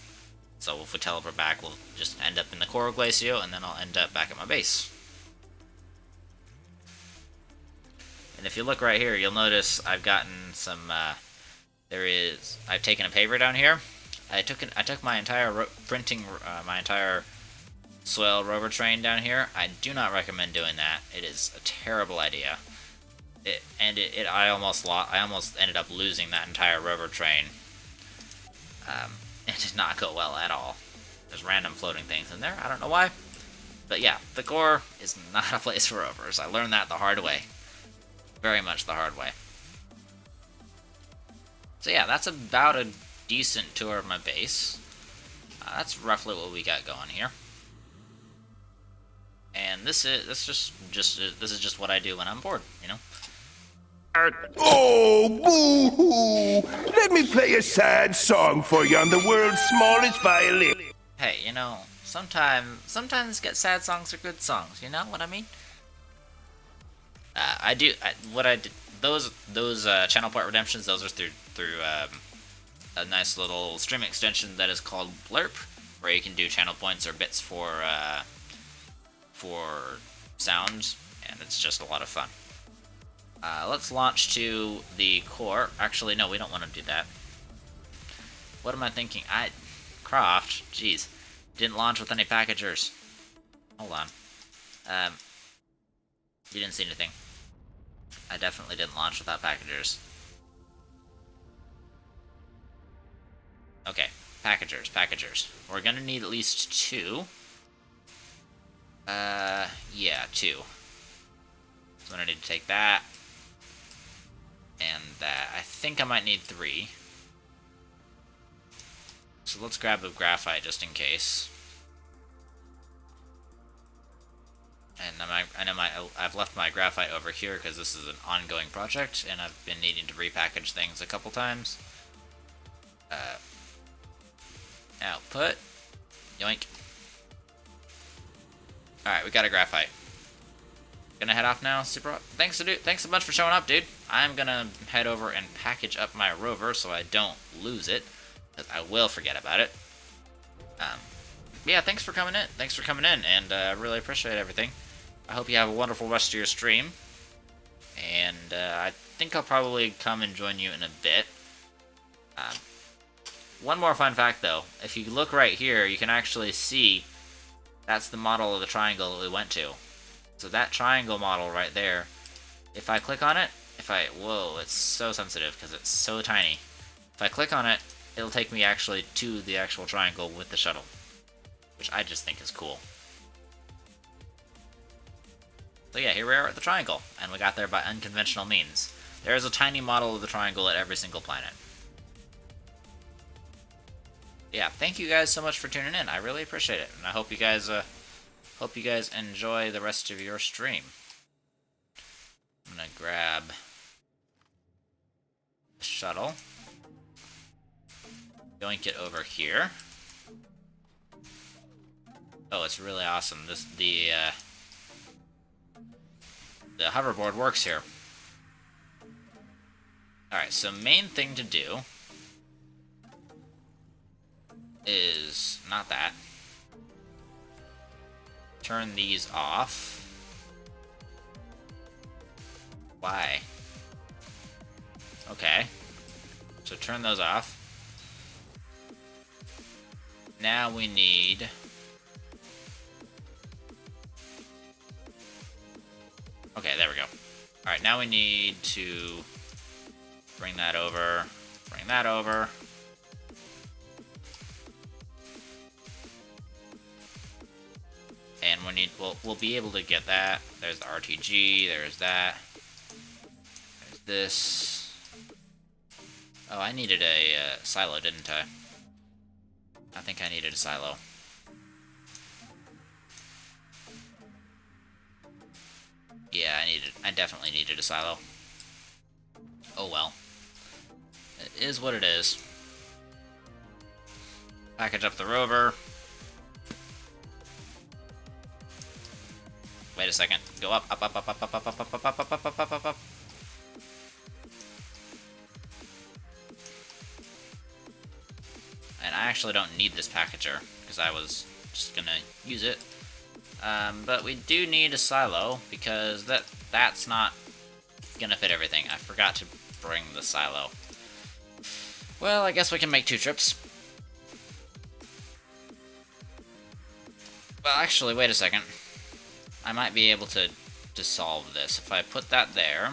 So if we teleport back, we'll just end up in the core of Glacio, and then I'll end up back at my base. And if you look right here, you'll notice I've gotten some. I've taken a paver down here. I took my entire my entire soil rover train down here. I do not recommend doing that. It is a terrible idea. I almost ended up losing that entire rover train. It did not go well at all. There's random floating things in there. I don't know why. But yeah, the core is not a place for rovers. I learned that the hard way. Very much the hard way. So yeah, that's about a decent tour of my base. That's roughly what we got going here. And this is just what I do when I'm bored, you know. Oh, boo-hoo! Let me play a sad song for you on the world's smallest violin. Hey, you know, sometimes get sad songs are good songs. You know what I mean? Those channel point redemptions. Those are through a nice little stream extension that is called Blurp, where you can do channel points or bits for sounds, and it's just a lot of fun. Let's launch to the core. Actually, no, we don't want to do that. What am I thinking? Croft, jeez, didn't launch with any packagers. Hold on. You didn't see anything. I definitely didn't launch without packagers. Okay, packagers. We're gonna need at least 2. Yeah, 2. So I'm gonna need to take that. And that. I think I might need 3. So let's grab the graphite just in case. And I know I've left my graphite over here because this is an ongoing project, and I've been needing to repackage things a couple times. Output. Yoink. Alright, we got a graphite. Gonna head off now, Super. Thanks so much for showing up, dude. I'm gonna head over and package up my rover so I don't lose it, because I will forget about it. Yeah, thanks for coming in. And I really appreciate everything. I hope you have a wonderful rest of your stream. And I think I'll probably come and join you in a bit. One more fun fact, though. If you look right here, you can actually see that's the model of the triangle that we went to. So that triangle model right there, if I click on it, whoa, it's so sensitive because it's so tiny. If I click on it, it'll take me actually to the actual triangle with the shuttle, which I just think is cool. So yeah, here we are at the triangle, and we got there by unconventional means. There is a tiny model of the triangle at every single planet. Yeah, thank you guys so much for tuning in. I really appreciate it, and I hope you guys enjoy the rest of your stream. I'm gonna grab the shuttle, yoink it over here, Oh, it's really awesome. The hoverboard works here. Alright, so main thing to do is not that. Turn these off. Why? Okay. So turn those off. Now we need... Okay, there we go. Alright, now we need to bring that over. Bring that over. And we'll be able to get that. There's the RTG, there's that. There's this. Oh, I needed a silo, didn't I? I think I needed a silo. Yeah, I definitely needed a silo. Oh well. It is what it is. Package up the rover. Wait a second. Go up, up, up, up, up, up, up, up, up, up, up, up, up, up, up, up. And I actually don't need this packager, because I was just gonna use it. But we do need a silo, because that's not gonna fit everything. I forgot to bring the silo. Well, I guess we can make 2 trips. Well, actually, wait a second. I might be able to solve this. If I put that there,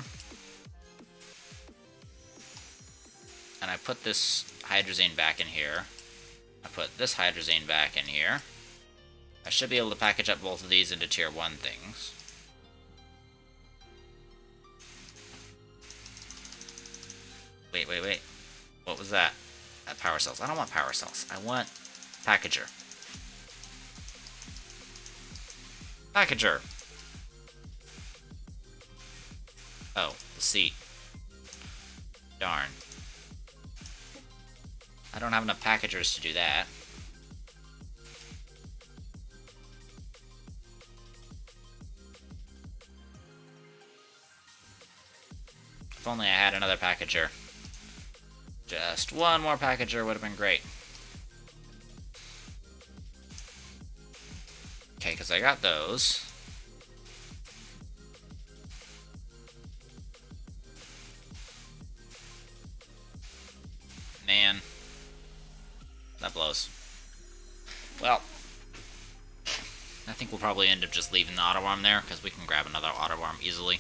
and I put this hydrazine back in here, I put this hydrazine back in here, I should be able to package up both of these into tier 1 things. Wait. What was that? Power cells. I don't want power cells. I want packager. Packager! Oh, the seat. Darn. I don't have enough packagers to do that. If only I had another packager. Just one more packager would have been great. Okay, because I got those. Man. That blows. Well, I think we'll probably end up just leaving the auto arm there, because we can grab another auto arm easily.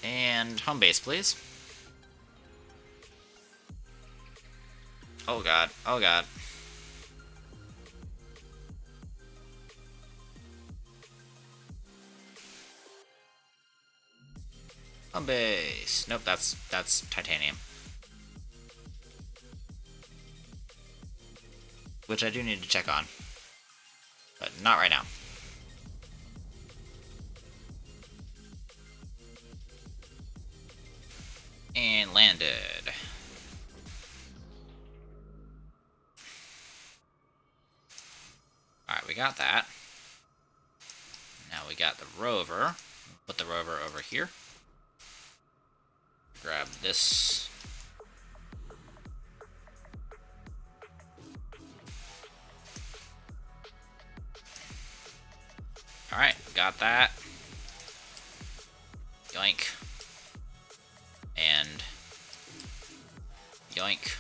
And home base, please. Oh god, oh god. Home base. Nope, that's titanium. Which I do need to check on. But not right now. And landed. Alright, we got that. Now we got the rover. Put the rover over here. Grab this. Alright, got that. Yoink. And yoink.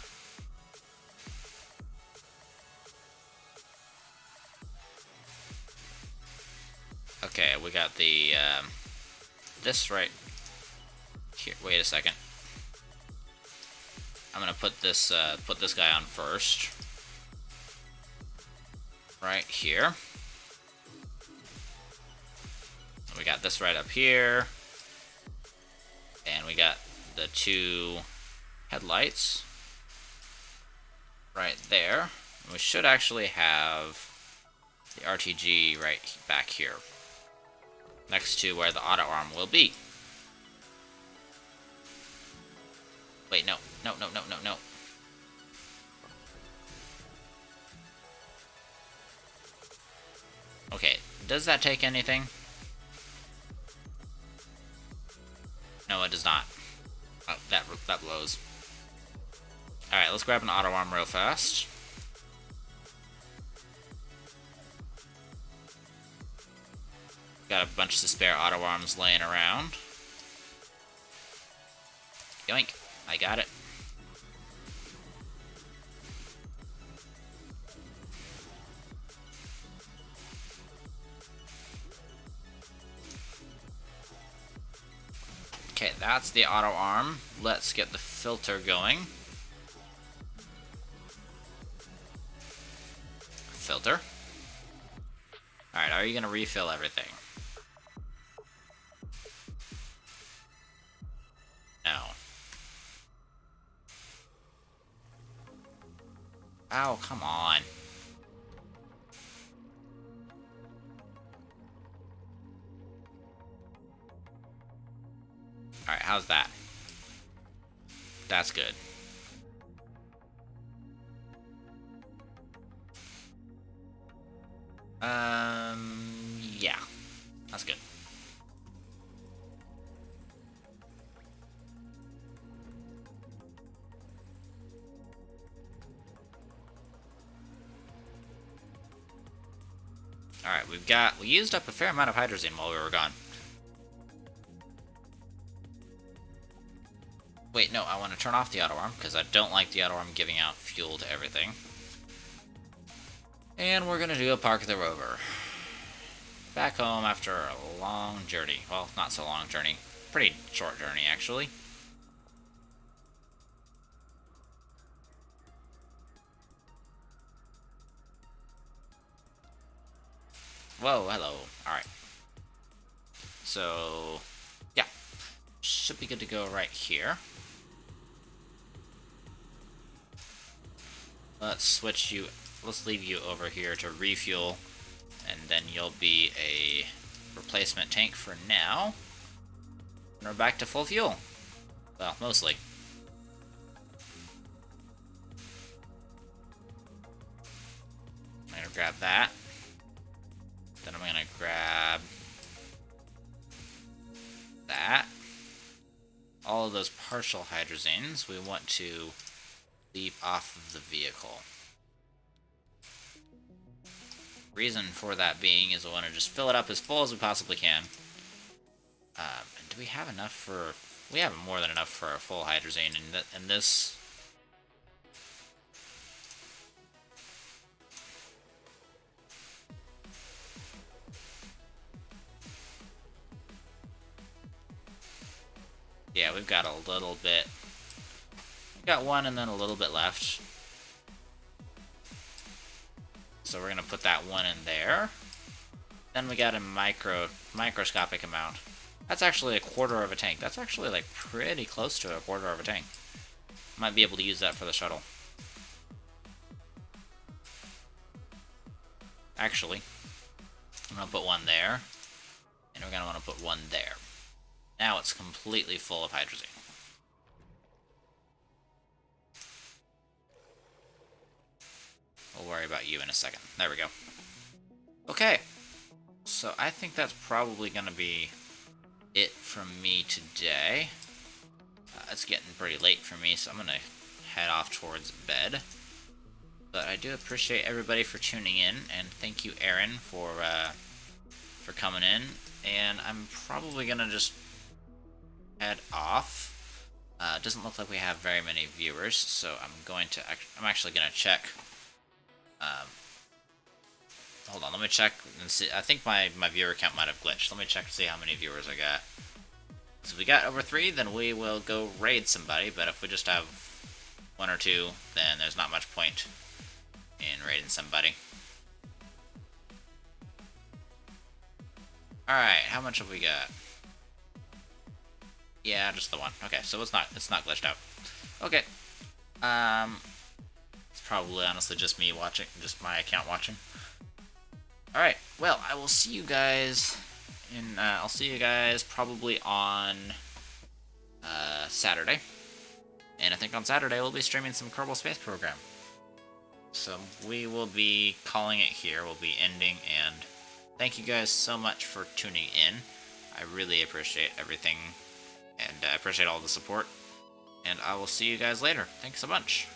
Okay, we got the this right here. Wait a second. I'm gonna put this guy on first. Right here. We got this right up here. And we got the 2 headlights right there. And we should actually have the RTG right back here, next to where the auto arm will be. Wait, no. No, no, no, no, no. Okay, does that take anything? No, it does not. Oh, that blows. Alright, let's grab an auto arm real fast. Got a bunch of spare auto arms laying around. Yoink. I got it. Okay, that's the auto arm. Let's get the filter going. Filter. Alright, are you gonna refill everything? No. Oh, come on. Alright, how's that? That's good. Yeah. That's good. Alright, we used up a fair amount of hydrazine while we were gone. Wait, no, I want to turn off the auto arm, because I don't like the auto arm giving out fuel to everything. And we're gonna do a park the rover. Back home after a long journey. Well, not so long journey. Pretty short journey, actually. Whoa, hello. Alright. So, yeah. Should be good to go right here. Let's leave you over here to refuel, and then you'll be a replacement tank for now. And we're back to full fuel. Well, mostly. I'm gonna grab that. Then I'm gonna grab that. All of those partial hydrazines we want to leave off of the vehicle. Reason for that being is we want to just fill it up as full as we possibly can. And do we have enough for... We have more than enough for a full hydrazine in this. Yeah, we've got a little bit. We've got one and then a little bit left. So we're gonna put that one in there. Then we got a microscopic amount. That's actually a quarter of a tank. That's actually like pretty close to a quarter of a tank. Might be able to use that for the shuttle. Actually, I'm gonna put one there, and we're gonna want to put one there. Now it's completely full of hydrazine. We'll worry about you in a second. There we go. Okay. So I think that's probably going to be it from me today. It's getting pretty late for me, so I'm going to head off towards bed. But I do appreciate everybody for tuning in, and thank you, Aaron, for coming in. And I'm probably going to just head off. It doesn't look like we have very many viewers, so I'm actually going to check. Hold on, let me check and see. I think my viewer count might have glitched. Let me check to see how many viewers I got. So if we got over 3, then we will go raid somebody, but if we just have 1 or 2, then there's not much point in raiding somebody. Alright, how much have we got? Yeah, just the one. Okay, so it's not glitched out. Okay. It's probably honestly just me watching, just my account watching. Alright, well, I will see you guys I'll see you guys probably on Saturday. And I think on Saturday we'll be streaming some Kerbal Space Program. So we will be calling it here. We'll be ending, and thank you guys so much for tuning in. I really appreciate everything, and I appreciate all the support. And I will see you guys later. Thanks a bunch.